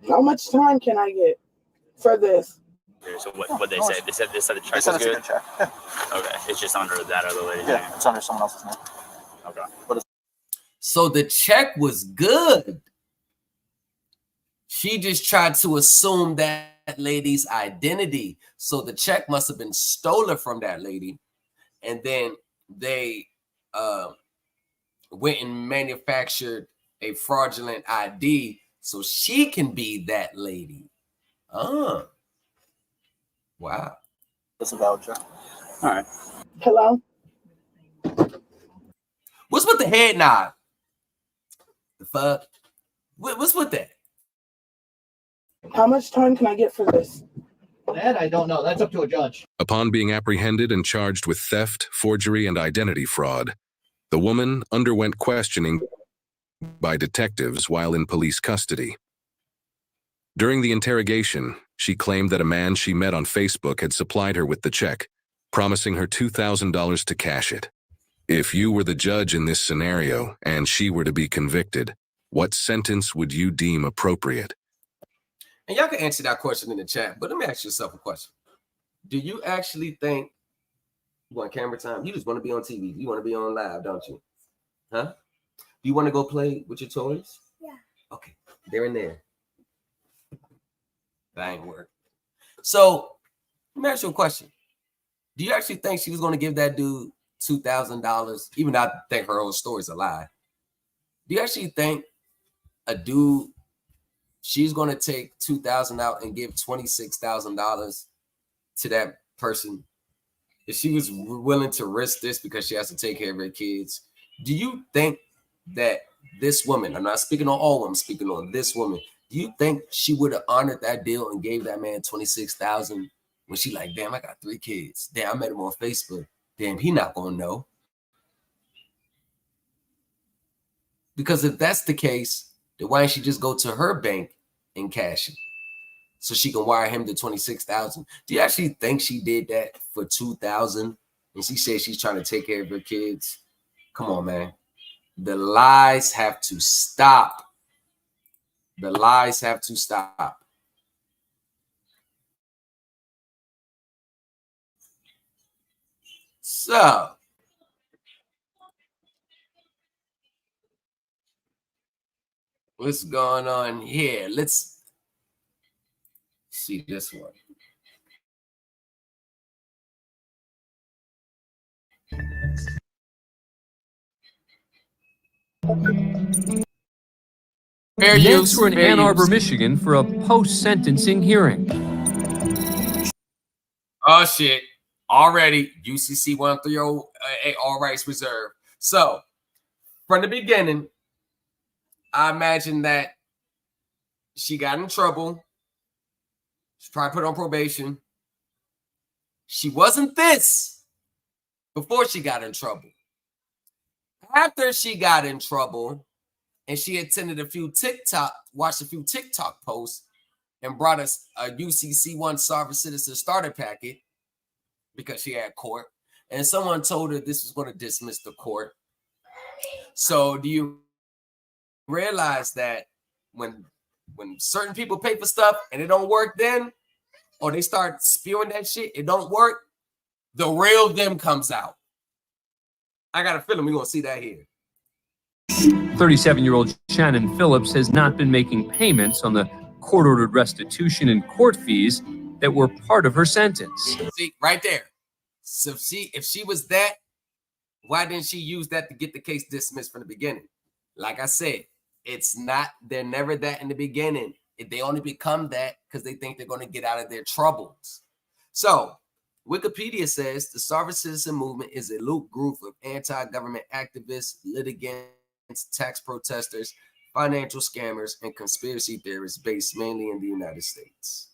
Speaker 5: How much time can I get for this?
Speaker 15: So what they say? They said the check was good.
Speaker 14: Check.
Speaker 15: Okay, it's just under that other lady's
Speaker 14: Yeah,
Speaker 15: name.
Speaker 14: it's under someone else's name.
Speaker 15: Okay.
Speaker 3: So the check was good. She just tried to assume that lady's identity. So the check must have been stolen from that lady. And then they went and manufactured a fraudulent ID so she can be that lady. Wow.
Speaker 14: That's a valid check.
Speaker 15: All right.
Speaker 5: Hello?
Speaker 3: What's with the head nod? The fuck? What's with that?
Speaker 5: How much time can I get for this?
Speaker 14: That I don't know. That's up to a judge.
Speaker 12: Upon being apprehended and charged with theft, forgery, and identity fraud, the woman underwent questioning by detectives while in police custody. During the interrogation, she claimed that a man she met on Facebook had supplied her with the check, promising her $2,000 to cash it. If you were the judge in this scenario and she were to be convicted, what sentence would you deem appropriate?
Speaker 3: And y'all can answer that question in the chat, but let me ask yourself a question. Do you actually think you want camera time? You just want to be on TV. You want to be on live, don't you? Huh? Do you want to go play with your toys?
Speaker 17: Yeah.
Speaker 3: Okay, they're in there. That ain't work. So let me ask you a question. Do you actually think she was going to give that dude $2,000? Even though I think her whole story's a lie. Do you actually think a dude, she's going to take $2,000 out and give $26,000 to that person? If she was willing to risk this because she has to take care of her kids, do you think that this woman, I'm not speaking on all women, I'm speaking on this woman, do you think she would have honored that deal and gave that man $26,000 when she like, damn, I got 3 kids. Damn, I met him on Facebook. Damn, he not going to know. Because if that's the case, then why didn't she just go to her bank and cash it so she can wire him the $26,000? Do you actually think she did that for $2,000 and she said she's trying to take care of her kids? Come on, man. The lies have to stop. The lies have to stop. So, what's going on here? Let's see this one.
Speaker 18: Next, we're in Ann Arbor, Michigan for a post-sentencing hearing.
Speaker 3: Oh, shit. Already, UCC 130, all rights reserved. So, from the beginning, I imagine that she got in trouble. She probably put on probation. She wasn't this before she got in trouble. After she got in trouble, and she attended watched a few TikTok posts, and brought us a UCC1 Sovereign Citizen starter packet because she had court, and someone told her this was going to dismiss the court. So do you realize that when certain people pay for stuff and it don't work then, or they start spewing that shit, it don't work, the real them comes out. I got a feeling we're going to see that here.
Speaker 18: 37-year-old Shannon Phillips has not been making payments on the court-ordered restitution and court fees that were part of her sentence.
Speaker 3: See, right there. So if she was that, why didn't she use that to get the case dismissed from the beginning? Like I said, they're never that in the beginning. They only become that because they think they're going to get out of their troubles. So Wikipedia says the Sovereign Citizen Movement is a loose group of anti-government activists, litigants, tax protesters, financial scammers, and conspiracy theorists based mainly in the United States.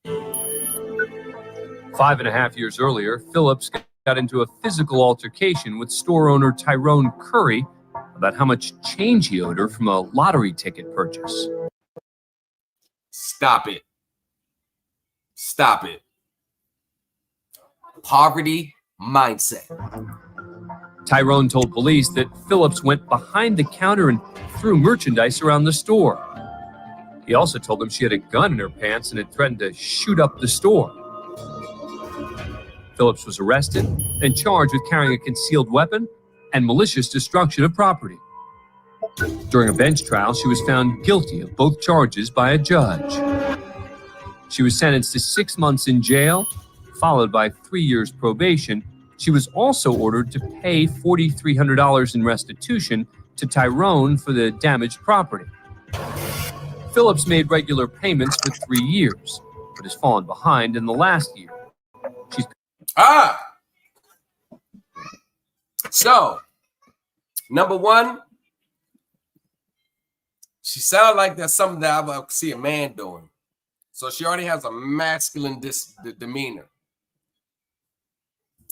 Speaker 18: 5.5 years earlier, Phillips got into a physical altercation with store owner Tyrone Curry about how much change he owed her from a lottery ticket purchase.
Speaker 3: Stop it. Stop it. Poverty mindset.
Speaker 18: Tyrone told police that Phillips went behind the counter and threw merchandise around the store. He also told them she had a gun in her pants and had threatened to shoot up the store. Phillips was arrested and charged with carrying a concealed weapon and malicious destruction of property. During a bench trial, she was found guilty of both charges by a judge. She was sentenced to 6 months in jail, followed by 3 years probation. She was also ordered to pay $4,300 in restitution to Tyrone for the damaged property. Phillips made regular payments for 3 years, but has fallen behind in the last year.
Speaker 3: So, number one, she sounded like that's something that I would see a man doing. So she already has a masculine demeanor.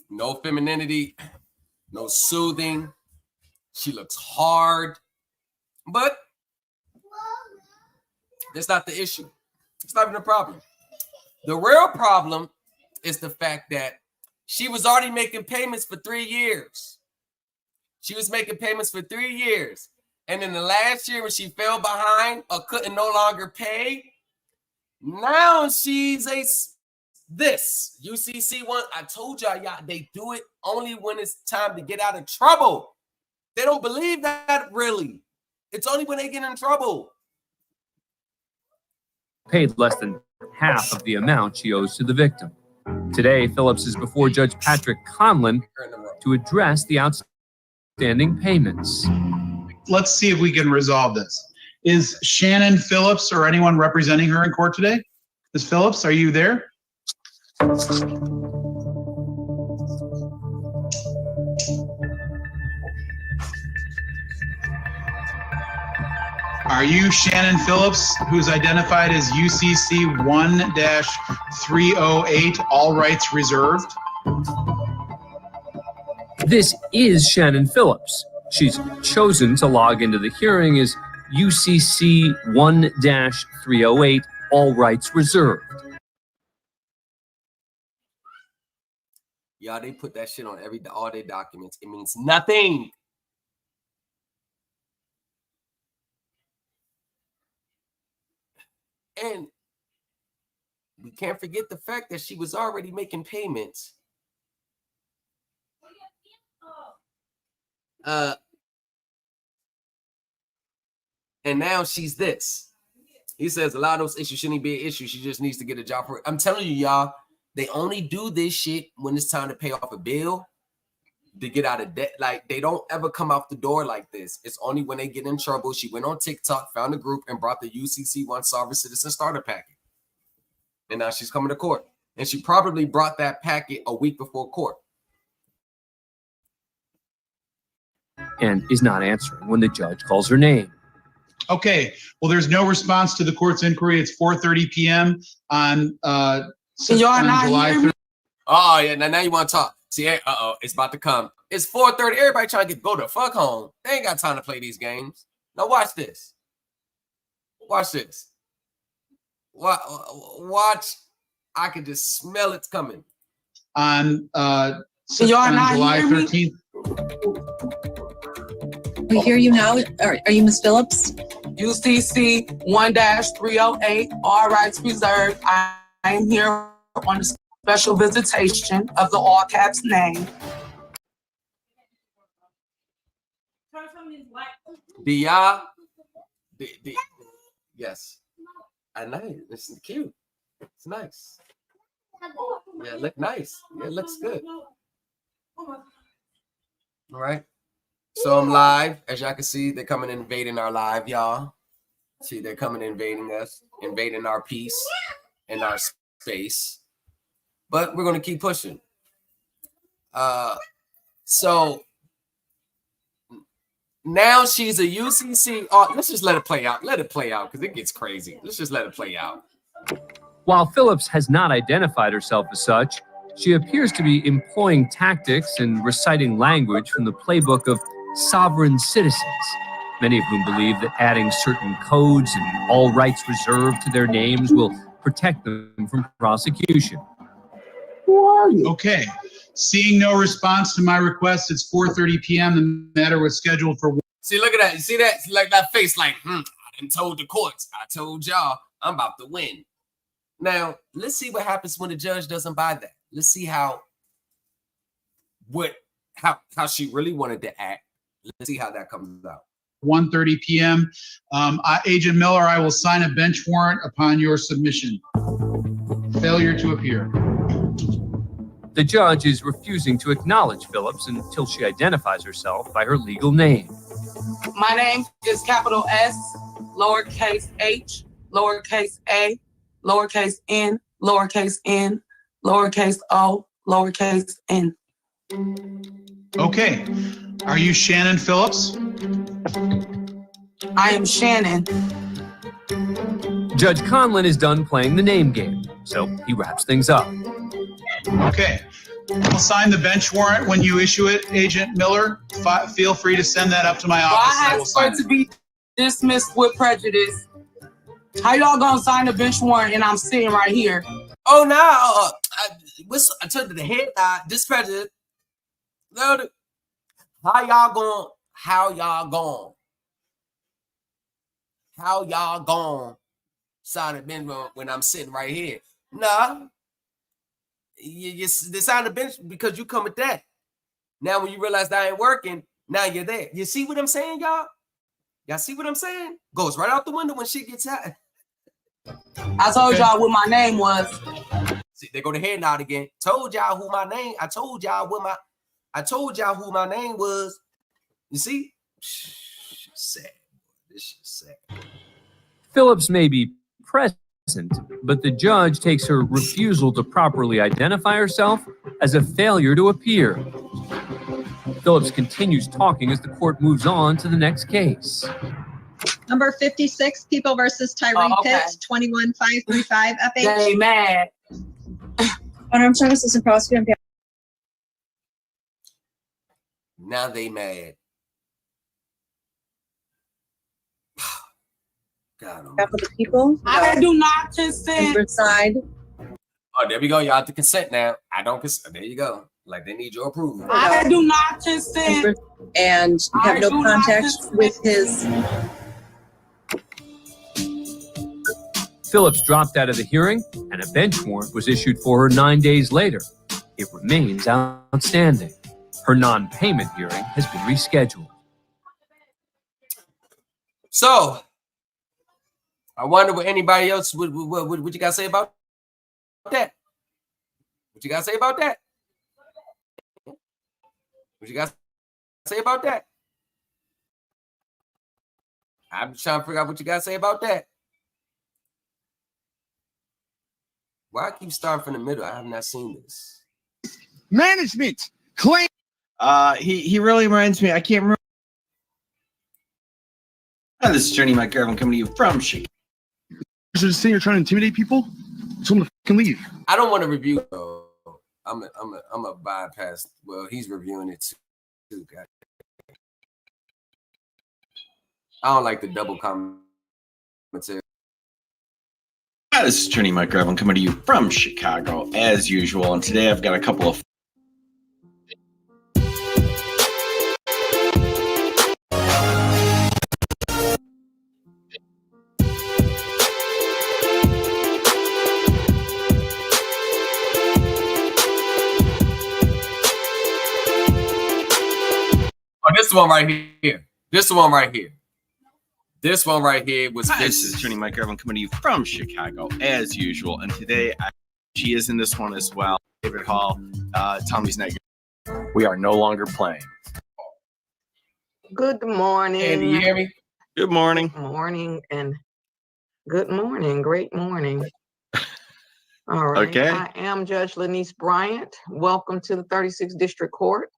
Speaker 3: No femininity, no soothing. She looks hard, but that's not the issue. It's not even a problem. The real problem is the fact that she was already making payments for 3 years. She was making payments for 3 years. And in the last year when she fell behind or couldn't no longer pay, now she's this UCC one. I told y'all, they do it only when it's time to get out of trouble. They don't believe that really. It's only when they get in trouble.
Speaker 18: Paid less than half of the amount she owes to the victim. Today, Phillips is before Judge Patrick Conlon to address the outstanding payments.
Speaker 17: Let's see if we can resolve this. Is Shannon Phillips or anyone representing her in court today? Ms. Phillips, are you there? Are you Shannon Phillips, who's identified as UCC 1-308, all rights reserved?
Speaker 18: This is Shannon Phillips. She's chosen to log into the hearing as UCC 1-308, all rights reserved.
Speaker 3: Y'all, they put that shit on all their documents. It means nothing. And we can't forget the fact that she was already making payments. And now she's this. He says a lot of those issues shouldn't be an issue. She just needs to get a job for it. I'm telling you, y'all, they only do this shit when it's time to pay off a bill, to get out of debt. Like, they don't ever come out the door like this. It's only when they get in trouble. She went on TikTok, found a group, and brought the UCC One Sovereign Citizen Starter Packet. And now she's coming to court. And she probably brought that packet a week before court.
Speaker 18: And is not answering when the judge calls her name.
Speaker 17: Okay, well, there's no response to the court's inquiry. It's 4:30 p.m. on July 3rd.
Speaker 3: Oh, yeah, now you want to talk. See, it's about to come. It's 4:30. Everybody trying to go the fuck home. They ain't got time to play these games. Now watch this. Watch this. Watch. I can just smell it's coming.
Speaker 17: On July 13th.
Speaker 11: We hear you now. Are you Ms. Phillips?
Speaker 19: UCC 1-308, all rights reserved. I am here on a special visitation of the all caps name.
Speaker 3: Yes. I know. This is cute. It's nice. Yeah, it look nice. Yeah, it looks good. All right. So I'm live. As y'all can see, they're coming and invading our live, y'all. See, they're coming and invading us, invading our peace and our space. But we're going to keep pushing. So now she's a UCC. Oh, let's just let it play out. Let it play out because it gets crazy. Let's just let it play out.
Speaker 18: While Phillips has not identified herself as such, she appears to be employing tactics and reciting language from the playbook of sovereign citizens, many of whom believe that adding certain codes and all rights reserved to their names will protect them from prosecution.
Speaker 17: Who are you? Okay. Seeing no response to my request, it's 4:30 p.m. The matter was scheduled for.
Speaker 3: See, look at that. You see that? Like that face, like, I done told the courts. I told y'all I'm about to win. Now, let's see what happens when the judge doesn't buy that. Let's see how she really wanted to act. Let's see how that comes out.
Speaker 17: 1:30 p.m. Agent Miller, I will sign a bench warrant upon your submission. Failure to appear.
Speaker 18: The judge is refusing to acknowledge Phillips until she identifies herself by her legal name.
Speaker 19: My name is capital S, lowercase h, lowercase a, lowercase n, lowercase n, lowercase o, lowercase n.
Speaker 17: Okay. Are you Shannon Phillips?
Speaker 19: I am Shannon.
Speaker 18: Judge Conlon is done playing the name game, so he wraps things up.
Speaker 17: Okay. I'll sign the bench warrant when you issue it, Agent Miller. Feel free to send that up to my office.
Speaker 19: I
Speaker 17: will
Speaker 19: asked
Speaker 17: sign
Speaker 19: for it to be dismissed with prejudice. How y'all gonna sign the bench warrant and I'm sitting right here?
Speaker 3: Oh, no. I took the head discredit. How y'all going sign a bench when I'm sitting right here? Nah. You sign the bench because you come with that. Now, when you realize that ain't working, now you're there. You see what I'm saying, y'all? Y'all see what I'm saying? Goes right out the window when shit gets hot.
Speaker 19: I told y'all what my name was.
Speaker 3: See, they go to head nod again. Told y'all who my name. I told y'all who my name was. You see? Sad. This shit's sad.
Speaker 18: Phillips may be present, but the judge takes her refusal to properly identify herself as a failure to appear. Phillips continues talking as the court moves on to the next case.
Speaker 11: Number 56, People versus Tyree Pitts, 21535 FH.
Speaker 19: They mad.
Speaker 11: I'm trying to assistant prosecutor.
Speaker 3: Now they mad. God,
Speaker 11: For the people.
Speaker 19: I do not consent.
Speaker 11: Side.
Speaker 3: Oh, there we go. Y'all have to consent now. I don't consent. There you go. Like they need your approval.
Speaker 19: I do not consent.
Speaker 11: And have no contact with his.
Speaker 18: Phillips dropped out of the hearing, and a bench warrant was issued for her 9 days later. It remains outstanding. Her non-payment hearing has been rescheduled.
Speaker 3: So, I wonder what anybody else what you got to say about that? What you got to say about that? What you got to say about that? I'm just trying to figure out what you got to say about that. Why I keep starting from the middle? I have not seen this.
Speaker 20: Management claim. He really reminds me. I can't remember. Hi, this is Journey Mike Garvin coming to you from Chicago.
Speaker 16: You're just saying you're trying to intimidate people? Tell them to fucking leave.
Speaker 3: I don't want to review though. I'm a bypass. Well, he's reviewing it too. God. I don't like the double commentary.
Speaker 20: Hi, this is Attorney Mike Garvin coming to you from Chicago as usual, and today I've got a couple of
Speaker 3: this one right here. This one right here. This one right here was.
Speaker 20: Hi, this is Attorney Mike Garvin coming to you from Chicago as usual, and today she is in this one as well. David Hall, Tommy's night.
Speaker 21: We are no longer playing.
Speaker 22: Good morning.
Speaker 3: Andy, you hear me?
Speaker 20: Good morning.
Speaker 22: Good morning and good morning. Great morning. All right.
Speaker 20: Okay.
Speaker 22: I am Judge Lanice Bryant. Welcome to the 36th District Court.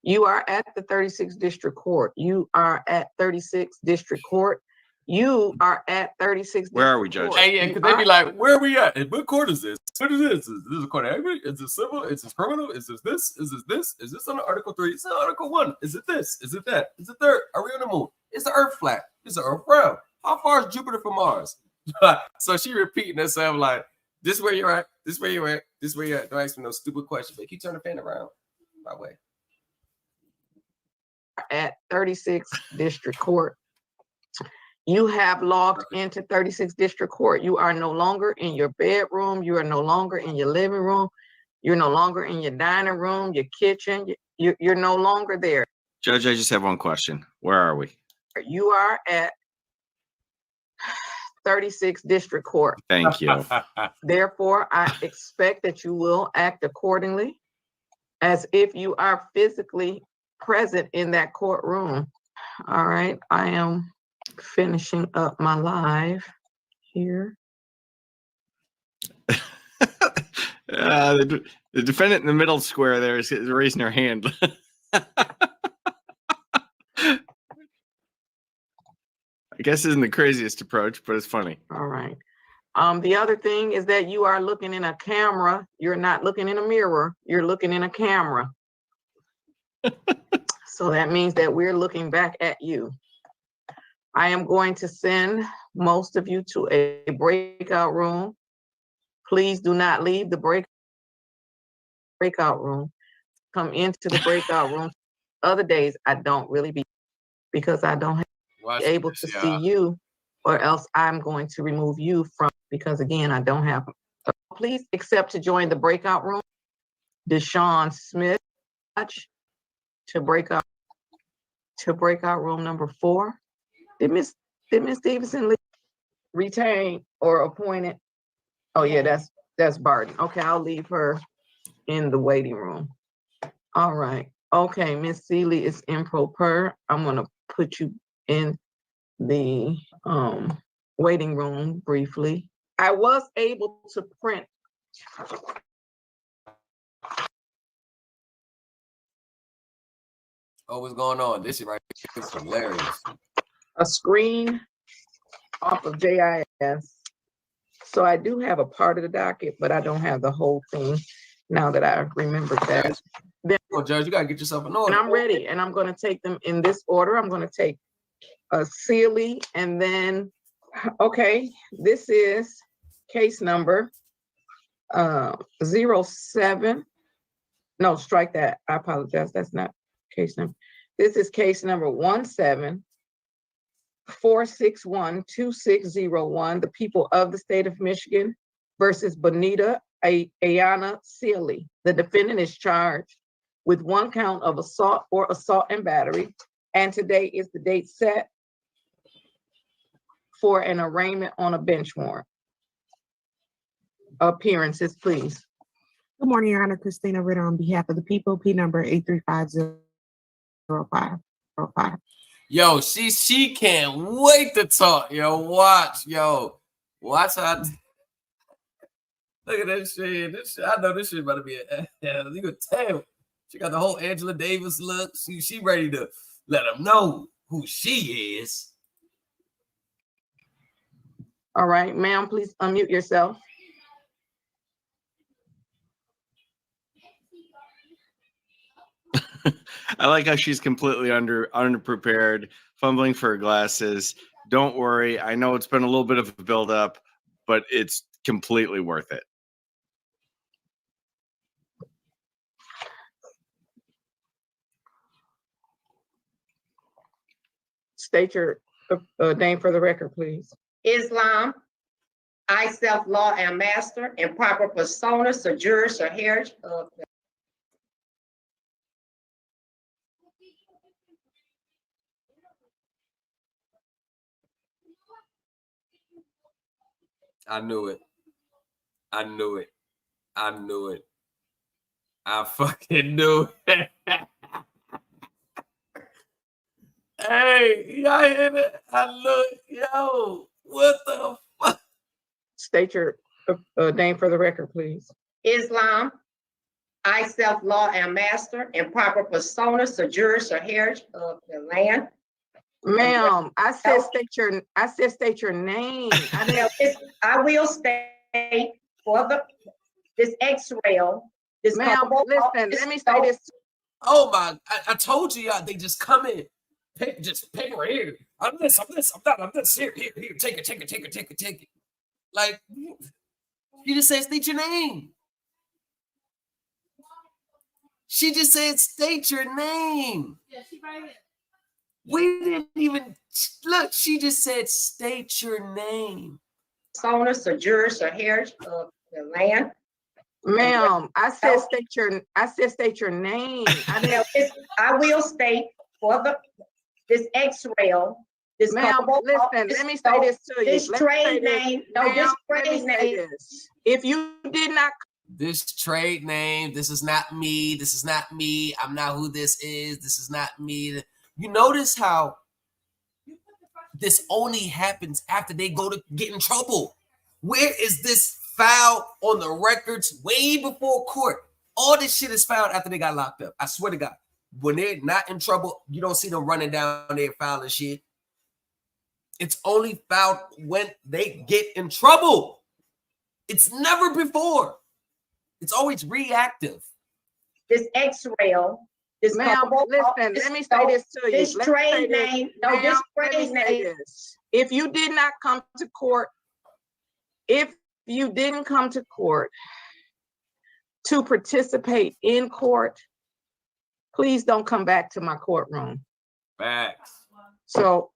Speaker 22: You are at the 36th District Court. You are at 36th District Court. You are at 36th.
Speaker 20: Where are we, Judge?
Speaker 3: Hey, yeah, because they be like, where are we at? And what court is this? What is this? Is this a court of equity? Is this civil? Is this criminal? Is this this? Is this this? Is this under Article 3? Is this Article 1? Is it this? Is it that? Is it third? Are we on the moon? Is the Earth flat? Is the Earth round? How far is Jupiter from Mars? So she repeating herself like, this where you're at, this where you're at, this where you're at. Don't ask me no stupid question, but keep turning the fan around. My way.
Speaker 22: At 36th District Court. You have logged into 36th District Court. You are no longer in your bedroom. You are no longer in your living room. You're no longer in your dining room, your kitchen. You're no longer there.
Speaker 20: Judge, I just have one question. Where are we?
Speaker 22: You are at 36th District Court.
Speaker 20: Thank you.
Speaker 22: Therefore, I expect that you will act accordingly as if you are physically present in that courtroom. All right, I am finishing up my live here.
Speaker 20: The defendant in the middle square there is raising her hand. I guess isn't the craziest approach, but it's funny.
Speaker 22: All right. The other thing is that you are looking in a camera. You're not looking in a mirror. You're looking in a camera. So that means that we're looking back at you. I am going to send most of you to a breakout room. Please do not leave the breakout room. Come into the breakout room. Other days I don't really be, because I don't have able to see you, or else I'm going to remove you from, because again, I don't have. So please accept to join the breakout room. Deshaun Smith to breakout room number 4. Did Miss Stevenson retain or appointed? Oh yeah, that's Barton. Okay, I'll leave her in the waiting room. All right. Okay, Miss Seeley is in pro per. I'm gonna put you in the waiting room briefly. I was able to print.
Speaker 3: Oh, what's going on? This is right here is hilarious.
Speaker 22: A screen off of JIS. So I do have a part of the docket, but I don't have the whole thing now that I remembered that. Then,
Speaker 3: oh, Judge, you gotta get yourself an order.
Speaker 22: And I'm ready, and I'm gonna take them in this order. I'm gonna take a Seeley, and then, okay, this is case number 07. No, strike that. I apologize. That's not case number. This is case number 17-461-2601. The people of the state of Michigan versus Bonita Ayana Seeley. The defendant is charged with 1 count of assault or assault and battery. And today is the date set for an arraignment on a bench warrant. Appearances, please.
Speaker 1: Good morning, Your Honor. Christina Ritter on behalf of the people, P number 8350505.
Speaker 3: Yo, she can't wait to talk. Yo, watch how. Look at this shit. I know this shit about to be you can tell. She got the whole Angela Davis look. She ready to let them know who she is.
Speaker 22: All right, ma'am, please unmute yourself.
Speaker 20: I like how she's completely underprepared, fumbling for her glasses. Don't worry. I know it's been a little bit of a buildup, but it's completely worth it.
Speaker 22: State your name for the record, please.
Speaker 2: Islam, I self-law am master and proper persona, sojourn, heritage of the
Speaker 3: I knew it. I knew it. I knew it. I fucking knew it. Hey, y'all hear it? I look, yo, what the fuck?
Speaker 22: State your name for the record, please.
Speaker 2: Islam, I self-law am master and proper persona, sojourn, heritage of the land.
Speaker 22: Ma'am, I said state your name.
Speaker 2: I will state for this X-rail.
Speaker 22: Ma'am, listen, let me say this.
Speaker 3: Oh my, I told you y'all, they just come in. Just paper here. I'm this, I'm this. Here, take it. Like, you just said state your name. She just said state your name.
Speaker 23: Yeah, she right here.
Speaker 3: We didn't even look. She just said state your name.
Speaker 2: Persona, sojourn, heritage of the land.
Speaker 22: Ma'am, I said state your name.
Speaker 2: I will state for this X-rail. This
Speaker 22: ma'am, listen, let me say this to you.
Speaker 2: This trade name. No, this trade name.
Speaker 22: If you did not.
Speaker 3: This trade name, this is not me. This is not me. I'm not who this is. This is not me. You notice how this only happens after they go to get in trouble. Where is this filed on the records way before court? All this shit is filed after they got locked up. I swear to God. When they're not in trouble, you don't see them running down there filing shit. It's only filed when they get in trouble. It's never before. It's always reactive.
Speaker 2: This X-rail, this
Speaker 22: Ma'am,
Speaker 2: couple-
Speaker 22: listen, let me say this to you.
Speaker 2: This
Speaker 22: Let me say
Speaker 2: trade
Speaker 22: this.
Speaker 2: name, no, this
Speaker 22: Ma'am, let me
Speaker 2: trade
Speaker 22: say
Speaker 2: name.
Speaker 22: this. If you did not come to court, if you didn't come to court to participate in court, please don't come back to my courtroom.
Speaker 3: Facts.
Speaker 22: So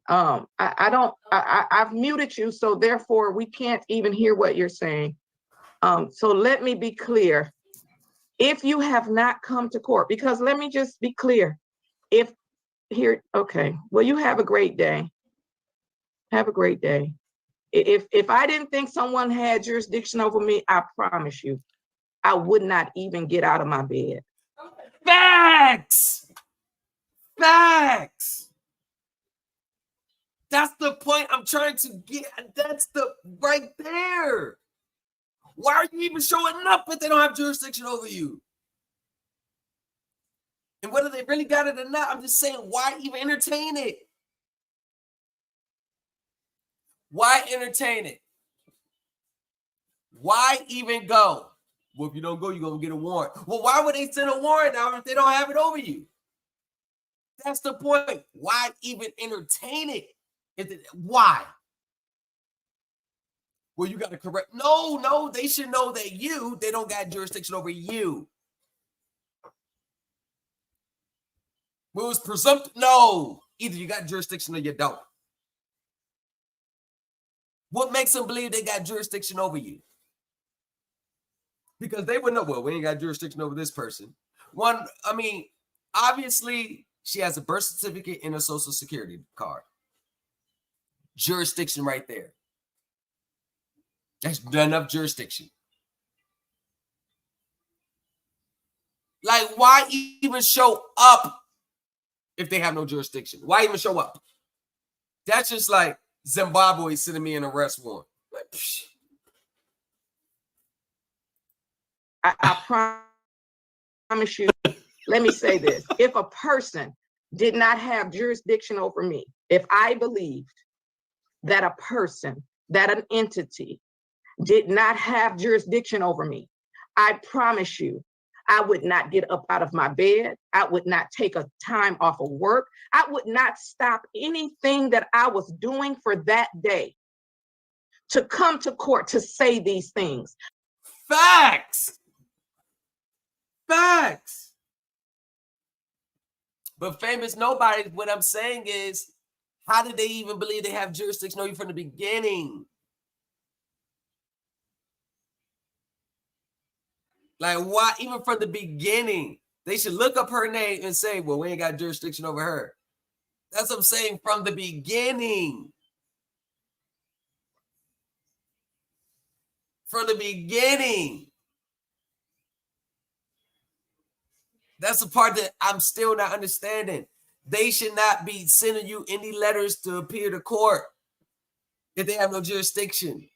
Speaker 22: I've muted you, so therefore we can't even hear what you're saying. So let me be clear. If you have not come to court, because let me just be clear. Okay, well, you have a great day. Have a great day. If I didn't think someone had jurisdiction over me, I promise you, I would not even get out of my bed.
Speaker 3: Facts. Facts. That's the point I'm trying to get. That's the right there. Why are you even showing up if they don't have jurisdiction over you? And whether they really got it or not, I'm just saying, why even entertain it? Why entertain it? Why even go? Well, if you don't go, you're going to get a warrant. Well, why would they send a warrant out if they don't have it over you? That's the point. Why even entertain it? Why? Well, you got to correct. No, they should know that they don't got jurisdiction over you. Well, it's presumptive. No, either you got jurisdiction or you don't. What makes them believe they got jurisdiction over you? Because they would know, well, we ain't got jurisdiction over this person. Obviously, she has a birth certificate and a social security card. Jurisdiction right there. That's enough jurisdiction. Like, why even show up if they have no jurisdiction? Why even show up? That's just like Zimbabwe sending me an arrest warrant. Like, psh.
Speaker 22: I promise you, let me say this. If a person did not have jurisdiction over me, if I believed that a person, that an entity did not have jurisdiction over me, I promise you, I would not get up out of my bed. I would not take a time off of work. I would not stop anything that I was doing for that day to come to court to say these things.
Speaker 3: Facts. Facts. But famous nobody, what I'm saying is, how did they even believe they have jurisdiction over you from the beginning? Like, why even from the beginning? They should look up her name and say, well, we ain't got jurisdiction over her. That's what I'm saying, from the beginning. From the beginning. That's the part that I'm still not understanding. They should not be sending you any letters to appear to court if they have no jurisdiction.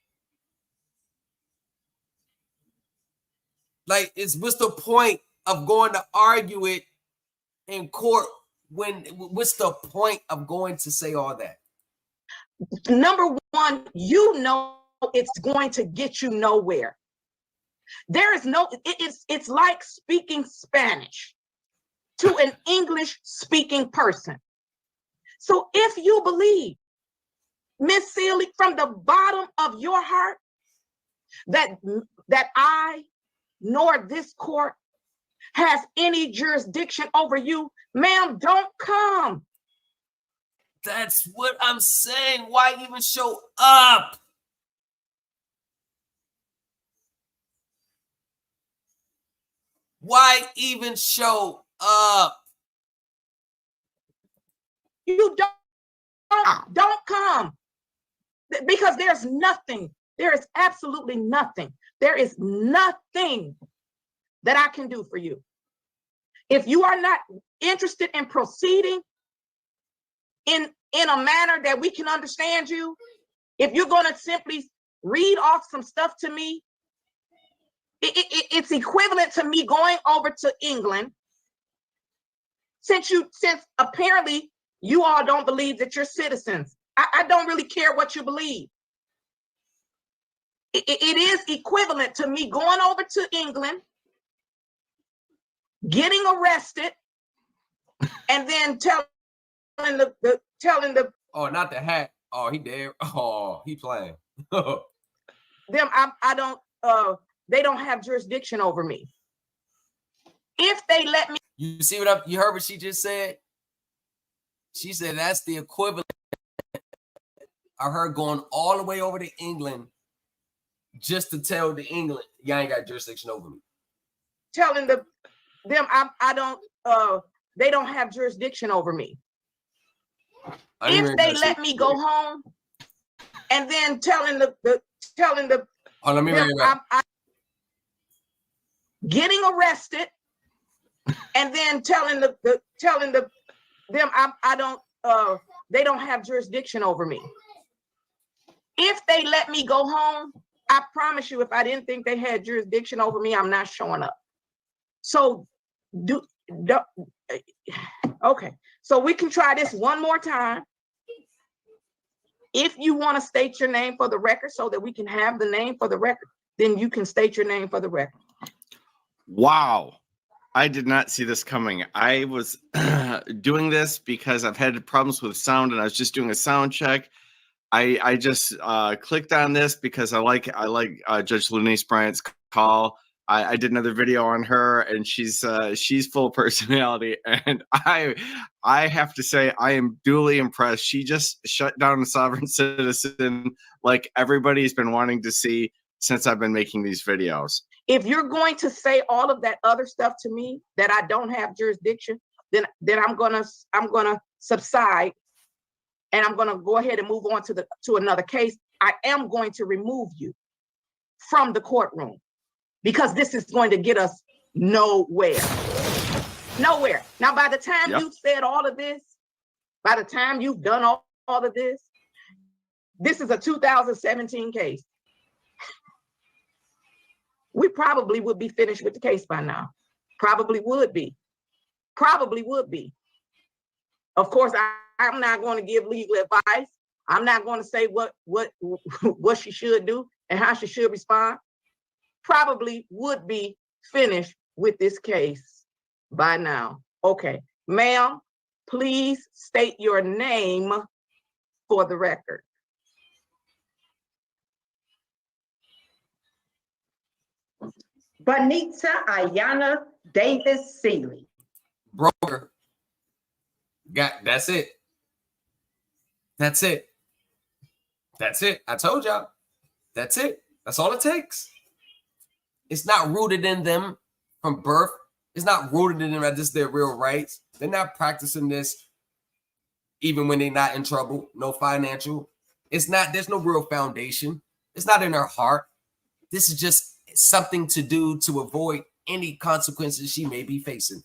Speaker 3: Like, what's the point of going to argue it in court what's the point of going to say all that?
Speaker 22: Number one, you know it's going to get you nowhere. There is no, it's like speaking Spanish to an English speaking person. So if you believe, Miss Sealy, from the bottom of your heart, that I nor this court has any jurisdiction over you, ma'am, don't come.
Speaker 3: That's what I'm saying. Why even show up? Why even show up?
Speaker 22: You don't come. Because there's nothing. There is absolutely nothing. There is nothing that I can do for you. If you are not interested in proceeding in a manner that we can understand you, if you're going to simply read off some stuff to me, it's equivalent to me going over to England, since apparently you all don't believe that you're citizens. I don't really care what you believe. it is equivalent to me going over to England, getting arrested, and then telling the
Speaker 3: Oh, not the hat. Oh, he dead. Oh, he playing.
Speaker 22: them they don't have jurisdiction over me. If they let me,
Speaker 3: You see what you heard what she just said? She said that's the equivalent of her going all the way over to England just to tell the England, y'all ain't got jurisdiction over me.
Speaker 22: telling them they don't have jurisdiction over me. If they let me go home, and then telling the
Speaker 3: Oh, let me read it back.
Speaker 22: getting arrested, and then telling them they don't have jurisdiction over me. If they let me go home, I promise you, if I didn't think they had jurisdiction over me, I'm not showing up. So okay, so we can try this one more time. If you want to state your name for the record so that we can have the name for the record, then you can state your name for the record.
Speaker 20: Wow. I did not see this coming. I was doing this because I've had problems with sound and I was just doing a sound check. I just clicked on this because I like Judge Lunice Bryant's call. I did another video on her, and she's full of personality, and I have to say I am duly impressed. She just shut down a sovereign citizen like everybody's been wanting to see since I've been making these videos.
Speaker 22: If you're going to say all of that other stuff to me that I don't have jurisdiction, then I'm gonna subside, and I'm gonna go ahead and move on to another case. I am going to remove you from the courtroom, because this is going to get us nowhere. Nowhere. Now, by the time you've said all of this, by the time you've done all of this, this is a 2017 case. We probably would be finished with the case by now. Probably would be. Probably would be. Of course, I'm not going to give legal advice. I'm not going to say what she should do and how she should respond. Probably would be finished with this case by now. Okay, ma'am, please state your name for the record.
Speaker 2: Bonita Ayana Davis Seeley.
Speaker 3: Broker. That's it. That's it. That's it. I told y'all. That's it. That's all it takes. It's not rooted in them from birth. It's not rooted in them that this is their real rights. They're not practicing this even when they're not in trouble. No financial. It's not, there's no real foundation. It's not in their heart. This is just something to do to avoid any consequences she may be facing.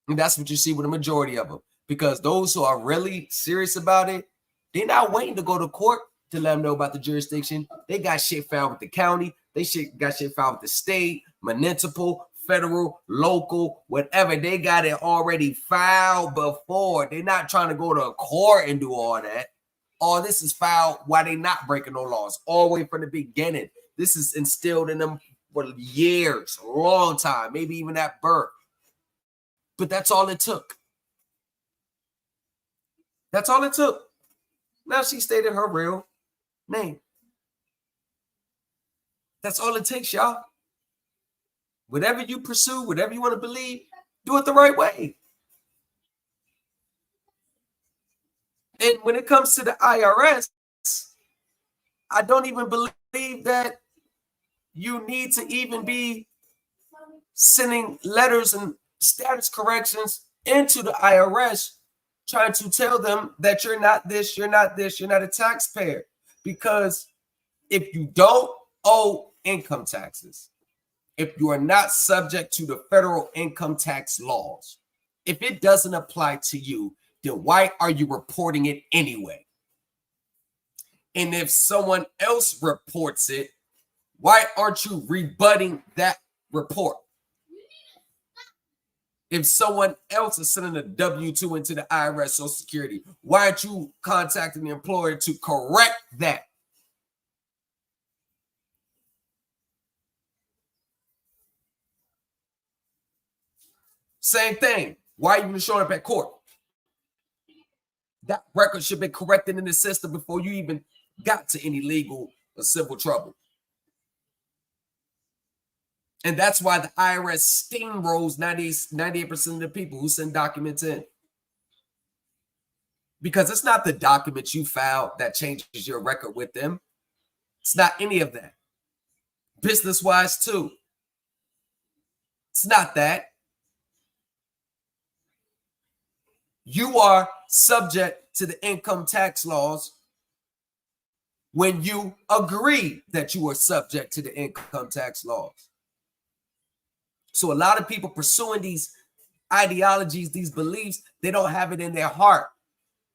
Speaker 3: And that's what you see with a majority of them. Because those who are really serious about it, they're not waiting to go to court to let them know about the jurisdiction. They got shit filed with the county. They got shit filed with the state, municipal, federal, local, whatever. They got it already filed before. They're not trying to go to court and do all that. All this is filed while they not breaking no laws, all the way from the beginning. This is instilled in them for years, a long time, maybe even at birth. But that's all it took. That's all it took. Now she stated her real name. That's all it takes, y'all. Whatever you pursue, whatever you want to believe, do it the right way. And when it comes to the IRS, I don't even believe that you need to even be sending letters and status corrections into the IRS trying to tell them that you're not this, you're not this, you're not a taxpayer. Because if you don't owe income taxes, if you are not subject to the federal income tax laws, if it doesn't apply to you, then why are you reporting it anyway? And if someone else reports it, why aren't you rebutting that report? If someone else is sending a W-2 into the IRS Social Security, why aren't you contacting the employer to correct that? Same thing. Why even showing up at court? That record should be corrected in the system before you even got to any legal or civil trouble. And that's why the IRS steamrolls 98% of the people who send documents in. Because it's not the documents you filed that changes your record with them. It's not any of that. Business-wise, too. It's not that. You are subject to the income tax laws when you agree that you are subject to the income tax laws. So a lot of people pursuing these ideologies, these beliefs, they don't have it in their heart.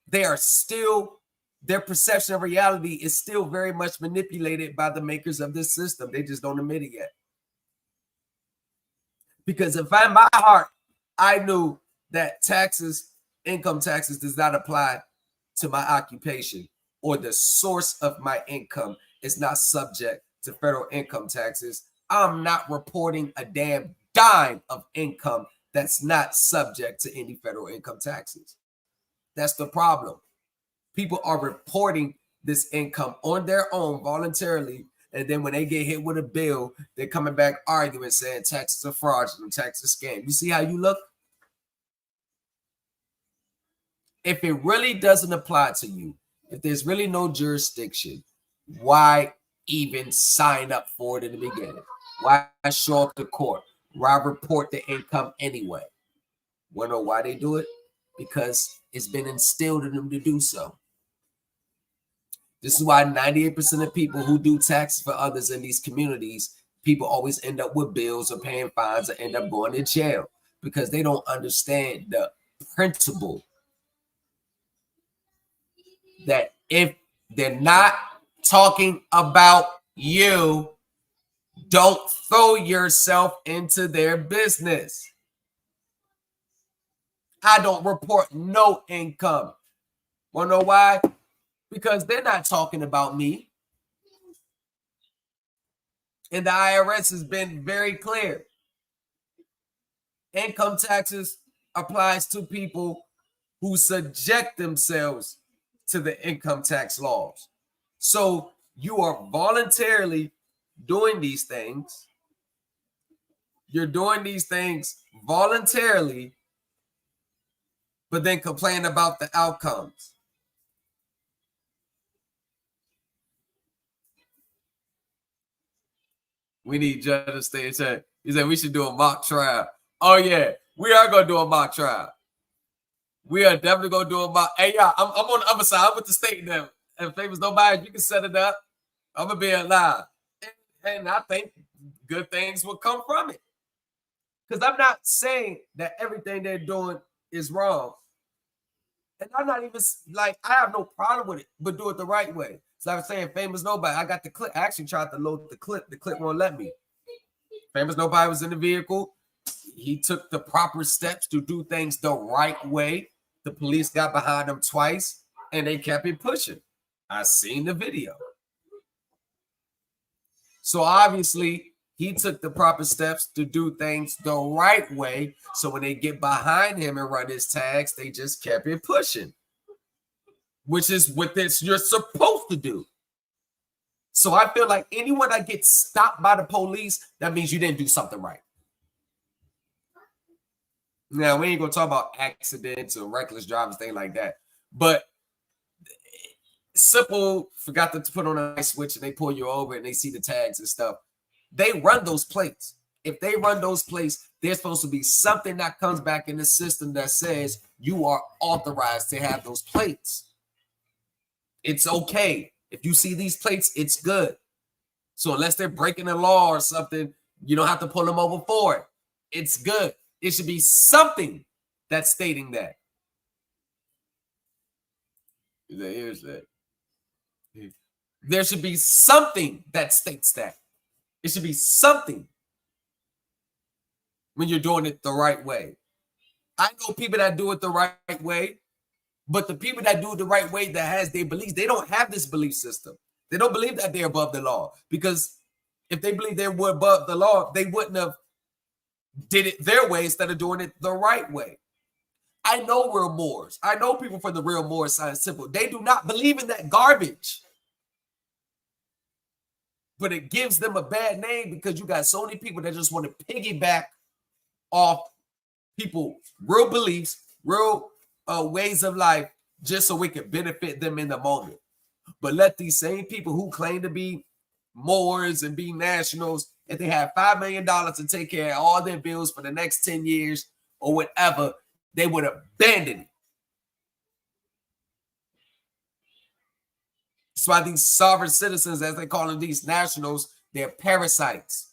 Speaker 3: They are still, their perception of reality is still very much manipulated by the makers of this system. They just don't admit it yet. Because if in my heart, I knew that taxes, income taxes does not apply to my occupation, or the source of my income is not subject to federal income taxes, I'm not reporting a damn dime of income that's not subject to any federal income taxes. That's the problem. People are reporting this income on their own voluntarily, and then when they get hit with a bill, they're coming back arguing, saying taxes are fraudulent, taxes scam. You see how you look? If it really doesn't apply to you, if there's really no jurisdiction, why even sign up for it in the beginning? Why show up to court? Why report the income anyway? Wanna know why they do it? Because it's been instilled in them to do so. This is why 98% of people who do taxes for others in these communities, people always end up with bills or paying fines or end up going to jail because they don't understand the principle that if they're not talking about you, don't throw yourself into their business. I don't report no income. Wanna know why? Because they're not talking about me. And the IRS has been very clear. Income taxes applies to people who subject themselves to the income tax laws. So you are voluntarily doing these things. You're doing these things voluntarily, but then complain about the outcomes. We need Judge to stay in check. He said we should do a mock trial. Oh yeah, we are gonna do a mock trial. We are definitely gonna do a mock. Hey, y'all, I'm on the other side. I'm with the state now. And Famous Nobody, you can set it up. I'm gonna be alive, and I think good things will come from it. Because I'm not saying that everything they're doing is wrong, and I'm not even like I have no problem with it, but do it the right way. So I was saying, Famous Nobody, I got the clip. I actually tried to load the clip. The clip won't let me. Famous Nobody was in the vehicle. He took the proper steps to do things the right way. The police got behind him twice, and they kept it pushing. I seen the video. So obviously, he took the proper steps to do things the right way. So when they get behind him and run his tags, they just kept it pushing, which is what you're supposed to do. So I feel like anyone that gets stopped by the police, that means you didn't do something right. Now, we ain't gonna talk about accidents or reckless driving, things like that. But simple, forgot to put on a light switch and they pull you over and they see the tags and stuff. They run those plates. If they run those plates, there's supposed to be something that comes back in the system that says you are authorized to have those plates. It's okay. If you see these plates, it's good. So unless they're breaking the law or something, you don't have to pull them over for it. It's good. It should be something that's stating that. Here's that. There should be something that states that. It should be something when you're doing it the right way. I know people that do it the right way, but the people that do it the right way that has their beliefs, they don't have this belief system. They don't believe that they're above the law, because if they believe they were above the law, they wouldn't have did it their way instead of doing it the right way. I know real Moors. I know people from the real Moors Science Temple. They do not believe in that garbage. But it gives them a bad name because you got so many people that just want to piggyback off people, real beliefs, real ways of life, just so it can benefit them in the moment. But let these same people who claim to be Moors and be nationals, if they have $5 million to take care of all their bills for the next 10 years or whatever, they would abandon it. That's why these sovereign citizens, as they call them, these nationals, they're parasites.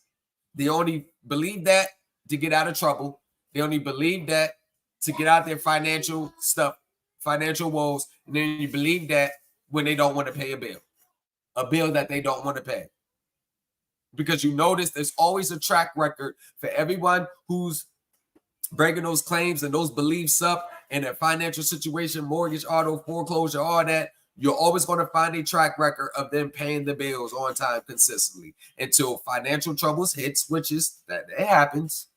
Speaker 3: They only believe that to get out of trouble. They only believe that to get out their financial stuff, financial woes. And then you believe that when they don't want to pay a bill that they don't want to pay. Because you notice there's always a track record for everyone who's breaking those claims and those beliefs up and their financial situation, mortgage, auto, foreclosure, all that. You're always going to find a track record of them paying the bills on time consistently until financial troubles hits, which is that it happens.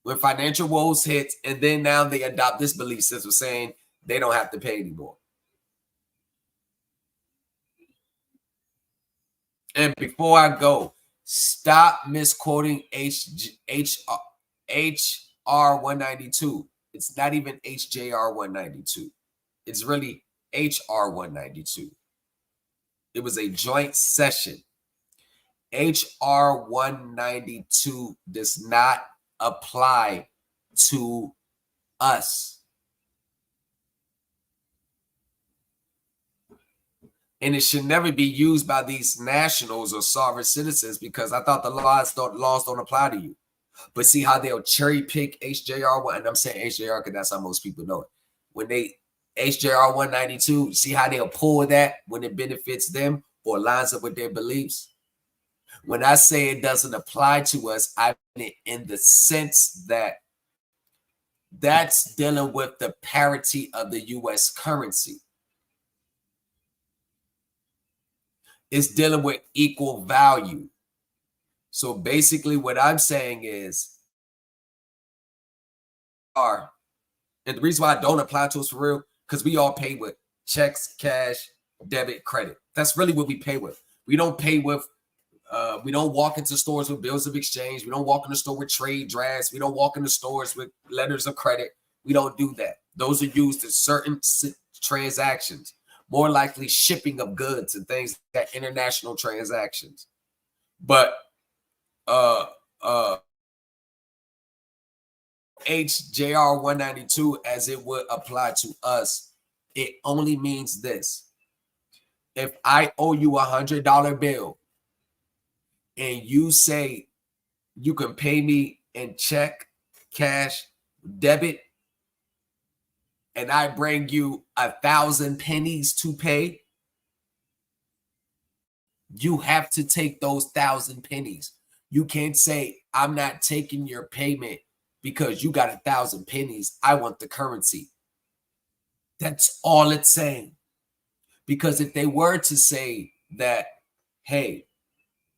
Speaker 3: When financial woes hit, and then now they adopt this belief system saying they don't have to pay anymore. And before I go, stop misquoting HR 192. It's not even HJR 192. It's really HR 192. It was a joint session. HR 192 does not apply to us. And it should never be used by these nationals or sovereign citizens because I thought the laws don't apply to you. But see how they'll cherry pick HJR1, and I'm saying HJR because that's how most people know it. When they HJR 192, see how they'll pull that when it benefits them or lines up with their beliefs. When I say it doesn't apply to us, I mean it in the sense that that's dealing with the parity of the U.S. currency. It's dealing with equal value. So basically what I'm saying is, and the reason why I don't apply to us for real, because we all pay with checks, cash, debit, credit. That's really what we pay with. We don't pay with, we don't walk into stores with bills of exchange. We don't walk in the store with trade drafts. We don't walk into stores with letters of credit. We don't do that. Those are used in certain transactions, more likely shipping of goods and things like that, international transactions. But HJR 192, as it would apply to us, it only means this. If I owe you $100 bill and you say you can pay me in check, cash, debit, and I bring you 1,000 pennies to pay, you have to take those 1,000 pennies. You can't say, I'm not taking your payment because you got 1,000 pennies. I want the currency. That's all it's saying. Because if they were to say that, hey,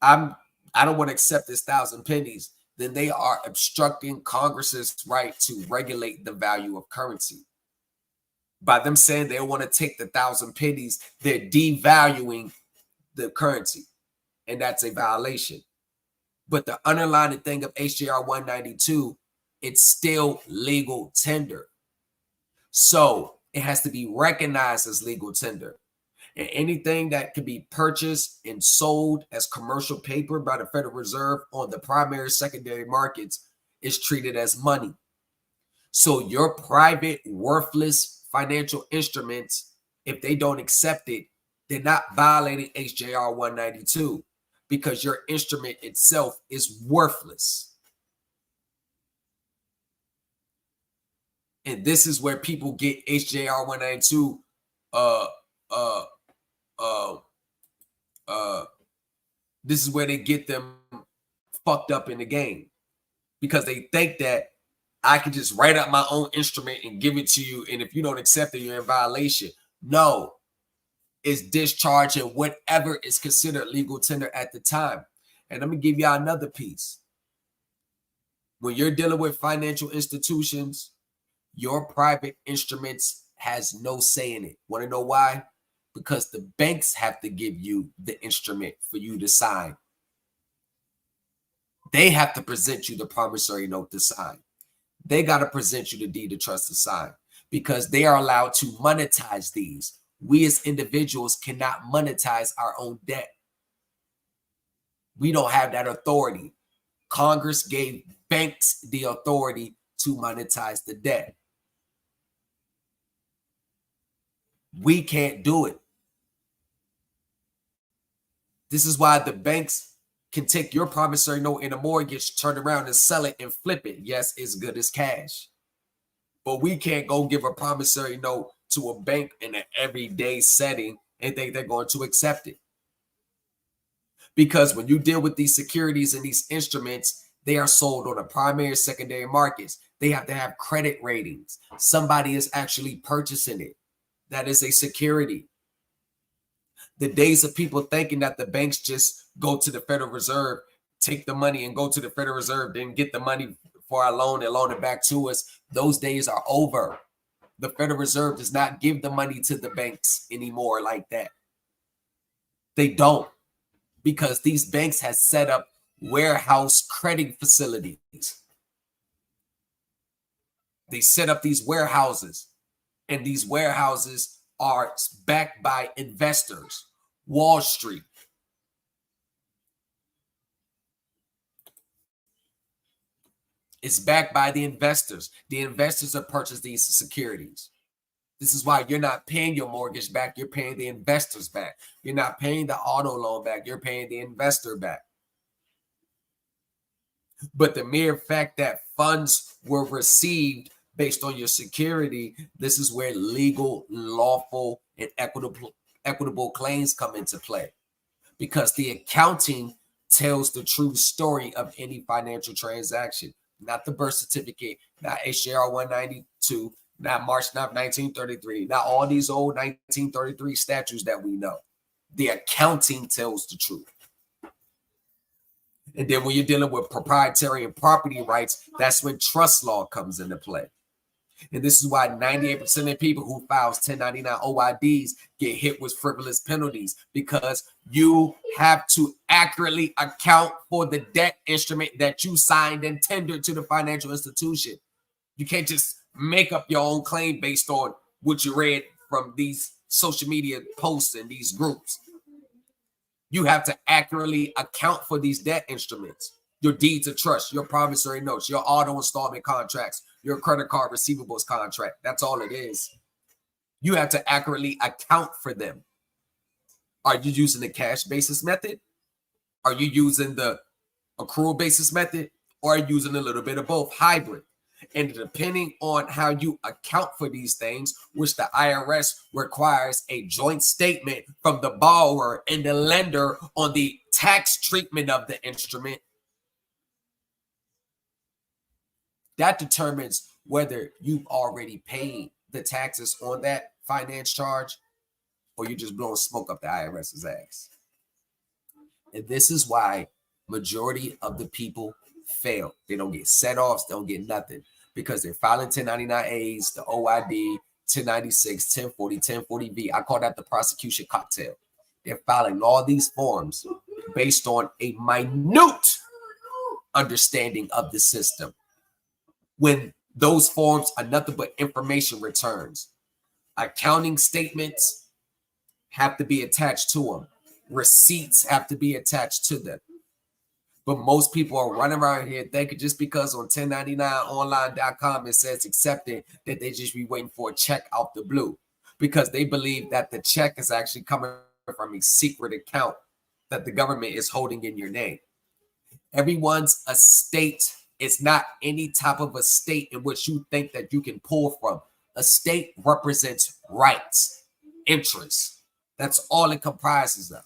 Speaker 3: I don't want to accept this 1,000 pennies, then they are obstructing Congress's right to regulate the value of currency. By them saying they want to take the 1,000 pennies, they're devaluing the currency. And that's a violation. But the underlying thing of HJR 192, it's still legal tender. So it has to be recognized as legal tender. And anything that can be purchased and sold as commercial paper by the Federal Reserve on the primary, secondary markets is treated as money. So your private, worthless financial instruments, if they don't accept it, they're not violating HJR 192 because your instrument itself is worthless. And this is where people get HJR 192 this is where they get them fucked up in the game because they think that I can just write up my own instrument and give it to you, and if you don't accept it, you're in violation. No, it's discharging whatever is considered legal tender at the time. And let me give y'all another piece. When you're dealing with financial institutions, your private instruments has no say in it. Want to know why? Because the banks have to give you the instrument for you to sign. They have to present you the promissory note to sign. They got to present you the deed of trust to sign because they are allowed to monetize these. We as individuals cannot monetize our own debt. We don't have that authority. Congress gave banks the authority to monetize the debt. We can't do it. This is why the banks can take your promissory note in a mortgage, turn around and sell it and flip it. Yes, it's good as cash. But we can't go give a promissory note to a bank in an everyday setting and think they're going to accept it. Because when you deal with these securities and these instruments, they are sold on the primary and secondary markets. They have to have credit ratings. Somebody is actually purchasing it. That is a security. The days of people thinking that the banks just go to the Federal Reserve, take the money and go to the Federal Reserve, then get the money for our loan and loan it back to us, those days are over. The Federal Reserve does not give the money to the banks anymore like that. They don't, because these banks have set up warehouse credit facilities. They set up these warehouses, and these warehouses are backed by investors. Wall Street. It's backed by the investors. The investors have purchased these securities. This is why you're not paying your mortgage back. You're paying the investors back. You're not paying the auto loan back. You're paying the investor back. But the mere fact that funds were received based on your security, this is where legal, lawful, and equitable claims come into play. Because the accounting tells the true story of any financial transaction. Not the birth certificate, not HJR 192, not March 9th, 1933, not all these old 1933 statutes that we know. The accounting tells the truth. And then when you're dealing with proprietary and property rights, that's when trust law comes into play. And this is why 98% of people who files 1099 OIDs get hit with frivolous penalties, because you have to accurately account for the debt instrument that you signed and tendered to the financial institution. You can't just make up your own claim based on what you read from these social media posts and these groups. You have to accurately account for these debt instruments, your deeds of trust, your promissory notes, your auto installment contracts, your credit card receivables contract. That's all it is. You have to accurately account for them. Are you using the cash basis method? Are you using the accrual basis method? Or are you using a little bit of both, hybrid? And depending on how you account for these things, which the IRS requires a joint statement from the borrower and the lender on the tax treatment of the instrument, that determines whether you've already paid the taxes on that finance charge or you're just blowing smoke up the IRS's ass. And this is why majority of the people fail. They don't get set-offs, they don't get nothing, because they're filing 1099As, the OID, 1096, 1040, 1040V. I call that the prosecution cocktail. They're filing all these forms based on a minute understanding of the system, when those forms are nothing but information returns. Accounting statements have to be attached to them. Receipts have to be attached to them. But most people are running around here thinking just because on 1099online.com it says accepted, that they just be waiting for a check out the blue, because they believe that the check is actually coming from a secret account that the government is holding in your name. Everyone's estate is not any type of estate in which you think that you can pull from. Estate represents rights, interests. That's all it comprises of.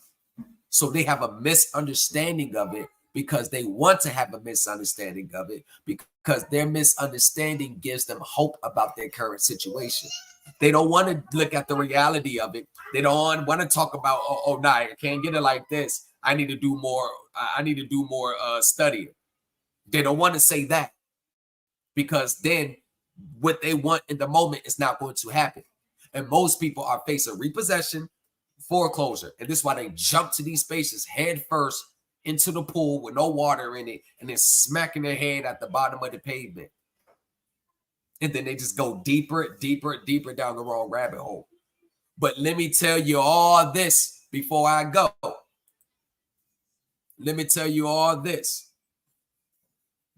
Speaker 3: So they have a misunderstanding of it, because they want to have a misunderstanding of it, because their misunderstanding gives them hope about their current situation. They don't want to look at the reality of it. They don't want to talk about, oh, nah, I can't get it like this. I need to do more. I need to do more studying. They don't want to say that. because then what they want in the moment is not going to happen. And most people are facing repossession, foreclosure. And this is why they jump to these spaces head first into the pool with no water in it and then smacking their head at the bottom of the pavement. And then they just go deeper, deeper, deeper down the wrong rabbit hole. But let me tell you all this before I go. Let me tell you all this.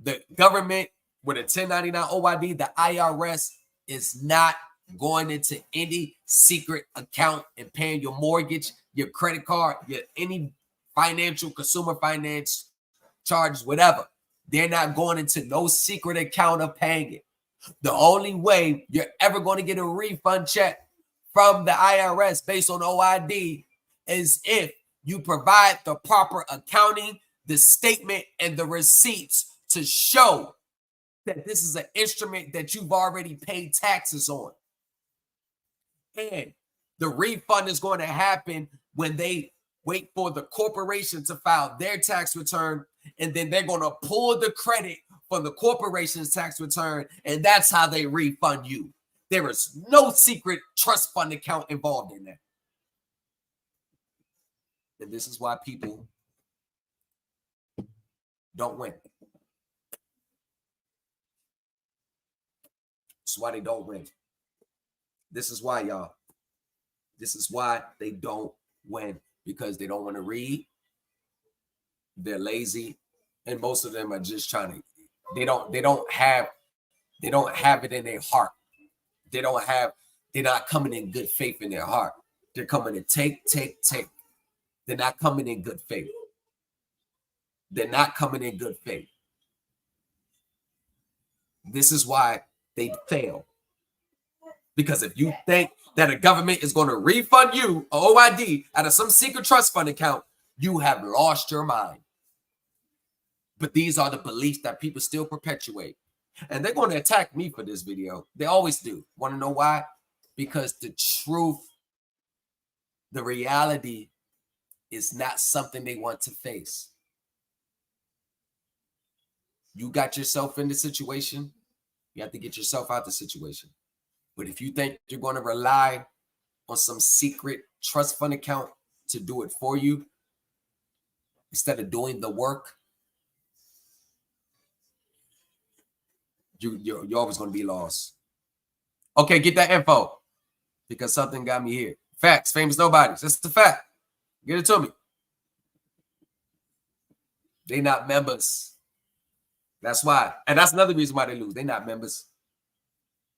Speaker 3: The government with a 1099 OID, the IRS is not going into any secret account and paying your mortgage, your credit card, your any financial, consumer finance charges, whatever. They're not going into no secret account of paying it. The only way you're ever going to get a refund check from the IRS based on OID is if you provide the proper accounting, the statement, and the receipts to show that this is an instrument that you've already paid taxes on. And the refund is going to happen when they wait for the corporation to file their tax return, and then they're going to pull the credit from the corporation's tax return, and that's how they refund you. There is no secret trust fund account involved in that. And this is why people don't win. That's why they don't win. This is why, y'all. This is why they don't win, because they don't want to read. They're lazy, and most of them are just trying to. They don't have it in their heart. They're not coming in good faith in their heart. They're coming to take. They're not coming in good faith. They're not coming in good faith. This is why they fail. Because if you think that a government is going to refund you an OID out of some secret trust fund account, you have lost your mind. But these are the beliefs that people still perpetuate. And they're going to attack me for this video. They always do. Want to know why? Because the truth, the reality is not something they want to face. You got yourself in the situation. You have to get yourself out the situation. But if you think you're going to rely on some secret trust fund account to do it for you, instead of doing the work, you're always going to be lost. Okay, get that info, because something got me here. Facts, famous nobodies. That's the fact. Get it to me. They not members. That's why. And that's another reason why they lose. They not members.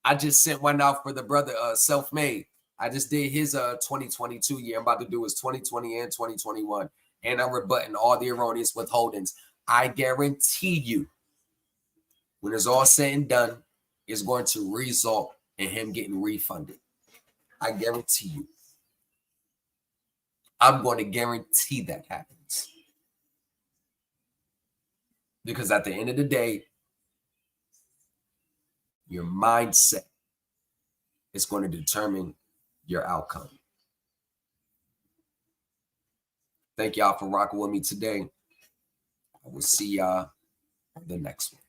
Speaker 3: I just sent one out for the brother Self-Made. I just did his 2022 year. I'm about to do his 2020 and 2021. And I'm rebutting all the erroneous withholdings. I guarantee you, when it's all said and done, it's going to result in him getting refunded. I guarantee you. I'm going to guarantee that happens. Because at the end of the day, your mindset is going to determine your outcome. Thank y'all for rocking with me today. I will see y'all the next one.